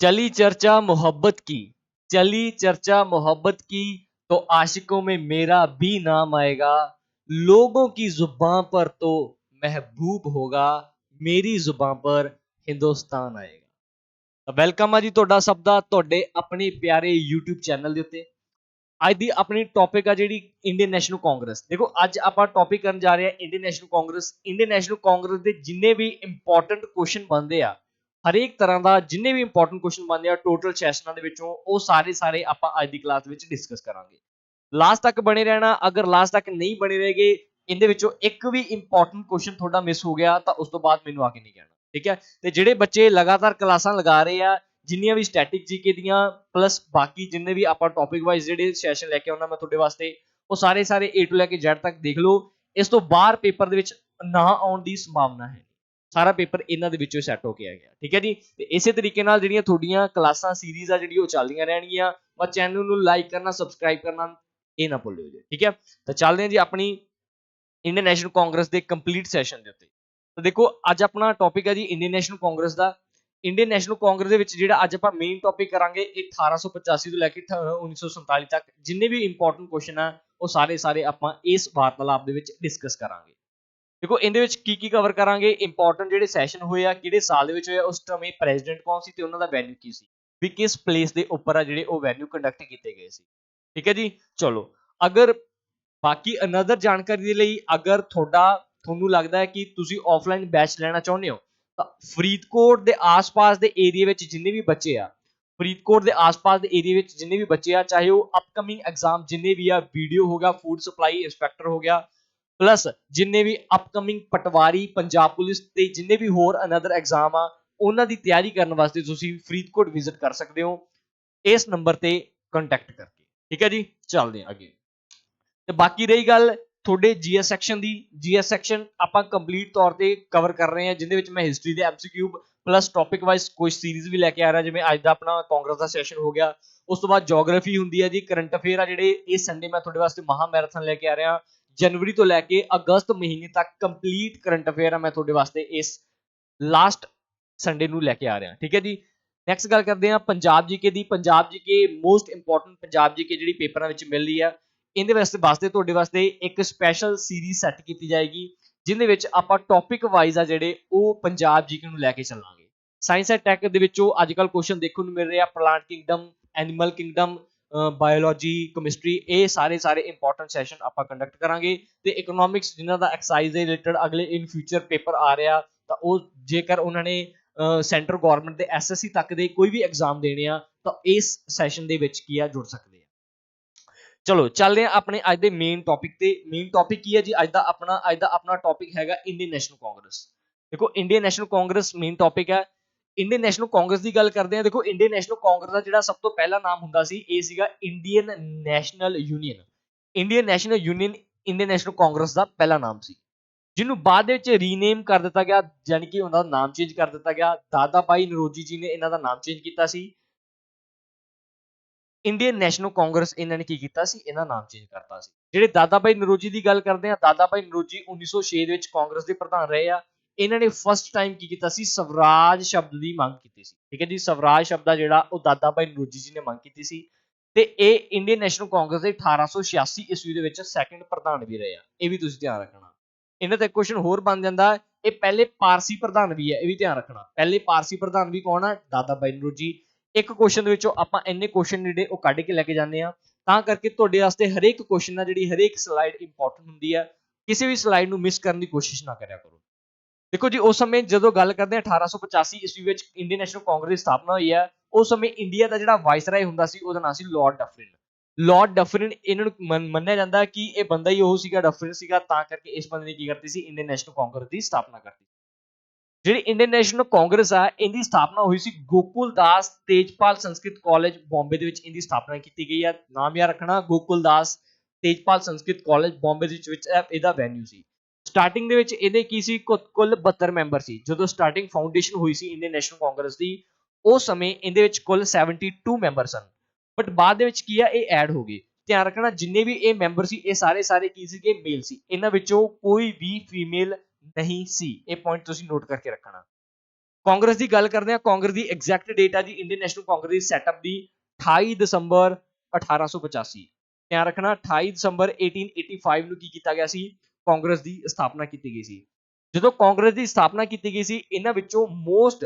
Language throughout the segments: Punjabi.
चली चर्चा मोहब्बत की, चली चर्चा मोहब्बत की, तो आशिकों में मेरा भी नाम आएगा। लोगों की जुबान पर तो महबूब होगा, मेरी जुबान पर हिंदुस्तान आएगा। ਵੈਲਕਮ ਆ ਜੀ ਤੁਹਾਡਾ ਸਭ ਦਾ ਤੁਹਾਡੇ ਆਪਣੇ ਪਿਆਰੇ YouTube ਚੈਨਲ ਦੇ ਉੱਤੇ। ਅੱਜ ਦੀ ਆਪਣੀ ਟੌਪਿਕ ਆ ਜਿਹੜੀ ਇੰਡੀਅਨ ਨੈਸ਼ਨਲ ਕਾਂਗਰਸ। ਦੇਖੋ ਅੱਜ ਆਪਾਂ ਟੌਪਿਕ ਕਰਨ ਜਾ ਰਹੇ ਹਾਂ Indian National Congress. Indian National Congress ਦੇ ਜਿੰਨੇ ਵੀ ਇੰਪੋਰਟੈਂਟ ਕੁਐਸਚਨ ਬਣਦੇ ਆ, ਹਰੇਕ ਤਰ੍ਹਾਂ ਦਾ ਜਿੰਨੇ ਵੀ ਇੰਪੋਰਟੈਂਟ ਕੁਐਸਚਨ ਬਣਦੇ ਆ ਟੋਟਲ ਸੈਸ਼ਨਾਂ ਦੇ ਵਿੱਚੋਂ, ਉਹ ਸਾਰੇ ਆਪਾਂ ਅੱਜ ਦੀ ਕਲਾਸ ਵਿੱਚ ਡਿਸਕਸ ਕਰਾਂਗੇ। ਲਾਸਟ ਤੱਕ ਬਣੇ ਰਹਿਣਾ। ਅਗਰ ਲਾਸਟ ਤੱਕ ਨਹੀਂ ਬਣੇ ਰਹੇਗੇ, ਇਹਦੇ ਵਿੱਚੋਂ ਇੱਕ ਵੀ ਇੰਪੋਰਟੈਂਟ ਕੁਐਸਚਨ ਤੁਹਾਡਾ ਮਿਸ ਹੋ ਗਿਆ ਤਾਂ ਉਸ ਤੋਂ ਬਾਅਦ ਮੈਨੂੰ ਆ ਕੇ ਨਹੀਂ ਕਹਿਣਾ, ਠੀਕ ਹੈ। ਤੇ ਜਿਹੜੇ ਬੱਚੇ ਲਗਾਤਾਰ ਕਲਾਸਾਂ ਲਗਾ ਰਹੇ ਆ, ਜਿੰਨੀਆਂ ਵੀ ਸਟੈਟਿਕ ਜੀਕੇ ਦੀਆਂ ਪਲੱਸ ਬਾਕੀ ਜਿੰਨੇ ਵੀ ਆਪਾਂ ਟੌਪਿਕ ਵਾਈਜ਼ ਜਿਹੜੇ ਸੈਸ਼ਨ ਲੈ ਕੇ ਆਉਣਾ ਮੈਂ ਤੁਹਾਡੇ ਵਾਸਤੇ, ਉਹ ਸਾਰੇ A to ਲੈ ਕੇ Z ਤੱਕ ਦੇਖ ਲਓ। ਇਸ ਤੋਂ ਬਾਹਰ ਪੇਪਰ ਦੇ ਵਿੱਚ ਨਾ ਆਉਣ ਦੀ ਸੰਭਾਵਨਾ ਹੈ। ਸਾਰਾ ਪੇਪਰ ਇਹਨਾਂ ਦੇ ਵਿੱਚੋਂ ਸੈੱਟ ਹੋ ਕੇ ਆ ਗਿਆ, ਠੀਕ ਹੈ ਜੀ। ਤੇ ਇਸੇ ਤਰੀਕੇ ਨਾਲ ਜਿਹੜੀਆਂ ਤੁਹਾਡੀਆਂ ਕਲਾਸਾਂ ਸੀਰੀਜ਼ ਆ ਜਿਹੜੀ ਉਹ ਚੱਲਦੀਆਂ ਰਹਿਣਗੀਆਂ। ਬਸ ਚੈਨਲ ਨੂੰ ਲਾਈਕ ਕਰਨਾ, ਸਬਸਕ੍ਰਾਈਬ ਕਰਨਾ ਇਹ ਨਾ ਭੁੱਲਿਓ ਜੀ, ਠੀਕ ਹੈ। ਤਾਂ ਚੱਲਦੇ ਹਾਂ ਜੀ ਆਪਣੀ ਇੰਡੀਅਨ ਨੈਸ਼ਨਲ ਕਾਂਗਰਸ ਦੇ ਕੰਪਲੀਟ ਸੈਸ਼ਨ ਦੇ ਉੱਤੇ। ਤਾਂ ਦੇਖੋ ਅੱਜ ਆਪਣਾ ਟੌਪਿਕ ਹੈ ਜੀ ਇੰਡੀਅਨ ਨੈਸ਼ਨਲ ਕਾਂਗਰਸ ਦਾ। ਇੰਡੀਅਨ ਨੈਸ਼ਨਲ ਕਾਂਗਰਸ ਦੇ ਵਿੱਚ ਜਿਹੜਾ ਅੱਜ ਆਪਾਂ ਮੇਨ ਟੌਪਿਕ ਕਰਾਂਗੇ ਇਹ 1885 ਤੋਂ ਲੈ ਕੇ 1947 ਤੱਕ ਜਿੰਨੇ ਵੀ ਇੰਪੋਰਟੈਂਟ ਕੁਐਸਚਨ ਆ ਉਹ ਸਾਰੇ ਆਪਾਂ ਇਸ ਵਾਰਤਾਲਾਪ ਦੇ ਵਿੱਚ ਡਿਸਕਸ ਕਰਾਂਗੇ। ਦੇਖੋ ਇਹਦੇ ਵਿੱਚ ਕੀ ਕਵਰ ਕਰਾਂਗੇ, ਇੰਪੋਰਟੈਂਟ ਜਿਹੜੇ ਸੈਸ਼ਨ ਹੋਏ ਆ, ਕਿਹੜੇ ਸਾਲ ਦੇ ਵਿੱਚ ਹੋਏ ਆ, ਉਸ ਸਮੇਂ ਪ੍ਰੈਜ਼ੀਡੈਂਟ ਕੌਣ ਸੀ ਤੇ ਉਹਨਾਂ ਦਾ ਵੈਨਿਊ ਕੀ ਸੀ, ਵੀ ਕਿਸ ਪਲੇਸ ਦੇ ਉੱਪਰ ਆ ਜਿਹੜੇ ਉਹ ਵੈਨਿਊ ਕੰਡਕਟ ਕੀਤੇ ਗਏ ਸੀ, ਠੀਕ ਹੈ ਜੀ। ਚਲੋ ਅਗਰ ਬਾਕੀ ਅਨਦਰ ਜਾਣਕਾਰੀ ਦੇ ਲਈ ਅਗਰ ਤੁਹਾਨੂੰ ਲੱਗਦਾ ਹੈ ਕਿ ਤੁਸੀਂ ਆਫਲਾਈਨ ਬੈਚ ਲੈਣਾ ਚਾਹੁੰਦੇ ਹੋ ਤਾਂ ਫਰੀਦਕੋਟ ਦੇ ਆਸ-ਪਾਸ ਦੇ ਏਰੀਆ ਵਿੱਚ ਜਿੰਨੇ ਵੀ ਬੱਚੇ ਆ, ਫਰੀਦਕੋਟ ਦੇ ਆਸ-ਪਾਸ ਦੇ ਏਰੀਆ ਵਿੱਚ ਜਿੰਨੇ ਵੀ ਬੱਚੇ ਆ, ਚਾਹੇ ਉਹ ਅਪਕਮਿੰਗ ਐਗਜ਼ਾਮ ਜਿੰਨੇ ਵੀ ਆ, ਵੀਡੀਓ ਹੋ ਗਿਆ, ਫੂਡ ਸਪਲਾਈ ਇੰਸਪੈਕਟਰ ਹੋ ਗਿਆ, ਪਲੱਸ ਜਿੰਨੇ ਵੀ ਅਪਕਮਿੰਗ ਪਟਵਾਰੀ, ਪੰਜਾਬ ਪੁਲਿਸ ਤੇ ਜਿੰਨੇ ਵੀ ਹੋਰ ਅਨਦਰ ਐਗਜ਼ਾਮ ਆ, ਉਹਨਾਂ ਦੀ ਤਿਆਰੀ ਕਰਨ ਵਾਸਤੇ ਤੁਸੀਂ ਫਰੀਦਕੋਟ ਵਿਜ਼ਿਟ ਕਰ ਸਕਦੇ ਹੋ ਇਸ ਨੰਬਰ ਤੇ ਕੰਟੈਕਟ ਕਰਕੇ, ਠੀਕ ਹੈ ਜੀ। ਚੱਲਦੇ ਹਾਂ ਅੱਗੇ। ਤੇ ਬਾਕੀ ਰਹੀ ਗੱਲ ਤੁਹਾਡੇ ਜੀਐਸ ਸੈਕਸ਼ਨ ਦੀ, ਜੀਐਸ ਸੈਕਸ਼ਨ ਆਪਾਂ ਕੰਪਲੀਟ ਤੌਰ ਤੇ ਕਵਰ ਕਰ ਰਹੇ ਹਾਂ, ਜਿੰਦੇ ਵਿੱਚ ਮੈਂ ਹਿਸਟਰੀ ਦੇ ਐਮਸੀਕਿਊ ਪਲੱਸ ਟੌਪਿਕ ਵਾਈਜ਼ ਕੋਈ ਸੀਰੀਜ਼ ਵੀ ਲੈ ਕੇ ਆ ਰਿਹਾ, ਜਿਵੇਂ ਅੱਜ ਦਾ ਆਪਣਾ ਕਾਂਗਰਸ ਦਾ ਸੈਸ਼ਨ ਹੋ ਗਿਆ। ਉਸ ਤੋਂ ਬਾਅਦ ਜੀਓਗ੍ਰਾਫੀ ਹੁੰਦੀ ਹੈ ਜੀ, ਕਰੰਟ ਅਫੇਅਰ ਆ ਜਿਹੜੇ ਇਸ ਸੰਡੇ ਮੈਂ ਤੁਹਾਡੇ ਵਾਸਤੇ ਮਹਾ ਮੈਰਾਥਨ ਲੈ ਕੇ ਆ ਰਿਹਾ। ਜਨਵਰੀ ਤੋਂ ਲੈ ਕੇ ਅਗਸਤ ਮਹੀਨੇ ਤੱਕ ਕੰਪਲੀਟ ਕਰੰਟ ਅਫੇਅਰ ਆ ਮੈਂ ਤੁਹਾਡੇ ਵਾਸਤੇ ਇਸ ਲਾਸਟ ਸੰਡੇ ਨੂੰ ਲੈ ਕੇ ਆ ਰਿਹਾ, ਠੀਕ ਹੈ ਜੀ। ਨੈਕਸਟ ਗੱਲ ਕਰਦੇ ਹਾਂ ਪੰਜਾਬ ਜੀਕੇ ਦੀ। Punjab GK most important Punjab GK ਜਿਹੜੀ ਪੇਪਰਾਂ ਵਿੱਚ ਮਿਲ ਰਹੀ ਆ, ਇਹਦੇ ਵਾਸਤੇ ਤੁਹਾਡੇ ਵਾਸਤੇ ਇੱਕ ਸਪੈਸ਼ਲ ਸੀਰੀਜ਼ ਸੈੱਟ ਕੀਤੀ ਜਾਏਗੀ, ਜਿਹਦੇ ਵਿੱਚ ਆਪਾਂ ਟੌਪਿਕ ਵਾਈਜ਼ ਆ ਜਿਹੜੇ ਉਹ ਪੰਜਾਬ ਜੀਕੇ ਨੂੰ ਲੈ ਕੇ ਚੱਲਾਂਗੇ। ਸਾਇੰਸ ਐਂਡ ਟੈਕ ਦੇ ਵਿੱਚੋਂ ਅੱਜ ਕੱਲ੍ਹ ਕੁਐਸਚਨ ਦੇਖਣ ਨੂੰ ਮਿਲ ਰਹੇ ਆ, plant Kingdom, animal Kingdom, biology, chemistry, ਇਹ ਸਾਰੇ ਇੰਪੋਰਟੈਂਟ ਸੈਸ਼ਨ ਆਪਾਂ ਕੰਡਕਟ ਕਰਾਂਗੇ। ਤੇ ਇਕਨੋਮਿਕਸ ਜਿਨ੍ਹਾਂ ਦਾ ਐਕਸਾਈਜ਼ ਦੇ ਰਿਲੇਟਡ ਅਗਲੇ ਇਨ ਫਿਊਚਰ ਪੇਪਰ ਆ ਰਿਹਾ, ਤਾਂ ਉਹ ਜੇਕਰ ਉਹਨਾਂ ਨੇ ਸੈਂਟਰ ਗਵਰਨਮੈਂਟ ਦੇ ਐਸਐਸਸੀ ਤੱਕ ਦੇ ਕੋਈ ਵੀ ਐਗਜ਼ਾਮ ਦੇਣੇ ਆ ਤਾਂ ਇਸ ਸੈਸ਼ਨ ਦੇ ਵਿੱਚ ਕੀ ਆ ਜੁੜ ਸਕਦੇ ਆ। ਚਲੋ ਚੱਲਦੇ ਹਾਂ ਆਪਣੇ ਅੱਜ ਦੇ ਮੇਨ ਟੌਪਿਕ ਤੇ। ਮੇਨ ਟੌਪਿਕ ਕੀ ਹੈ ਜੀ ਅੱਜ ਦਾ ਆਪਣਾ ਟੌਪਿਕ ਹੈਗਾ ਇੰਡੀਅਨ ਨੈਸ਼ਨਲ ਕਾਂਗਰਸ। ਦੇਖੋ Indian National Congress main topic ਹੈ। ਇੰਡੀਅਨ ਨੈਸ਼ਨਲ ਕਾਂਗਰਸ ਦੀ ਗੱਲ ਕਰਦੇ ਹਾਂ। ਦੇਖੋ ਇੰਡੀਅਨ ਨੈਸ਼ਨਲ ਕਾਂਗਰਸ ਦਾ ਜਿਹੜਾ ਸਭ ਤੋਂ ਪਹਿਲਾ ਨਾਮ ਹੁੰਦਾ ਸੀ ਇਹ ਸੀਗਾ Indian National Union. Indian National Union Indian National Congress ਦਾ ਪਹਿਲਾ ਨਾਮ ਸੀ, ਜਿਹਨੂੰ ਬਾਅਦ ਦੇ ਵਿੱਚ ਰੀਨੇਮ ਕਰ ਦਿੱਤਾ ਗਿਆ, ਯਾਨੀ ਕਿ ਉਹਨਾਂ ਦਾ ਨਾਮ ਚੇਂਜ ਕਰ ਦਿੱਤਾ ਗਿਆ। ਦਾਦਾ ਭਾਈ ਨਰੋਜੀ ਜੀ ਨੇ ਇਹਨਾਂ ਦਾ ਨਾਮ ਚੇਂਜ ਕੀਤਾ ਸੀ। ਇੰਡੀਅਨ ਨੈਸ਼ਨਲ ਕਾਂਗਰਸ ਇਹਨਾਂ ਨੇ ਕੀ ਕੀਤਾ ਸੀ, ਇਹਨਾਂ ਨਾਮ ਚੇਂਜ ਕਰਤਾ ਸੀ। ਜਿਹੜੇ ਦਾਦਾ ਭਾਈ ਨਰੋਜੀ ਦੀ ਗੱਲ ਕਰਦੇ ਆ, ਦਾਦਾ ਭਾਈ ਨਰੋਜੀ 1906 ਦੇ ਵਿੱਚ ਕਾਂਗਰਸ ਦੇ ਪ੍ਰਧਾਨ ਰਹੇ ਆ। ਇਹਨਾਂ ਨੇ ਫਸਟ ਟਾਈਮ ਕੀ ਕੀਤਾ ਸੀ, ਸਵਰਾਜ ਸ਼ਬਦ ਦੀ ਮੰਗ ਕੀਤੀ ਸੀ, ਠੀਕ ਹੈ ਜੀ। ਸਵਰਾਜ ਸ਼ਬਦ ਆ ਜਿਹੜਾ ਉਹ ਦਾਦਾ ਭਾਈ ਨਰੋਜੀ ਜੀ ਨੇ ਮੰਗ ਕੀਤੀ ਸੀ। ਤੇ ਇਹ ਇੰਡੀਅਨ ਨੈਸ਼ਨਲ ਕਾਂਗਰਸ ਦੇ 1886 ਈਸਵੀ ਦੇ ਵਿੱਚ ਸੈਕੰਡ ਪ੍ਰਧਾਨ ਵੀ ਰਹੇ ਆ, ਇਹ ਵੀ ਤੁਸੀਂ ਧਿਆਨ ਰੱਖਣਾ। ਇਹਨਾਂ ਤੇ ਕੁਐਸਚਨ ਹੋਰ ਬਣ ਜਾਂਦਾ, ਇਹ ਪਹਿਲੇ ਪਾਰਸੀ ਪ੍ਰਧਾਨ ਵੀ ਹੈ, ਇਹ ਵੀ ਧਿਆਨ ਰੱਖਣਾ। ਪਹਿਲੇ ਪਾਰਸੀ ਪ੍ਰਧਾਨ ਵੀ ਕੌਣ ਆ, ਦਾਦਾ ਭਾਈ ਨਰੋਜੀ। ਇੱਕ ਕੁਐਸਚਨ ਦੇ ਵਿੱਚੋਂ ਆਪਾਂ ਇੰਨੇ ਕੁਐਸਚਨ ਜਿਹੜੇ ਉਹ ਕੱਢ ਕੇ ਲੈ ਕੇ ਜਾਂਦੇ ਆ, ਤਾਂ ਕਰਕੇ ਤੁਹਾਡੇ ਵਾਸਤੇ ਹਰੇਕ ਕੁਐਸਚਨ ਆ ਜਿਹੜੀ ਹਰੇਕ ਸਲਾਈਡ ਇੰਪੋਰਟੈਂਟ ਹੁੰਦੀ ਆ। ਕਿਸੇ ਵੀ ਸਲਾਈਡ ਨੂੰ ਮਿਸ ਕਰਨ ਦੀ ਕੋਸ਼ਿਸ਼ ਨਾ ਕਰਿਆ ਕਰੋ। ਦੇਖੋ ਜੀ ਉਸ ਸਮੇਂ ਜਦੋਂ ਗੱਲ ਕਰਦੇ ਆ 1885 ਈਸਵੀ ਵਿੱਚ ਇੰਡੀਅਨ ਨੈਸ਼ਨਲ ਕਾਂਗਰਸ ਦੀ ਸਥਾਪਨਾ ਹੋਈ ਹੈ, ਉਸ ਸਮੇਂ ਇੰਡੀਆ ਦਾ ਜਿਹੜਾ ਵਾਇਸਰਾਏ ਹੁੰਦਾ ਸੀ ਉਹਦਾ ਨਾਮ ਸੀ ਲਾਰਡ ਡਫਰਿਨ। ਲਾਰਡ ਡਫਰਿਨ ਇਹਨਾਂ ਨੂੰ ਮੰਨਿਆ ਜਾਂਦਾ ਕਿ ਇਹ ਬੰਦਾ ਹੀ ਉਹ ਸੀਗਾ, ਡਫਰਿਨ ਸੀਗਾ, ਤਾਂ ਕਰਕੇ ਇਸ ਬੰਦੇ ਨੇ ਕੀ ਕਰਤੀ ਸੀ, ਇੰਡੀਅਨ ਨੈਸ਼ਨਲ ਕਾਂਗਰਸ ਦੀ ਸਥਾਪਨਾ ਕਰਤੀ। ਜਿਹੜੀ ਇੰਡੀਅਨ ਨੈਸ਼ਨਲ ਕਾਂਗਰਸ ਆ ਇਹਦੀ ਸਥਾਪਨਾ ਹੋਈ ਸੀ ਗੋਕੁਲ ਦਾਸ ਤੇਜਪਾਲ ਸੰਸਕ੍ਰਿਤ ਕਾਲਜ ਬੰਬੇ ਦੇ ਵਿੱਚ ਇਹਦੀ ਸਥਾਪਨਾ ਕੀਤੀ ਗਈ ਆ। ਨਾਮ ਯਾਦ ਰੱਖਣਾ, ਗੋਕੁਲ ਦਾਸ ਤੇਜਪਾਲ ਸੰਸਕ੍ਰਿਤ ਕਾਲਜ ਬੰਬੇ ਦੇ ਵਿੱਚ ਇਹਦਾ ਵੈਨਿਊ ਸੀ। ਸਟਾਰਟਿੰਗ ਦੇ ਵਿੱਚ ਇਹਦੇ ਕੀ ਸੀ, ਕੁੱਲ 72 ਮੈਂਬਰ ਸੀ। ਜਦੋਂ ਸਟਾਰਟਿੰਗ ਫਾਊਂਡੇਸ਼ਨ ਹੋਈ ਸੀ ਇੰਡੀਅਨ ਨੈਸ਼ਨਲ ਕਾਂਗਰਸ ਦੀ, ਉਸ ਸਮੇਂ ਇਹਦੇ ਵਿੱਚ ਕੁੱਲ 72 ਮੈਂਬਰ ਸਨ, ਬਟ ਬਾਅਦ ਦੇ ਵਿੱਚ ਕੀ ਆ ਇਹ ਐਡ ਹੋ ਗਏ। ਧਿਆਨ ਰੱਖਣਾ ਜਿੰਨੇ ਵੀ ਇਹ ਮੈਂਬਰ ਸੀ ਇਹ ਸਾਰੇ ਕੀ ਸੀਗੇ, ਮੇਲ ਸੀ। ਇਹਨਾਂ ਵਿੱਚੋਂ ਕੋਈ ਵੀ ਫੀਮੇਲ ਨਹੀਂ ਸੀ, ਇਹ ਪੁਆਇੰਟ ਤੁਸੀਂ ਨੋਟ ਕਰਕੇ ਰੱਖਣਾ। ਕਾਂਗਰਸ ਦੀ ਗੱਲ ਕਰਦੇ ਹਾਂ, ਕਾਂਗਰਸ ਦੀ ਐਗਜ਼ੈਕਟ ਡੇਟ ਆ ਜੀ ਇੰਡੀਅਨ ਨੈਸ਼ਨਲ ਕਾਂਗਰਸ ਦੀ ਸੈਟਅਪ ਦੀ 28 ਦਸੰਬਰ 1885। ਧਿਆਨ ਰੱਖਣਾ 28 ਦਸੰਬਰ 1885 ਨੂੰ ਕੀ ਕੀਤਾ ਗਿਆ ਸੀ, ਕਾਂਗਰਸ ਦੀ ਸਥਾਪਨਾ ਕੀਤੀ ਗਈ ਸੀ। ਜਦੋਂ ਕਾਂਗਰਸ ਦੀ ਸਥਾਪਨਾ ਕੀਤੀ ਗਈ ਸੀ, ਇਹਨਾਂ ਵਿੱਚੋਂ ਮੋਸਟ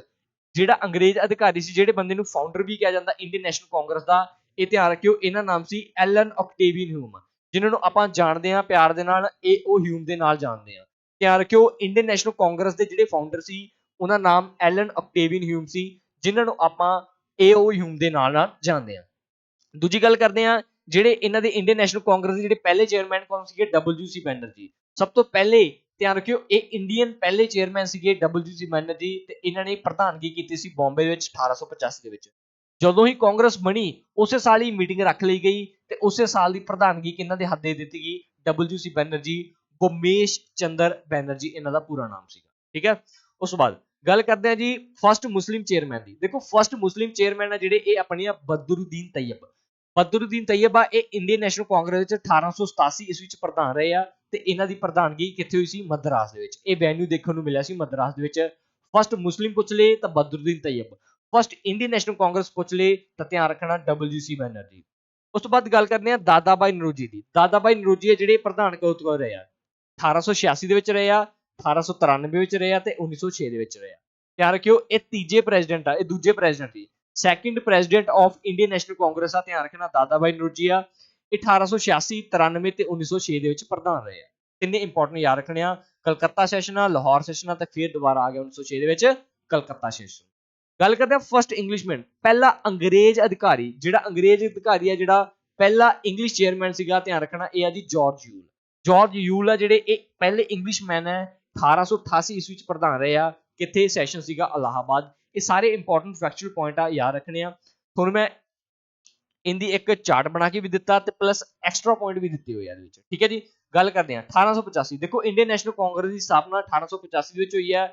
ਜਿਹੜਾ ਅੰਗਰੇਜ਼ ਅਧਿਕਾਰੀ ਸੀ, ਜਿਹੜੇ ਬੰਦੇ ਨੂੰ ਫਾਊਂਡਰ ਵੀ ਕਿਹਾ ਜਾਂਦਾ ਇੰਡੀਅਨ ਨੈਸ਼ਨਲ ਕਾਂਗਰਸ ਦਾ, ਇਹ ਧਿਆਨ ਰੱਖਿਓ, ਇਹਨਾਂ ਨਾਮ ਸੀ ਐਲਨ ਓਕਟੇਵੀਅਨ ਹਿਊਮ, ਜਿਨ੍ਹਾਂ ਨੂੰ ਆਪਾਂ ਜਾਣਦੇ ਹਾਂ ਪਿਆਰ ਦੇ ਨਾਲ ਏਓ ਹਿਊਮ ਦੇ ਨਾਲ ਜਾਣਦੇ ਹਾਂ। ਧਿਆਨ ਰੱਖਿਓ ਇੰਡੀਅਨ ਨੈਸ਼ਨਲ ਕਾਂਗਰਸ ਦੇ ਜਿਹੜੇ ਫਾਊਂਡਰ ਸੀ ਉਹਨਾਂ ਨਾਮ ਐਲਨ ਓਕਟੇਵੀਅਨ ਹਿਊਮ ਸੀ, ਜਿਨ੍ਹਾਂ ਨੂੰ ਆਪਾਂ ਏਓ ਹਿਊਮ ਦੇ ਨਾਲ ਜਾਣਦੇ ਹਾਂ। ਦੂਜੀ ਗੱਲ ਕਰਦੇ ਹਾਂ, ਜਿਹੜੇ ਇਹਨਾਂ ਦੇ ਇੰਡੀਅਨ ਨੈਸ਼ਨਲ ਕਾਂਗਰਸ ਦੇ ਜਿਹੜੇ ਪਹਿਲੇ ਚੇਅਰਮੈਨ ਕੌਣ ਸੀਗੇ, WC ਬੈਨਰਜੀ। ਸਭ ਤੋਂ ਪਹਿਲੇ ਧਿਆਨ ਰੱਖਿਓ ਇਹ ਇੰਡੀਅਨ ਪਹਿਲੇ ਚੇਅਰਮੈਨ ਸੀਗੇ WC ਬੈਨਰਜੀ, ਤੇ ਇਹਨਾਂ ਨੇ ਪ੍ਰਧਾਨਗੀ ਕੀਤੀ ਸੀ ਬੰਬੇ ਵਿੱਚ 1885 ਦੇ ਵਿੱਚ। ਜਦੋਂ ਹੀ ਕਾਂਗਰਸ ਬਣੀ ਉਸੇ ਸਾਲ ਹੀ ਮੀਟਿੰਗ ਰੱਖ ਲਈ ਗਈ ਤੇ ਉਸੇ ਸਾਲ ਦੀ ਪ੍ਰਧਾਨਗੀ ਕਿਹਨਾਂ ਦੇ ਹੱਥ ਦੇ ਦਿੱਤੀ ਗਈ, WC ਬੈਨਰਜੀ, ਬੋਮੇਸ਼ ਚੰਦਰ ਬੈਨਰਜੀ ਇਹਨਾਂ ਦਾ ਪੂਰਾ ਨਾਮ ਸੀਗਾ। ਠੀਕ ਹੈ, ਉਸ ਤੋਂ ਬਾਅਦ ਗੱਲ ਕਰਦੇ ਹਾਂ ਜੀ ਫਸਟ ਮੁਸਲਿਮ ਚੇਅਰਮੈਨ ਦੀ। ਦੇਖੋ ਫਸਟ ਮੁਸਲਿਮ ਚੇਅਰਮੈਨ ਆ ਜਿਹੜੇ ਇਹ ਆਪਣੀ ਆ ਬਦਰੁਦੀਨ ਤैयब। ਬਦਰੁਦੀਨ ਤैयब ਆ, ਇਹ ਇੰਡੀਅਨ ਨੈਸ਼ਨਲ ਕਾਂਗਰਸ ਵਿੱਚ 1887 ਈਸਵੀ ਚ ਪ੍ਰਧਾਨ ਰਹੇ ਆ, ਤੇ ਇਹਨਾਂ ਦੀ ਪ੍ਰਧਾਨਗੀ ਕਿੱਥੇ ਹੋਈ ਸੀ, ਮਦਰਾਸ ਦੇ ਵਿੱਚ। ਇਹ ਵੈਨਿਊ ਦੇਖਣ ਨੂੰ ਮਿਲਿਆ ਸੀ ਮਦਰਾਸ ਦੇ ਵਿੱਚ। ਫਸਟ ਮੁਸਲਿਮ ਪੁੱਛ ਲਏ ਤਾਂ ਬਦਰੁਦੀਨ ਤैयब, ਫਸਟ ਇੰਡੀਅਨ ਨੈਸ਼ਨਲ ਕਾਂਗਰਸ ਪੁੱਛ ਲਏ ਤਾਂ ਧਿਆਨ ਰੱਖਣਾ WC ਬੈਨਰਜੀ। ਉਸ ਤੋਂ ਬਾਅਦ ਗੱਲ ਕਰਦੇ ਹਾਂ ਦਾਦਾ ਭਾਈ ਨਰੋਜੀ ਦੀ। ਦਾਦਾ ਭਾਈ ਨਰੋਜੀ ਹੈ ਜਿਹੜੇ ਪ੍ਰਧਾਨ ਕਦੋਂ ਰਹੇ ਆ, 1886 ਦੇ ਵਿੱਚ ਰਹੇ ਆ, 1893 ਵਿੱਚ ਰਹੇ ਆ ਤੇ 1906 ਦੇ ਵਿੱਚ ਰਹੇ ਆ। ਧਿਆਨ ਰੱਖਿਓ ਇਹ ਤੀਜੇ ਪ੍ਰੈਜ਼ੀਡੈਂਟ ਆ, ਇਹ ਦੂਜੇ president C, second president of Indian National Congress ਆ। ਧਿਆਨ ਰੱਖਣਾ ਦਾਦਾ ਭਾਈ ਨਰੋਜੀ ਆ, 1886, 93 ਤੇ 1906 ਦੇ ਵਿੱਚ ਪ੍ਰਧਾਨ ਰਹੇ ਆ। ਤਿੰਨੇ ਇੰਪੋਰਟੈਂਟ ਯਾਦ ਰੱਖਣੇ ਆ, ਕਲਕੱਤਾ ਸੈਸ਼ਨ ਆ, ਲਾਹੌਰ ਸੈਸ਼ਨ ਆ, ਤੇ ਫਿਰ ਦੁਬਾਰਾ ਆ ਗਿਆ 1906 ਦੇ ਵਿੱਚ ਕਲਕੱਤਾ ਸੈਸ਼ਨ। ਗੱਲ ਕਰਦੇ ਆ ਫਸਟ ਇੰਗਲਿਸ਼ਮੈਨ, ਪਹਿਲਾ ਅੰਗਰੇਜ਼ ਅਧਿਕਾਰੀ, ਜਿਹੜਾ ਅੰਗਰੇਜ਼ ਅਧਿਕਾਰੀ ਆ ਜਿਹੜਾ ਪਹਿਲਾ ਇੰਗਲਿਸ਼ ਚੇਅਰਮੈਨ ਸੀਗਾ, ਧਿਆਨ ਰੱਖਣਾ ਇਹ ਆ ਜੀ ਜਾਰਜ ਯੂਲ। ਜਾਰਜ ਯੂਲ ਆ ਜਿਹੜੇ ਇਹ ਪਹਿਲੇ ਇੰਗਲਿਸ਼ਮੈਨ ਹੈ, 1888 ਈਸਵੀ ਚ ਪ੍ਰਧਾਨ ਰਹੇ ਆ, ਕਿੱਥੇ ਸੈਸ਼ਨ ਸੀਗਾ ਇਲਾਹਾਬਾਦ। ਇਹ ਸਾਰੇ ਇੰਪੋਰਟੈਂਟ ਫੈਕਚੁਅਲ ਪੁਆਇੰਟ ਆ, ਯਾਦ ਰੱਖਣੇ ਆ। ਤੁਹਾਨੂੰ ਮੈਂ ਇਹਦੀ ਇੱਕ ਚਾਰਟ ਬਣਾ ਕੇ ਵੀ ਦਿੱਤਾ ਤੇ ਪਲੱਸ ਐਕਸਟਰਾ ਪੁਆਇੰਟ ਵੀ ਦਿੱਤੇ ਹੋਏ ਆ ਇਹਦੇ ਵਿੱਚ। ਠੀਕ ਹੈ ਜੀ, ਗੱਲ ਕਰਦੇ ਹਾਂ 1885। ਦੇਖੋ ਇੰਡੀਅਨ ਨੈਸ਼ਨਲ ਕਾਂਗਰਸ ਦੀ ਸਥਾਪਨਾ 1885 ਵਿੱਚ ਹੋਈ ਹੈ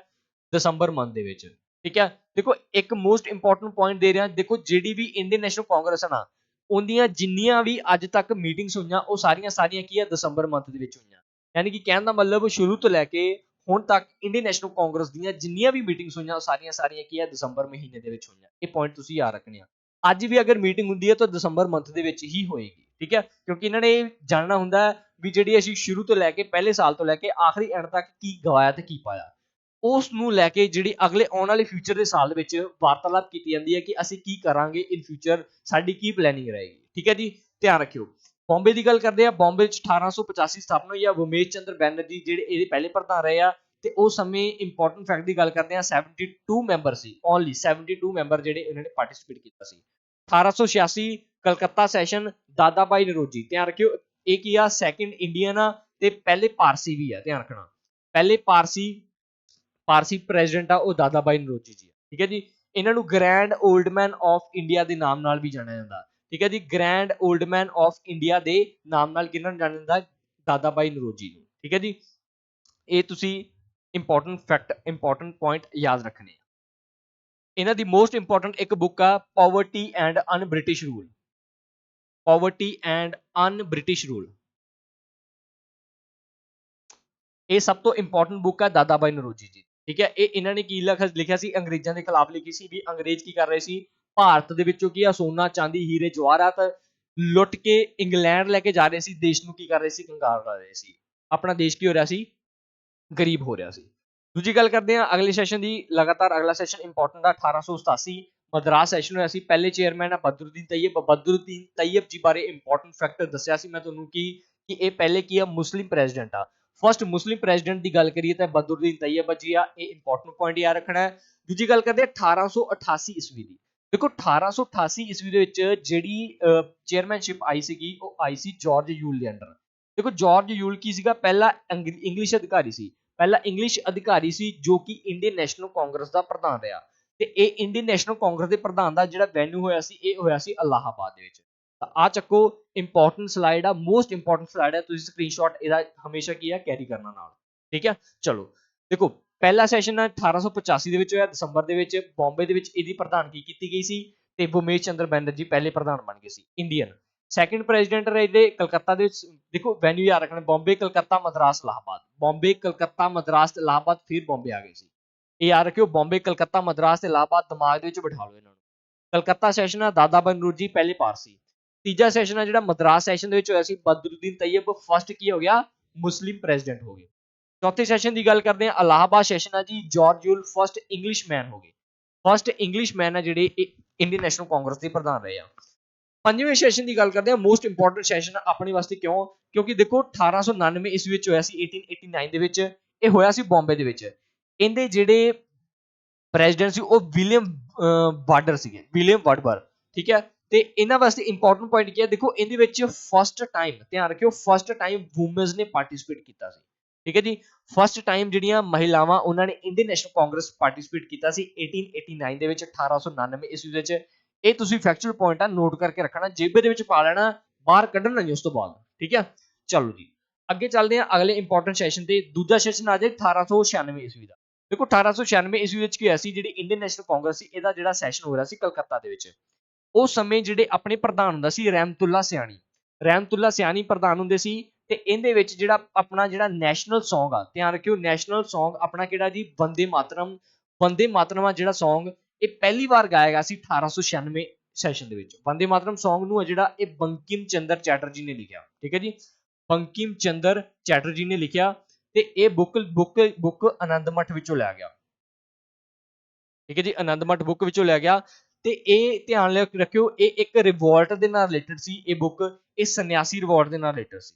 ਦਸੰਬਰ ਮੰਥ ਦੇ ਵਿੱਚ। ਠੀਕ ਹੈ, ਦੇਖੋ ਇੱਕ ਮੋਸਟ ਇੰਪੋਰਟੈਂਟ ਪੁਆਇੰਟ ਦੇ ਰਿਹਾ, ਦੇਖੋ ਜਿਹੜੀ ਵੀ ਇੰਡੀਅਨ ਨੈਸ਼ਨਲ ਕਾਂਗਰਸ ਹੈ ਨਾ, ਉਹਦੀਆਂ ਜਿੰਨੀਆਂ ਵੀ ਅੱਜ ਤੱਕ ਮੀਟਿੰਗਸ ਹੋਈਆਂ ਉਹ ਸਾਰੀਆਂ ਕੀ ਹੈ, ਦਸੰਬਰ ਮੰਥ ਦੇ ਵਿੱਚ ਹੋਈਆਂ। ਯਾਨੀ ਕਿ ਕਹਿਣ ਦਾ ਮਤਲਬ ਸ਼ੁਰੂ ਤੋਂ ਲੈ ਕੇ ਹੁਣ ਤੱਕ ਇੰਡੀਅਨ ਨੈਸ਼ਨਲ ਕਾਂਗਰਸ ਦੀਆਂ ਜਿੰਨੀਆਂ ਵੀ ਮੀਟਿੰਗਸ ਹੋਈਆਂ ਉਹ ਸਾਰੀਆਂ ਕੀ ਹੈ, ਦਸੰਬਰ ਮਹੀਨੇ ਦੇ ਵਿੱਚ ਹੋਈਆਂ। ਇਹ ਪੁਆਇੰਟ ਤੁਸੀਂ ਯਾਦ ਰੱਖਣੇ ਆ। ਅੱਜ ਵੀ ਅਗਰ ਮੀਟਿੰਗ ਹੁੰਦੀ ਹੈ ਤਾਂ ਦਸੰਬਰ ਮੰਥ ਦੇ ਵਿੱਚ ਹੀ ਹੋਏਗੀ। ਠੀਕ ਹੈ, ਕਿਉਂਕਿ ਇਹਨਾਂ ਨੇ ਜਾਣਨਾ ਹੁੰਦਾ ਵੀ ਜਿਹੜੀ ਅਸੀਂ ਸ਼ੁਰੂ ਤੋਂ ਲੈ ਕੇ ਪਹਿਲੇ ਸਾਲ ਤੋਂ ਲੈ ਕੇ ਆਖਰੀ ਐਂਡ ਤੱਕ ਕੀ ਗਵਾਇਆ ਤੇ ਕੀ ਪਾਇਆ, ਉਸ ਨੂੰ ਲੈ ਕੇ ਜਿਹੜੀ ਅਗਲੇ ਆਉਣ ਵਾਲੇ ਫਿਊਚਰ ਦੇ ਸਾਲ ਵਿੱਚ ਵਾਰਤਾਲਾਪ ਕੀਤੀ ਜਾਂਦੀ ਹੈ ਕਿ ਅਸੀਂ ਕੀ ਕਰਾਂਗੇ ਇਨ ਫਿਊਚਰ, ਸਾਡੀ ਕੀ ਪਲੈਨਿੰਗ ਰਹੇਗੀ। ਠੀਕ ਹੈ ਜੀ, ਧਿਆਨ ਰੱਖਿਓ। ਬੰਬੇ ਦੀ ਗੱਲ ਕਰਦੇ ਆ, ਬੰਬੇ ਵਿੱਚ 1885 ਸਥਾਪਨਾ ਹੋਈ ਆ, ਬੋਮੇਸ਼ ਚੰਦਰ ਬੈਨਰਜੀ ਜਿਹੜੇ ਇਹਦੇ ਪਹਿਲੇ ਪ੍ਰਧਾਨ ਰਹੇ ਆ, ਤੇ ਉਸ ਸਮੇਂ ਇੰਪੋਰਟੈਂਟ ਫੈਕਟ ਦੀ ਗੱਲ ਕਰਦੇ ਆ 72 ਮੈਂਬਰ ਸੀ, ਓਨਲੀ 72 ਮੈਂਬਰ ਜਿਹੜੇ ਇਹਨਾਂ ਨੇ ਪਾਰਟਿਸਿਪੇਟ ਕੀਤਾ ਸੀ। 1886 ਕਲਕੱਤਾ ਸੈਸ਼ਨ, ਦਾਦਾ ਭਾਈ ਨਰੋਜੀ। ਧਿਆਨ ਰੱਖਿਓ ਇਹ ਕੀ ਆ, ਸੈਕਿੰਡ ਇੰਡੀਅਨ ਆ ਤੇ ਪਹਿਲੇ ਪਾਰਸੀ ਵੀ ਆ। ਧਿਆਨ ਰੱਖਣਾ ਪਹਿਲੇ ਪਾਰਸੀ ਪ੍ਰੈਜ਼ੀਡੈਂਟ ਆ ਉਹ ਦਾਦਾ ਭਾਈ ਨਰੋਜੀ ਜੀ। ਠੀਕ ਹੈ ਜੀ, ਇਹਨਾਂ ਨੂੰ ਗ੍ਰੈਂਡ ਓਲਡਮੈਨ ਆਫ ਇੰਡੀਆ ਦੇ ਨਾਮ ਨਾਲ ਵੀ ਜਾਣਿਆ ਜਾਂਦਾ। ਠੀਕ ਹੈ ਜੀ, ਗ੍ਰੈਂਡ ਓਲਡਮੈਨ ਆਫ ਇੰਡੀਆ ਦੇ ਨਾਮ ਨਾਲ ਕਿਹਨਾਂ ਨੂੰ ਜਾਣਿਆ ਜਾਂਦਾ, ਦਾਦਾ ਭਾਈ ਨਰੋਜੀ ਨੂੰ। ਠੀਕ ਹੈ ਜੀ, ਇਹ ਤੁਸੀਂ ਇੰਪੋਰਟੈਂਟ ਫੈਕਟ ਇੰਪੋਰਟੈਂਟ ਪੁਆਇੰਟ ਯਾਦ ਰੱਖਣੇ ਆ। ਇਹਨਾਂ ਦੀ ਮੋਸਟ ਇੰਪੋਰਟੈਂਟ ਇੱਕ ਬੁੱਕ ਆ poverty and un British rule, poverty and un British rule. ਇਹ ਸਭ ਤੋਂ ਇੰਪੋਰਟੈਂਟ ਬੁੱਕ ਹੈ ਦਾਦਾ ਭਾਈ ਨਰੋਜੀ ਜੀ। ਠੀਕ ਹੈ, ਇਹ ਇਹਨਾਂ ਨੇ ਕੀ ਲਿਖਿਆ ਸੀ, ਅੰਗਰੇਜ਼ਾਂ ਦੇ ਖਿਲਾਫ ਲਿਖੀ ਸੀ ਵੀ ਅੰਗਰੇਜ਼ ਕੀ ਕਰ ਰਹੇ ਸੀ, ਭਾਰਤ ਦੇ ਵਿੱਚੋਂ ਕੀ ਆ ਸੋਨਾ ਚਾਂਦੀ ਹੀਰੇ ਜਵਾਹਰਾਤ ਲੁੱਟ ਕੇ ਇੰਗਲੈਂਡ ਲੈ ਕੇ ਜਾ ਰਹੇ ਸੀ, ਦੇਸ਼ ਨੂੰ ਕੀ ਕਰ ਰਹੇ ਸੀ, ਕੰਗਾਲ ਕਰ ਰਹੇ ਸੀ। ਆਪਣਾ ਦੇਸ਼ ਕੀ ਹੋ ਰਿਹਾ ਸੀ, ਗਰੀਬ ਹੋ ਰਿਹਾ ਸੀ। ਦੂਜੀ ਗੱਲ ਕਰਦੇ ਹਾਂ ਅਗਲੇ ਸੈਸ਼ਨ ਦੀ, ਲਗਾਤਾਰ ਅਗਲਾ ਸੈਸ਼ਨ ਇੰਪੋਰਟੈਂਟ ਆ 1887 ਮਦਰਾਸ ਸੈਸ਼ਨ ਹੋਇਆ ਸੀ। ਪਹਿਲੇ ਚੇਅਰਮੈਨ ਆ ਬਦਰੁਦੀਨ ਤैयब। ਬਦਰੁਦੀਨ ਤैयब ਜੀ ਬਾਰੇ ਇੰਪੋਰਟੈਂਟ ਫੈਕਟਰ ਦੱਸਿਆ ਸੀ ਮੈਂ ਤੁਹਾਨੂੰ ਕਿ ਇਹ ਪਹਿਲੇ ਕੀ ਆ, ਮੁਸਲਿਮ ਪ੍ਰੈਜ਼ੀਡੈਂਟ ਆ। ਫਸਟ ਮੁਸਲਿਮ ਪ੍ਰੈਜ਼ੀਡੈਂਟ ਦੀ ਗੱਲ ਕਰੀਏ ਤਾਂ ਬਦਰੁਦੀਨ ਤैयब ਜੀ ਆ, ਇਹ ਇੰਪੋਰਟੈਂਟ ਪੁਆਇੰਟ ਯਾਦ ਰੱਖਣਾ ਹੈ। ਦੂਜੀ ਗੱਲ ਕਰਦੇ 1888 ਈਸਵੀ ਦੀ। ਦੇਖੋ 1888 ਈਸਵੀ ਦੇ ਵਿੱਚ ਜਿਹੜੀ ਚੇਅਰਮੈਨਸ਼ਿਪ ਆਈ ਸੀਗੀ ਉਹ ਆਈ ਸੀ ਜਾਰਜ ਯੂਲ ਦੇ ਅੰਡਰ। ਦੇਖੋ ਜਾਰਜ ਯੂਲ ਕੀ ਸੀਗਾ, ਪਹਿਲਾ ਇੰਗਲਿਸ਼ ਅਧਿਕਾਰੀ ਸੀ, ਪਹਿਲਾ ਇੰਗਲਿਸ਼ ਅਧਿਕਾਰੀ ਸੀ ਜੋ ਕਿ ਇੰਡੀਅਨ ਨੈਸ਼ਨਲ ਕਾਂਗਰਸ ਦਾ ਪ੍ਰਧਾਨ ਰਿਹਾ। ਤੇ ਇਹ ਇੰਡੀਅਨ ਨੈਸ਼ਨਲ ਕਾਂਗਰਸ ਦੇ ਪ੍ਰਧਾਨ ਦਾ ਜਿਹੜਾ ਵੈਨਿਊ ਹੋਇਆ ਸੀ ਇਹ ਹੋਇਆ ਸੀ ਇਲਾਹਾਬਾਦ ਦੇ ਵਿੱਚ। ਤਾਂ ਆ ਚੱਕੋ ਇੰਪੋਰਟੈਂਟ ਸਲਾਈਡ ਆ, ਮੋਸਟ ਇੰਪੋਰਟੈਂਟ ਸਲਾਈਡ ਹੈ, ਤੁਸੀਂ ਸਕਰੀਨਸ਼ਾਟ ਇਹਦਾ ਹਮੇਸ਼ਾ ਕੀ ਆ ਕੈਰੀ ਕਰਨਾ ਨਾਲ। ਠੀਕ ਹੈ, ਚਲੋ ਦੇਖੋ ਪਹਿਲਾ ਸੈਸ਼ਨ 1885 ਦੇ ਵਿੱਚ ਹੋਇਆ ਦਸੰਬਰ ਦੇ ਵਿੱਚ, ਬੰਬੇ ਦੇ ਵਿੱਚ ਇਹਦੀ ਪ੍ਰਧਾਨਗੀ ਕੀਤੀ ਗਈ ਸੀ ਤੇ ਬੋਮੇਸ਼ ਚੰਦਰ ਬੈਨਰਜੀ ਪਹਿਲੇ ਪ੍ਰਧਾਨ ਬਣ ਗਏ ਸੀ ਇੰਡੀਅਨ। ਸੈਕਿੰਡ ਪ੍ਰੈਜ਼ੀਡੈਂਟ ਰਹੇ ਕਲਕੱਤਾ ਦੇ ਵਿੱਚ, ਦੇਖੋ ਵੈਨਿਊ ਯਾਦ ਰੱਖਣਾ, ਬੰਬੇ ਕਲਕੱਤਾ ਮਦਰਾਸ ਇਲਾਹਾਬਾਦ, ਬੰਬੇ ਕਲਕੱਤਾ ਮਦਰਾਸ ਇਲਾਹਾਬਾਦ, ਫਿਰ ਬੰਬੇ ਆ ਗਏ ਸੀ। ਇਹ ਯਾਦ ਰੱਖਿਓ, ਬੰਬੇ, ਕਲਕੱਤਾ, ਮਦਰਾਸ ਤੇ ਇਲਾਹਾਬਾਦ ਦਿਮਾਗ ਦੇ ਵਿੱਚ ਬਿਠਾ ਲਓ ਇਹਨਾਂ ਨੂੰ। ਕਲਕੱਤਾ ਸੈਸ਼ਨ ਆ ਦਾਦਾ ਬਾਈ ਨੌਰੋਜੀ ਪਹਿਲੇ ਪਾਰਸੀ। ਤੀਜਾ ਸੈਸ਼ਨ ਆ ਜਿਹੜਾ ਮਦਰਾਸ ਸੈਸ਼ਨ ਦੇ ਵਿੱਚ ਹੋਇਆ ਸੀ, ਬਦਰੁਦੀਨ ਤैयब ਫਸਟ ਕੀ ਹੋ ਗਿਆ, ਮੁਸਲਿਮ ਪ੍ਰੈਜ਼ੀਡੈਂਟ ਹੋ ਗਏ। ਚੌਥੇ ਸੈਸ਼ਨ ਦੀ ਗੱਲ ਕਰਦੇ ਆ, ਇਲਾਹਾਬਾਦ ਸੈਸ਼ਨ ਆ ਜੀ, ਜਾਰਜ ਯੂਲ ਫਸਟ ਇੰਗਲਿਸ਼ਮੈਨ ਹੋ ਗਏ। ਫਸਟ ਇੰਗਲਿਸ਼ਮੈਨ ਆ ਜਿਹੜੇ ਇੰਡੀਅਨ ਨੈਸ਼ਨਲ ਕਾਂਗਰਸ ਦੇ ਪ੍ਰਧਾਨ ਰਹੇ ਆ। ਪੰਜਵੇਂ ਸੈਸ਼ਨ ਦੀ ਗੱਲ ਕਰਦੇ ਆ, ਮੋਸਟ ਇੰਪੋਰਟੈਂਟ ਸੈਸ਼ਨ ਆਪਣੇ ਵਾਸਤੇ ਕਿਉਂ, ਕਿਉਂਕਿ ਦੇਖੋ 1899 ਈਸਵੀ ਵਿੱਚ ਹੋਇਆ ਸੀ, 1889 ਦੇ ਵਿੱਚ ਇਹ ਹੋਇਆ ਸੀ ਬੰਬੇ ਦੇ ਵਿੱਚ। ਇਹਦੇ ਜਿਹੜੇ ਪ੍ਰੈਜ਼ੀਡੈਂਟ ਸੀ ਉਹ ਵਿਲੀਅਮ ਵਾਰਡਰ ਸੀਗੇ, ਵਿਲੀਅਮ ਵਾਰਡਬਰ, ਠੀਕ ਹੈ। ਤੇ ਇਹਨਾਂ ਵਾਸਤੇ ਇੰਪੋਰਟੈਂਟ ਪੁਆਇੰਟ ਕੀ ਹੈ, ਦੇਖੋ ਇਹਦੇ ਵਿੱਚ ਫਸਟ ਟਾਈਮ, ਧਿਆਨ ਰੱਖਿਓ, ਫਸਟ ਟਾਈਮ ਵੂਮਨਸ ਨੇ ਪਾਰਟਿਸਿਪੇਟ ਕੀਤਾ ਸੀ, ਠੀਕ ਹੈ ਜੀ। ਫਸਟ ਟਾਈਮ ਜਿਹੜੀਆਂ ਮਹਿਲਾਵਾਂ ਉਹਨਾਂ ਨੇ ਇੰਡੀਅਨ ਨੈਸ਼ਨਲ ਕਾਂਗਰਸ ਪਾਰਟਿਸਿਪੇਟ ਕੀਤਾ ਸੀ 1889 ਦੇ ਵਿੱਚ, 1899 ਈਸਵੀ ਵਿੱਚ। ਇਹ ਤੁਸੀਂ ਫੈਕਚੁਅਲ ਪੁਆਇੰਟ ਆ, ਨੋਟ ਕਰਕੇ ਰੱਖਣਾ, ਜੇਬੇ ਦੇ ਵਿੱਚ ਪਾ ਲੈਣਾ, ਬਾਹਰ ਕੱਢਣਾ ਨਹੀਂ ਉਸ ਤੋਂ ਬਾਅਦ, ਠੀਕ ਹੈ। ਚਲੋ ਜੀ ਅੱਗੇ ਚੱਲਦੇ ਹਾਂ ਅਗਲੇ ਇੰਪੋਰਟੈਂਟ ਸੈਸ਼ਨ ਤੇ। ਦੂਜਾ ਸੈਸ਼ਨ ਆ ਜਾਏ 1896 ਈਸਵੀ ਦਾ। ਦੇਖੋ 1896 ਈਸਵੀ ਵਿੱਚ ਕੀ ਹੋਇਆ ਸੀ, ਜਿਹੜੀ ਇੰਡੀਅਨ ਨੈਸ਼ਨਲ ਕਾਂਗਰਸ ਸੀ ਇਹਦਾ ਜਿਹੜਾ ਸੈਸ਼ਨ ਹੋ ਰਿਹਾ ਸੀ ਕਲਕੱਤਾ ਦੇ ਵਿੱਚ। ਉਸ ਸਮੇਂ ਜਿਹੜੇ ਆਪਣੇ ਪ੍ਰਧਾਨ ਹੁੰਦਾ ਸੀ ਰਹਿਮਤੁल्ला ਸੈਣੀ, ਰਹਿਮਤੁल्ला ਸੈਣੀ ਪ੍ਰਧਾਨ ਹੁੰਦੇ ਸੀ। ਤੇ ਇਹਦੇ ਵਿੱਚ ਜਿਹੜਾ ਆਪਣਾ ਜਿਹੜਾ ਨੈਸ਼ਨਲ ਸੌਂਗ ਆ, ਧਿਆਨ ਰੱਖਿਓ, ਨੈਸ਼ਨਲ ਸੌਂਗ ਆਪਣਾ ਕਿਹੜਾ ਜੀ, ਵੰਦੇ ਮਾਤਰਮ। ਵੰਦੇ ਮਾਤਰਮ ਆ ਜਿਹੜਾ ਸੌਂਗ, ਇਹ ਪਹਿਲੀ ਵਾਰ ਗਾਇਆ ਗਿਆ ਸੀ 1896 ਸੈਸ਼ਨ ਦੇ ਵਿੱਚ। ਵੰਦੇ ਮਾਤਰਮ ਸੌਂਗ ਨੂੰ ਆ ਜਿਹੜਾ ਇਹ ਬੰਕਿਮ ਚੰਦਰ ਚੈਟਰਜੀ ਨੇ ਲਿਖਿਆ, ਠੀਕ ਹੈ ਜੀ, ਬੰਕਿਮ ਚੰਦਰ ਚੈਟਰਜੀ ਨੇ ਲਿਖਿਆ। ਤੇ ਇਹ ਬੁੱਕ ਆਨੰਦ ਮਠ ਵਿੱਚੋਂ ਲਿਆ ਗਿਆ, ਠੀਕ ਹੈ ਜੀ, ਆਨੰਦ ਮਠ ਬੁੱਕ ਵਿੱਚੋਂ ਲਿਆ ਗਿਆ। ਤੇ ਇਹ ਧਿਆਨ ਰੱਖਿਓ, ਇਹ ਇੱਕ ਰਿਵੋਲਟ ਦੇ ਨਾਲ ਰਿਲੇਟਡ ਸੀ ਇਹ ਬੁੱਕ, ਇਹ ਸੰਨਿਆਸੀ ਰਿਵੋਲਟ ਦੇ ਨਾਲ ਰਿਲੇਟਡ ਸੀ,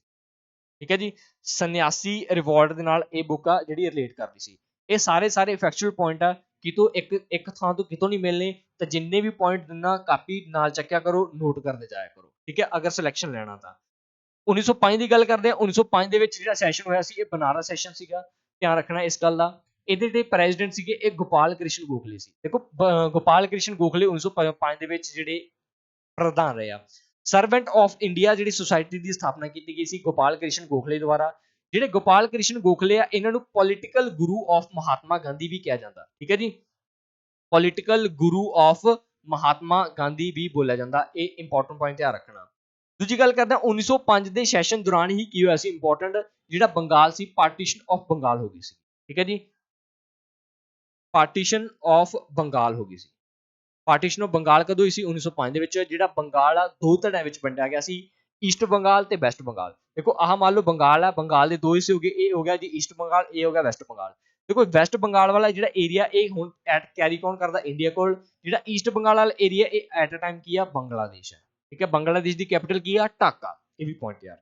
ਠੀਕ ਹੈ ਜੀ, ਸੰਨਿਆਸੀ ਰਿਵੋਲਟ ਦੇ ਨਾਲ ਇਹ ਬੁੱਕ ਆ ਜਿਹੜੀ ਰਿਲੇਟ ਕਰਦੀ ਸੀ। ਇਹ ਸਾਰੇ ਫੈਕਚੁਅਲ ਪੁਆਇੰਟ ਆ, ਕਿਤੋਂ ਇੱਕ ਥਾਂ ਤੋਂ ਕਿਤੋਂ ਨਹੀਂ ਮਿਲਣੇ, ਤਾਂ ਜਿੰਨੇ ਵੀ ਪੁਆਇੰਟ ਦਿੰਨਾ ਕਾਪੀ ਨਾਲ ਚੱਕਿਆ ਕਰੋ, ਨੋਟ ਕਰਦੇ ਜਾਇਆ ਕਰੋ, ਠੀਕ ਹੈ, ਅਗਰ ਸਿਲੈਕਸ਼ਨ ਲੈਣਾ ਤਾਂ। 1905 ਦੀ ਗੱਲ ਕਰਦੇ ਆ, 1905 ਦੇ ਵਿੱਚ ਜਿਹੜਾ ਸੈਸ਼ਨ ਹੋਇਆ ਸੀ ਇਹ ਬਨਾਰਸ ਸੈਸ਼ਨ ਸੀਗਾ, ਧਿਆਨ ਰੱਖਣਾ ਇਸ ਗੱਲ ਦਾ। ਇਹਦੇ ਜਿਹੜੇ ਪ੍ਰੈਜ਼ੀਡੈਂਟ ਸੀਗੇ ਇਹ ਗੋਪਾਲ ਕ੍ਰਿਸ਼ਨ ਗੋਖਲੇ ਸੀ। ਦੇਖੋ ਗੋਪਾਲ ਕ੍ਰਿਸ਼ਨ ਗੋਖਲੇ 1905 ਦੇ ਵਿੱਚ ਜਿਹੜੇ ਪ੍ਰਧਾਨ ਰਹੇ ਆ। ਸਰਵੈਂਟ ਆਫ ਇੰਡੀਆ ਜਿਹੜੀ ਸੁਸਾਇਟੀ ਦੀ ਸਥਾਪਨਾ ਕੀਤੀ ਗਈ ਸੀ ਗੋਪਾਲ ਕ੍ਰਿਸ਼ਨ ਗੋਖਲੇ ਦੁਆਰਾ। ਜਿਹੜੇ ਗੋਪਾਲ ਕ੍ਰਿਸ਼ਨ ਗੋਖਲੇ ਆ ਇਹਨਾਂ ਨੂੰ ਪੋਲੀਟੀਕਲ ਗੁਰੂ ਆਫ ਮਹਾਤਮਾ ਗਾਂਧੀ ਵੀ ਕਿਹਾ ਜਾਂਦਾ, ਠੀਕ ਹੈ ਜੀ, ਪੋਲੀਟੀਕਲ ਗੁਰੂ ਆਫ ਮਹਾਤਮਾ ਗਾਂਧੀ ਵੀ ਬੋਲਿਆ ਜਾਂਦਾ। ਇਹ ਇੰਪੋਰਟੈਂਟ ਪੁਆਇੰਟ ਧਿਆਨ ਰੱਖਣਾ। ਦੂਜੀ ਗੱਲ ਕਰਦੇ ਹਾਂ 1905 ਦੇ ਸੈਸ਼ਨ ਦੌਰਾਨ ਹੀ ਕੀ ਹੋਇਆ ਸੀ ਇੰਪੋਰਟੈਂਟ, ਜਿਹੜਾ ਬੰਗਾਲ ਸੀ ਪਾਰਟੀਸ਼ਨ ਆਫ ਬੰਗਾਲ ਹੋ ਗਈ ਸੀ, ਠੀਕ ਹੈ ਜੀ, ਪਾਰਟੀਸ਼ਨ ਆਫ ਬੰਗਾਲ ਹੋ ਗਈ ਸੀ। ਪਾਰਟੀਸ਼ਨ ਆਫ ਬੰਗਾਲ ਕਦੋਂ ਹੋਈ ਸੀ, 1905 ਦੇ ਵਿੱਚ। ਜਿਹੜਾ ਬੰਗਾਲ ਆ ਦੋ ਧੜਿਆਂ ਵਿੱਚ ਵੰਡਿਆ ਗਿਆ ਸੀ, ਈਸਟ ਬੰਗਾਲ ਤੇ ਵੈਸਟ ਬੰਗਾਲ। ਦੇਖੋ ਆਹ ਮੰਨ ਲਓ ਬੰਗਾਲ ਆ, ਬੰਗਾਲ ਦੇ ਦੋ ਹਿੱਸੇ ਹੋ ਗਏ, ਇਹ ਹੋ ਗਿਆ ਜੀ ਈਸਟ ਬੰਗਾਲ, ਇਹ ਹੋ ਗਿਆ ਵੈਸਟ ਬੰਗਾਲ। ਦੇਖੋ ਵੈਸਟ ਬੰਗਾਲ ਵਾਲਾ ਜਿਹੜਾ ਏਰੀਆ ਇਹ ਹੁਣ ਕੈਰੀ ਕੌਣ ਕਰਦਾ, ਇੰਡੀਆ ਕੋਲ। ਜਿਹੜਾ ਈਸਟ ਬੰਗਾਲ ਵਾਲਾ ਏਰੀਆ ਇਹ ਐਟ ਅ ਟਾਈਮ ਕੀ ਆ, ਬੰਗਲਾਦੇਸ਼ ਹੈ, ਠੀਕ ਹੈ। ਬੰਗਲਾਦੇਸ਼ ਦੀ ਕੈਪੀਟਲ ਕੀ ਆ, ਢਾਕਾ। ਇਹ ਵੀ ਪੁਆਇੰਟ ਯਾਰ।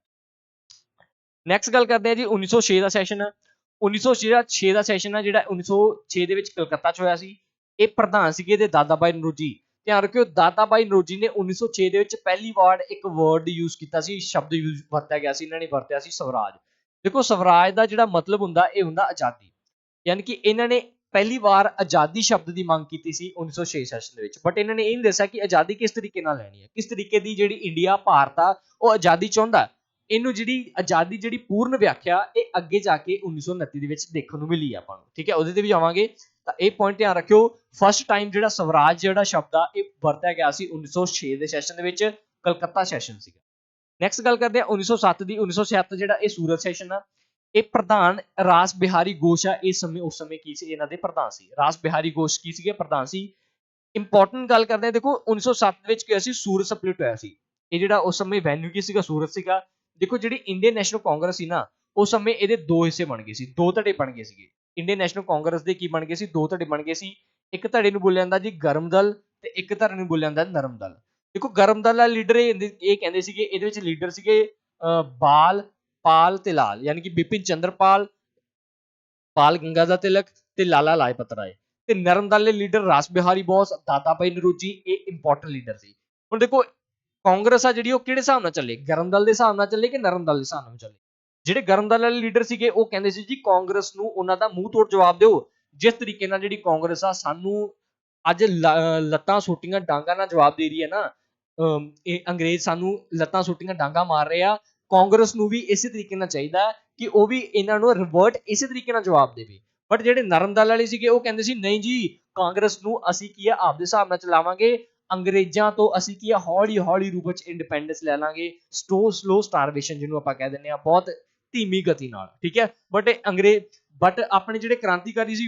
ਨੈਕਸਟ ਗੱਲ ਕਰਦੇ ਆ ਜੀ 1906 ਦਾ ਸੈਸ਼ਨ। 1906 ਦਾ ਸੈਸ਼ਨ ਆ ਜਿਹੜਾ 1906 ਦੇ ਵਿੱਚ ਕਲਕੱਤਾ 'ਚ ਹੋਇਆ ਸੀ। ਇਹ ਪ੍ਰਧਾਨ ਸੀਗੇ ਇਹਦੇ ਦਾਦਾ ਬਾਈ ਨੌਰੋਜੀ। ਧਿਆਨ ਰੱਖਿਓ, ਦਾਦਾ ਬਾਈ ਨੌਰੋਜੀ ਨੇ 1906 ਦੇ ਵਿੱਚ ਪਹਿਲੀ ਵਾਰ ਇੱਕ ਵਰਡ ਯੂਜ਼ ਕੀਤਾ ਸੀ, ਸ਼ਬਦ ਯੂਜ਼ ਵਰਤਿਆ ਗਿਆ ਸੀ, ਇਹਨਾਂ ਨੇ ਵਰਤਿਆ ਸੀ ਸਵਰਾਜ। ਦੇਖੋ ਸਵਰਾਜ ਦਾ ਜਿਹੜਾ ਮਤਲਬ ਹੁੰਦਾ ਇਹ ਹੁੰਦਾ ਆਜ਼ਾਦੀ, ਯਾਨੀ ਕਿ ਇਹਨਾਂ ਨੇ ਪਹਿਲੀ ਵਾਰ ਆਜ਼ਾਦੀ ਸ਼ਬਦ ਦੀ ਮੰਗ ਕੀਤੀ ਸੀ 1906 ਸੈਸ਼ਨ ਦੇ ਵਿੱਚ। ਬਟ ਇਹਨਾਂ ਨੇ ਇਹ ਨਹੀਂ ਦੱਸਿਆ ਕਿ ਆਜ਼ਾਦੀ ਕਿਸ ਤਰੀਕੇ ਨਾਲ ਲੈਣੀ ਹੈ, ਕਿਸ ਤਰੀਕੇ ਦੀ ਜਿਹੜੀ ਇੰਡੀਆ ਭਾਰਤ ਆ ਉਹ ਆਜ਼ਾਦੀ ਚਾਹੁੰਦਾ। ਇਹਨੂੰ ਜਿਹੜੀ ਆਜ਼ਾਦੀ ਜਿਹੜੀ ਪੂਰਨ ਵਿਆਖਿਆ ਇਹ ਅੱਗੇ ਜਾ ਕੇ 1929 ਦੇ ਵਿੱਚ ਦੇਖਣ ਨੂੰ ਮਿਲੀ ਆਪਾਂ ਨੂੰ, ਠੀਕ ਹੈ, ਉਹਦੇ ਤੇ ਵੀ ਜਾਵਾਂਗੇ। ਤਾਂ ਇਹ ਪੁਆਇੰਟ ਧਿਆਨ ਰੱਖਿਓ, ਫਸਟ ਟਾਈਮ ਜਿਹੜਾ ਸਵਰਾਜ ਜਿਹੜਾ ਸ਼ਬਦ ਆ ਇਹ ਵਰਤਿਆ ਗਿਆ ਸੀ 1906 ਦੇ ਸੈਸ਼ਨ ਦੇ ਵਿੱਚ, ਕਲਕੱਤਾ ਸੈਸ਼ਨ ਸੀਗਾ। ਨੈਕਸਟ ਗੱਲ ਕਰਦੇ ਆ 1907 ਦੀ। 1907 ਜਿਹੜਾ ਇਹ ਸੂਰਤ ਸੈਸ਼ਨ ਆ, ਇਹ ਪ੍ਰਧਾਨ ਰਾਸ ਬਿਹਾਰੀ ਘੋਸ਼ ਆ। ਇਸ ਸਮੇਂ ਕੀ ਸੀ, ਇਹਨਾਂ ਦੇ ਪ੍ਰਧਾਨ ਸੀ ਰਾਸ ਬਿਹਾਰੀ ਘੋਸ਼, ਕੀ ਸੀਗੇ, ਪ੍ਰਧਾਨ ਸੀ। ਇੰਪੋਰਟੈਂਟ ਗੱਲ ਕਰਦੇ ਆ, ਦੇਖੋ 1907 ਵਿੱਚ ਕੀ ਹੋਇਆ ਸੀ, ਸੂਰਤ ਸਪਲਿਟ ਹੋਇਆ ਸੀ। ਇਹ ਜਿਹੜਾ ਉਸ ਸਮੇਂ ਵੈਨਿਊ ਕੀ ਸੀਗਾ, ਸੂਰਤ ਸੀਗਾ। ਦੇਖੋ ਜਿਹੜੀ ਇੰਡੀਅਨ ਨੈਸ਼ਨਲ ਕਾਂਗਰਸ ਸੀ ਨਾ, ਉਸ ਸਮੇਂ ਇਹਦੇ ਦੋ ਹਿੱਸੇ ਬਣ ਗਏ ਸੀ, ਦੋ ਧੜੇ ਬਣ ਗਏ ਸੀਗੇ। ਇੰਡੀਅਨ ਨੈਸ਼ਨਲ ਕਾਂਗਰਸ ਦੇ ਕੀ ਬਣ ਗਏ ਸੀ, ਦੋ ਧੜੇ ਬਣ ਗਏ ਸੀ। ਇੱਕ ਧੜੇ ਨੂੰ ਬੋਲਿਆ ਜਾਂਦਾ ਜੀ ਗਰਮ ਦਲ ਤੇ ਇੱਕ ਧੜੇ ਨੂੰ ਬੋਲਿਆ ਜਾਂਦਾ ਨਰਮ ਦਲ। ਦੇਖੋ ਗਰਮ ਦਲ ਦਾ ਲੀਡਰ ਇਹ ਕਹਿੰਦੇ ਸੀਗੇ, ਇਹਦੇ ਵਿੱਚ ਲੀਡਰ ਸੀਗੇ ਬਾਲ ਪਾਲ ਤੇ ਲਾਲ, ਯਾਨੀ ਕਿ ਬਿਪਿਨ ਚੰਦਰਪਾਲ, ਬਾਲ ਗੰਗਾਧਰ ਤਿਲਕ ਤੇ ਲਾਲਾ ਲਾਜਪਤ ਰਾਏ। ਤੇ ਨਰਮ ਦਲ ਦੇ ਲੀਡਰ ਰਾਸ ਬਿਹਾਰੀ ਬੋਸ, ਦਾਦਾ ਭਾਈ ਨੌਰੋਜੀ, ਇਹ ਇੰਪੋਰਟੈਂਟ ਲੀਡਰ ਸੀ। ਹੁਣ ਦੇਖੋ ਕਾਂਗਰਸ ਆ ਜਿਹੜੀ ਉਹ ਕਿਹੜੇ ਹਿਸਾਬ ਨਾਲ ਚੱਲੇ, ਗਰਮ ਦਲ ਦੇ ਹਿਸਾਬ ਨਾਲ ਚੱਲੇ ਕਿ ਨਰਮ ਦਲ ਦੇ ਹਿਸਾਬ ਨਾਲ ਚੱਲੇ। ਜਿਹੜੇ ਗਰਮ ਦਲ ਵਾਲੇ ਲੀਡਰ ਸੀਗੇ ਉਹ ਕਹਿੰਦੇ ਸੀ ਜੀ ਕਾਂਗਰਸ ਨੂੰ ਉਹਨਾਂ ਦਾ ਮੂੰਹ ਤੋੜ ਜਵਾਬ ਦਿਓ, ਜਿਸ ਤਰੀਕੇ ਨਾਲ ਜਿਹੜੀ ਕਾਂਗਰਸ ਆ ਸਾਨੂੰ ਅੱਜ ਲੱਤਾਂ ਸੁੱਟੀਆਂ ਡਾਂਗਾ ਨਾਲ ਜਵਾਬ ਦੇ ਰਹੀ ਹੈ ਨਾ, ਇਹ ਅੰਗਰੇਜ਼ ਸਾਨੂੰ ਲੱਤਾਂ ਸੁੱਟੀਆਂ ਡਾਂਗਾ ਮਾਰ ਰਹੇ ਆ, ਕਾਂਗਰਸ ਨੂੰ ਵੀ ਇਸੇ ਤਰੀਕੇ ਨਾਲ ਚਾਹੀਦਾ ਕਿ ਉਹ ਵੀ ਇਹਨਾਂ ਨੂੰ ਰਿਵਰਟ ਇਸੇ ਤਰੀਕੇ ਨਾਲ ਜਵਾਬ ਦੇਵੇ। ਬਟ ਜਿਹੜੇ ਨਰਮ ਦਲ ਵਾਲੇ ਸੀਗੇ ਉਹ ਕਹਿੰਦੇ ਸੀ ਨਹੀਂ ਜੀ, ਕਾਂਗਰਸ ਨੂੰ ਅਸੀਂ ਕੀ ਆ ਆਪਦੇ ਹਿਸਾਬ ਨਾਲ ਚਲਾਵਾਂਗੇ, ਅੰਗਰੇਜ਼ਾਂ ਤੋਂ ਅਸੀਂ ਕੀ ਆ ਹੌਲੀ ਹੌਲੀ ਰੂਪ ਵਿੱਚ ਇੰਡੀਪੈਂਡੈਂਸ ਲੈ ਲਾਂਗੇ, ਸਲੋ ਸਟਾਰਵੇਸ਼ਨ ਜਿਹਨੂੰ ਆਪਾਂ ਕਹਿ ਦਿੰਦੇ ਆ, ਬਹੁਤ ਧੀਮੀ ਗਤੀ ਨਾਲ, ਠੀਕ ਹੈ। ਬਟ ਅੰਗਰੇਜ਼ बट अपने ਜਿਹੜੇ क्रांतिकारी ਸੀ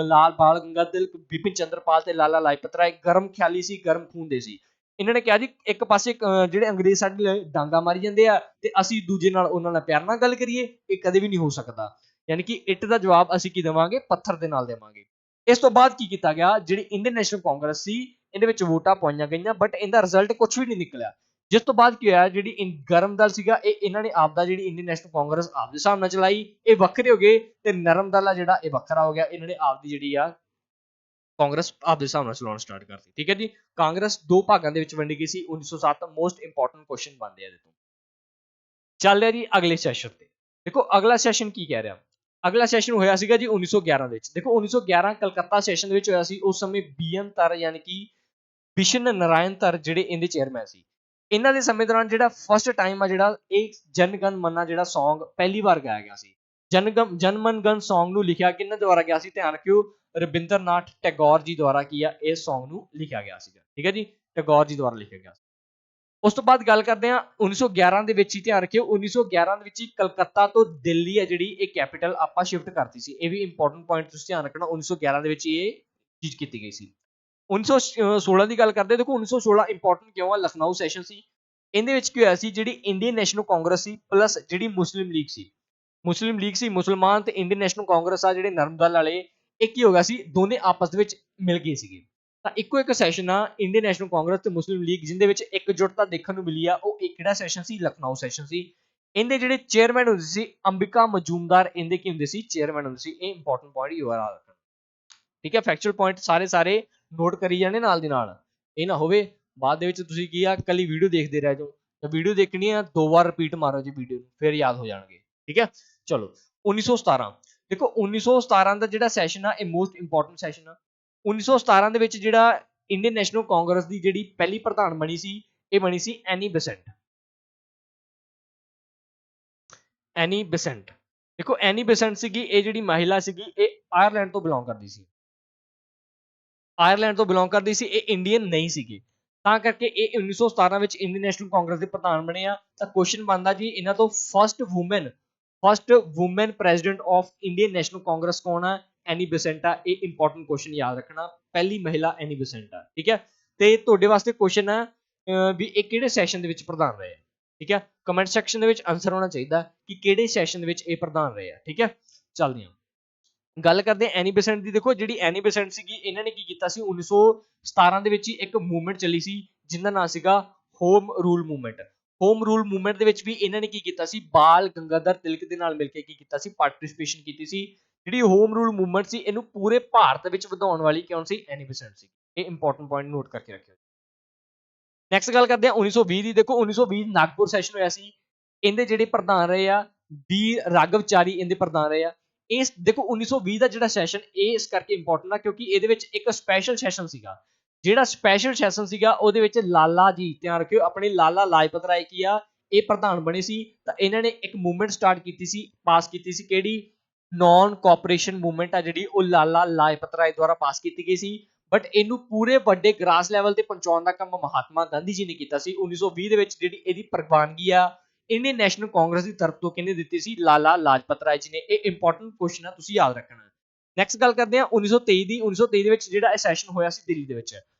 ਲਾਲ ਬਾਲ ਗੰਗਾਧਰ ਤਿਲਕ, ਵਿਪਿਨ ਚੰਦਰਪਾਲ ਤੇ ਲਾਲਾ ਲਾਜਪਤ ਰਾਏ ਗਰਮ ਖਿਆਲੀ ਸੀ, ਗਰਮ ਖੂਨ ਦੇ ਸੀ। ਇਹਨਾਂ ਨੇ ਕਿਹਾ ਜੀ ਇੱਕ ਪਾਸੇ ਜਿਹੜੇ ਅੰਗਰੇਜ਼ ਸਾਡੇ ਲਈ ਡਾਂਗਾ ਮਾਰੀ ਜਾਂਦੇ ਆ ਤੇ ਅਸੀਂ ਦੂਜੇ ਨਾਲ ਉਹਨਾਂ ਨਾਲ ਪਿਆਰ ਨਾਲ ਗੱਲ ਕਰੀਏ, ਇਹ ਕਦੇ ਵੀ ਨਹੀਂ ਹੋ ਸਕਦਾ। ਯਾਨੀ ਕਿ ਇੱਟ ਦਾ ਜਵਾਬ ਅਸੀਂ ਕੀ ਦੇਵਾਂਗੇ, ਪੱਥਰ ਦੇ ਨਾਲ ਦੇਵਾਂਗੇ। ਇਸ ਤੋਂ ਬਾਅਦ ਕੀ ਕੀਤਾ ਗਿਆ, ਜਿਹੜੀ ਇੰਡੀਅਨ ਨੈਸ਼ਨਲ ਕਾਂਗਰਸ ਸੀ ਇਹਦੇ ਵਿੱਚ ਵੋਟਾਂ ਪਾਈਆਂ ਗਈਆਂ ਬਟ ਇਹਦਾ ਰਿਜ਼ਲਟ ਕੁਝ ਵੀ ਨਹੀਂ ਨਿਕਲਿਆ। ਜਿਸ ਤੋਂ ਬਾਅਦ ਕੀ ਹੋਇਆ, ਜਿਹੜੀ ਗਰਮ ਦਲ ਸੀਗਾ ਇਹ ਇਹਨਾਂ ਨੇ ਆਪਦਾ ਜਿਹੜੀ ਇੰਡੀਅਨ ਨੈਸ਼ਨਲ ਕਾਂਗਰਸ ਆਪਦੇ ਹਿਸਾਬ ਨਾਲ ਚਲਾਈ, ਇਹ ਵੱਖਰੇ ਹੋ ਗਏ ਤੇ ਨਰਮ ਦਲ ਆ ਜਿਹੜਾ ਇਹ ਵੱਖਰਾ ਹੋ ਗਿਆ। ਇਹਨਾਂ ਨੇ ਆਪਦੀ ਜਿਹੜੀ ਆ ਕਾਂਗਰਸ ਆਪਦੇ ਹਿਸਾਬ ਨਾਲ ਚਲਾਉਣਾ ਸਟਾਰਟ ਕਰਤੀ। ਠੀਕ ਹੈ ਜੀ, ਕਾਂਗਰਸ ਦੋ ਭਾਗਾਂ ਦੇ ਵਿੱਚ ਵੰਡੀ ਗਈ ਸੀ 1907। ਮੋਸਟ ਇੰਪੋਰਟੈਂਟ ਕੁਐਸਚਨ ਬਣਦੇ ਆ ਇਹਦੇ ਤੋਂ। ਚੱਲ ਰਿਹਾ ਜੀ ਅਗਲੇ ਸੈਸ਼ਨ ਤੇ। ਦੇਖੋ ਅਗਲਾ ਸੈਸ਼ਨ ਕੀ ਕਹਿ ਰਿਹਾ, ਅਗਲਾ ਸੈਸ਼ਨ ਹੋਇਆ ਸੀਗਾ ਜੀ 1911 ਦੇ ਵਿੱਚ। ਦੇਖੋ 1911 ਕਲਕੱਤਾ ਸੈਸ਼ਨ ਦੇ ਵਿੱਚ ਹੋਇਆ ਸੀ। ਉਸ ਸਮੇਂ BN ਧਰ ਯਾਨੀ ਕਿ ਬਿਸ਼ਨ ਨਾਰਾਇਣ ਧਰ ਜਿਹੜੇ ਇਹਦੇ ਚੇਅਰਮੈਨ ਸੀ। ਇਹਨਾਂ ਦੇ ਸਮੇਂ ਦੌਰਾਨ ਜਿਹੜਾ ਫਸਟ ਟਾਈਮ ਆ ਜਿਹੜਾ ਇਹ ਜਨ ਗਣ ਮਨ ਜਿਹੜਾ ਸੌਂਗ ਪਹਿਲੀ ਵਾਰ ਗਾਇਆ ਗਿਆ ਸੀ। ਜਨ ਮਨ ਗਣ ਸੌਂਗ ਨੂੰ ਲਿਖਿਆ ਕਿਹਨਾਂ ਦੁਆਰਾ ਗਿਆ ਸੀ, ਧਿਆਨ ਰੱਖਿਓ, ਰਵਿੰਦਰਨਾਥ ਟੈਗੋਰ ਜੀ ਦੁਆਰਾ ਕੀ ਆ ਇਸ ਸੌਂਗ ਨੂੰ ਲਿਖਿਆ ਗਿਆ ਸੀਗਾ। ਠੀਕ ਹੈ ਜੀ, ਟੈਗੋਰ ਜੀ ਦੁਆਰਾ ਲਿਖਿਆ ਗਿਆ ਸੀ। ਉਸ ਤੋਂ ਬਾਅਦ ਗੱਲ ਕਰਦੇ ਹਾਂ 1911 ਦੇ ਵਿੱਚ ਹੀ, ਧਿਆਨ ਰੱਖਿਓ 1911 ਦੇ ਵਿੱਚ ਹੀ ਕਲਕੱਤਾ ਤੋਂ ਦਿੱਲੀ ਹੈ ਜਿਹੜੀ ਇਹ ਕੈਪੀਟਲ ਆਪਾਂ ਸ਼ਿਫਟ ਕਰਤੀ ਸੀ। ਇਹ ਵੀ ਇੰਪੋਰਟੈਂਟ ਪੁਆਇੰਟ ਤੁਸੀਂ ਧਿਆਨ ਰੱਖਣਾ, 1911 ਦੇ ਵਿੱਚ ਇਹ ਚੀਜ਼ ਕੀਤੀ ਗਈ ਸੀ। 1916 ਦੀ ਗੱਲ ਕਰਦੇ, ਦੇਖੋ 1916 ਇੰਪੋਰਟੈਂਟ ਕਿਉਂ ਆ, ਲਖਨਊ ਸੈਸ਼ਨ ਸੀ। ਇਹਦੇ ਵਿੱਚ ਕੀ ਹੋਇਆ ਸੀ, ਜਿਹੜੀ ਇੰਡੀਅਨ ਨੈਸ਼ਨਲ ਕਾਂਗਰਸ ਸੀ ਪਲੱਸ ਜਿਹੜੀ ਮੁਸਲਿਮ ਲੀਗ ਸੀ, ਮੁਸਲਿਮ ਲੀਗ ਸੀ, ਮੁਸਲਮਾਨ ਤੇ ਇੰਡੀਅਨ ਨੈਸ਼ਨਲ ਕਾਂਗਰਸ ਆ ਜਿਹੜੇ ਨਰਮ ਦਲ ਵਾਲੇ, ਇਹ ਕੀ ਹੋ ਗਿਆ ਸੀ, ਦੋਨੇ ਆਪਸ ਦੇ ਵਿੱਚ ਮਿਲ ਗਏ ਸੀਗੇ। ਤਾਂ ਇੱਕੋ ਇੱਕ ਸੈਸ਼ਨ ਆ ਇੰਡੀਅਨ ਨੈਸ਼ਨਲ ਕਾਂਗਰਸ ਤੇ ਮੁਸਲਿਮ ਲੀਗ ਜਿੰਦੇ ਵਿੱਚ ਇੱਕਜੁੱਟਤਾ ਦੇਖਣ ਨੂੰ ਮਿਲੀ ਆ, ਉਹ ਇੱਕ ਕਿਹੜਾ ਸੈਸ਼ਨ ਸੀ, ਲਖਨਊ ਸੈਸ਼ਨ ਸੀ। ਇਹਦੇ ਜਿਹੜੇ ਚੇਅਰਮੈਨ ਹੁੰਦੇ ਸੀ ਅੰਬਿਕਾ ਮਜੂਮਦਾਰ, ਇਹਦੇ ਕੀ ਹੁੰਦੇ ਸੀ, ਚੇਅਰਮੈਨ ਹੁੰਦੇ ਸੀ। ਇਹ ਇੰਪੋਰਟੈਂਟ ਪੁਆਇੰਟ ਯਾਦ ਰੱਖਣਾ। ਠੀਕ ਹੈ, ਫੈਕਚੁਅਲ ਪੁਆਇੰਟ ਸਾਰੇ ਨੋਟ ਕਰੀ ਜਾਣੇ ਨਾਲ ਦੀ ਨਾਲ, ਇਹ ਨਾ ਹੋਵੇ ਬਾਅਦ ਦੇ ਵਿੱਚ ਤੁਸੀਂ ਕੀ ਆ ਕੱਲੀ ਵੀਡੀਓ ਦੇਖਦੇ ਰਹਿ ਜਾਓ। ਵੀਡੀਓ ਦੇਖਣੀ ਆ 2 ਵਾਰ ਰਿਪੀਟ ਮਾਰੋ ਜੀ ਵੀਡੀਓ ਨੂੰ, ਫਿਰ ਯਾਦ ਹੋ ਜਾਣਗੇ। ਠੀਕ ਹੈ, ਚਲੋ 1917 ਦੇਖੋ 1917 ਦਾ ਜਿਹੜਾ ਸੈਸ਼ਨ ਆ ਇਹ ਮੋਸਟ ਇੰਪੋਰਟੈਂਟ ਸੈਸ਼ਨ ਆ। 1917 ਦੇ ਵਿੱਚ ਜਿਹੜਾ ਇੰਡੀਅਨ ਨੈਸ਼ਨਲ ਕਾਂਗਰਸ ਦੀ ਜਿਹੜੀ ਪਹਿਲੀ ਪ੍ਰਧਾਨ ਬਣੀ ਸੀ, ਇਹ ਬਣੀ ਸੀ ਐਨੀ ਬੇਸੈਂਟ। ਐਨੀ ਬੇਸੈਂਟ, ਦੇਖੋ ਐਨੀ ਬੇਸੈਂਟ ਸੀਗੀ, ਇਹ ਜਿਹੜੀ ਮਹਿਲਾ ਸੀਗੀ ਇਹ ਆਇਰਲੈਂਡ ਤੋਂ ਬਿਲੋਂਗ ਕਰਦੀ ਸੀ, ਆਇਰਲੈਂਡ ਤੋਂ ਬਿਲੋਂਗ ਕਰਦੀ ਸੀ, ਇਹ ਇੰਡੀਅਨ ਨਹੀਂ ਸੀਗੇ। ਤਾਂ ਕਰਕੇ ਇਹ 1917 ਵਿੱਚ ਇੰਡੀਅਨ ਨੈਸ਼ਨਲ ਕਾਂਗਰਸ ਦੇ ਪ੍ਰਧਾਨ ਬਣੇ ਆ। ਤਾਂ ਕੁਐਸਚਨ ਬਣਦਾ ਜੀ ਇਹਨਾਂ ਤੋਂ first woman president of Indian National Congress ਕੌਣ ਆ, ਐਨੀ ਬੇਸੈਂਟ ਆ। ਇਹ ਇੰਪੋਰਟੈਂਟ ਕੁਐਸਚਨ ਯਾਦ ਰੱਖਣਾ, ਪਹਿਲੀ ਮਹਿਲਾ ਐਨੀ ਬੇਸੈਂਟ ਆ। ਠੀਕ ਹੈ, ਤੇ ਤੁਹਾਡੇ ਵਾਸਤੇ ਕੁਐਸਚਨ ਆ ਵੀ ਇਹ ਕਿਹੜੇ ਸੈਸ਼ਨ ਦੇ ਵਿੱਚ ਪ੍ਰਧਾਨ ਰਹੇ ਆ। ਠੀਕ ਹੈ, ਕਮੈਂਟ ਸੈਕਸ਼ਨ ਦੇ ਵਿੱਚ ਆਨਸਰ ਹੋਣਾ ਚਾਹੀਦਾ ਕਿ ਕਿਹੜੇ ਸੈਸ਼ਨ ਦੇ ਵਿੱਚ ਇਹ ਪ੍ਰਧਾਨ ਰਹੇ ਆ। ਠੀਕ ਹੈ, ਚੱਲਦੇ ਹਾਂ ਗੱਲ ਕਰਦੇ ਐਨੀ ਬੇਸੈਂਟ ਦੀ। ਦੇਖੋ ਜਿਹੜੀ ਐਨੀ ਬੇਸੈਂਟ ਸੀਗੀ ਇਹਨਾਂ ਨੇ ਕੀ ਕੀਤਾ ਸੀ, 1917 ਦੇ ਵਿੱਚ ਹੀ ਇੱਕ ਮੂਵਮੈਂਟ ਚੱਲੀ ਸੀ ਜਿਹਦਾ ਨਾਮ ਸੀਗਾ home rule movement. Home rule movement ਦੇ ਵਿੱਚ ਵੀ ਇਹਨਾਂ ਨੇ ਕੀ ਕੀਤਾ ਸੀ, ਬਾਲ ਗੰਗਾਧਰ ਤਿਲਕ ਦੇ ਨਾਲ ਮਿਲ ਕੇ ਕੀ ਕੀਤਾ ਸੀ, ਪਾਰਟਿਸਿਪੇਸ਼ਨ ਕੀਤੀ ਸੀ। ਜਿਹੜੀ ਹੋਮ ਰੂਲ ਮੂਵਮੈਂਟ ਸੀ ਇਹਨੂੰ ਪੂਰੇ ਭਾਰਤ ਵਿੱਚ ਵਧਾਉਣ ਵਾਲੀ ਕੌਣ ਸੀ, ਐਨੀ ਬੇਸੈਂਟ ਸੀ। ਇਹ ਇੰਪੋਰਟੈਂਟ ਪੁਆਇੰਟ ਨੋਟ ਕਰਕੇ ਰੱਖਿਓ। ਨੈਕਸਟ ਗੱਲ ਕਰਦੇ ਹਾਂ 1920 ਦੀ। ਦੇਖੋ 1920 ਨਾਗਪੁਰ ਸੈਸ਼ਨ ਹੋਇਆ ਸੀ, ਇਹਦੇ ਜਿਹੜੇ ਪ੍ਰਧਾਨ ਰਹੇ ਆ ਵੀਰ ਰਾਘਵਚਾਰੀ, ਇਹਦੇ ਪ੍ਰਧਾਨ ਰਹੇ ਆ। ਇਸ ਦੇਖੋ 1920 ਦਾ ਜਿਹੜਾ ਸੈਸ਼ਨ ਇਹ ਇਸ ਕਰਕੇ ਇੰਪੋਰਟੈਂਟ ਆ ਕਿਉਂਕਿ ਇਹਦੇ ਵਿੱਚ ਇੱਕ ਸਪੈਸ਼ਲ ਸੈਸ਼ਨ ਸੀਗਾ। ਜਿਹੜਾ ਸਪੈਸ਼ਲ ਸੈਸ਼ਨ ਸੀਗਾ ਉਹਦੇ ਵਿੱਚ ਲਾਲਾ ਜੀ, ਧਿਆਨ ਰੱਖਿਓ, ਆਪਣੇ ਲਾਲਾ ਲਾਜਪਤ ਰਾਏ ਕੀ ਆ ਇਹ ਪ੍ਰਧਾਨ ਬਣੇ ਸੀ। ਤਾਂ ਇਹਨਾਂ ਨੇ ਇੱਕ ਮੂਵਮੈਂਟ ਸਟਾਰਟ ਕੀਤੀ ਸੀ, ਪਾਸ ਕੀਤੀ ਸੀ, ਕਿਹੜੀ, ਨੌਨ ਕੋਆਪਰੇਸ਼ਨ ਮੂਵਮੈਂਟ ਆ ਜਿਹੜੀ ਉਹ ਲਾਲਾ ਲਾਜਪਤ ਰਾਏ ਦੁਆਰਾ ਪਾਸ ਕੀਤੀ ਗਈ ਸੀ। ਬਟ ਇਹਨੂੰ ਪੂਰੇ ਵੱਡੇ ਗ੍ਰਾਸ ਲੈਵਲ ਤੇ ਪਹੁੰਚਾਉਣ ਦਾ ਕੰਮ ਮਹਾਤਮਾ ਗਾਂਧੀ ਜੀ ਨੇ ਕੀਤਾ ਸੀ। 1920 ਦੇ ਵਿੱਚ ਜਿਹੜੀ ਇਹਦੀ ਪ੍ਰਵਾਨਗੀ ਆ ਇੰਡੀਅਨ ਨੈਸ਼ਨਲ ਕਾਂਗਰਸ ਦੀ ਤਰਫ ਤੋਂ ਕਿਹਨੇ ਦਿੱਤੀ ਸੀ, ਲਾਲਾ ਲਾਜਪਤ ਰਾਏ ਜੀ ਨੇ। ਇਹ ਇੰਪੋਰਟੈਂਟ ਕੁਐਸਚਨ ਆ, ਤੁਸੀਂ ਯਾਦ ਰੱਖਣਾ। ਨੈਕਸਟ ਗੱਲ ਕਰਦੇ ਹਾਂ 1923 ਦੀ। 1923 ਦੇ ਵਿੱਚ ਜਿਹੜਾ ਇਹ ਸੈਸ਼ਨ ਹੋਇਆ ਸੀ ਦਿੱਲੀ ਦੇ ਵਿੱਚ,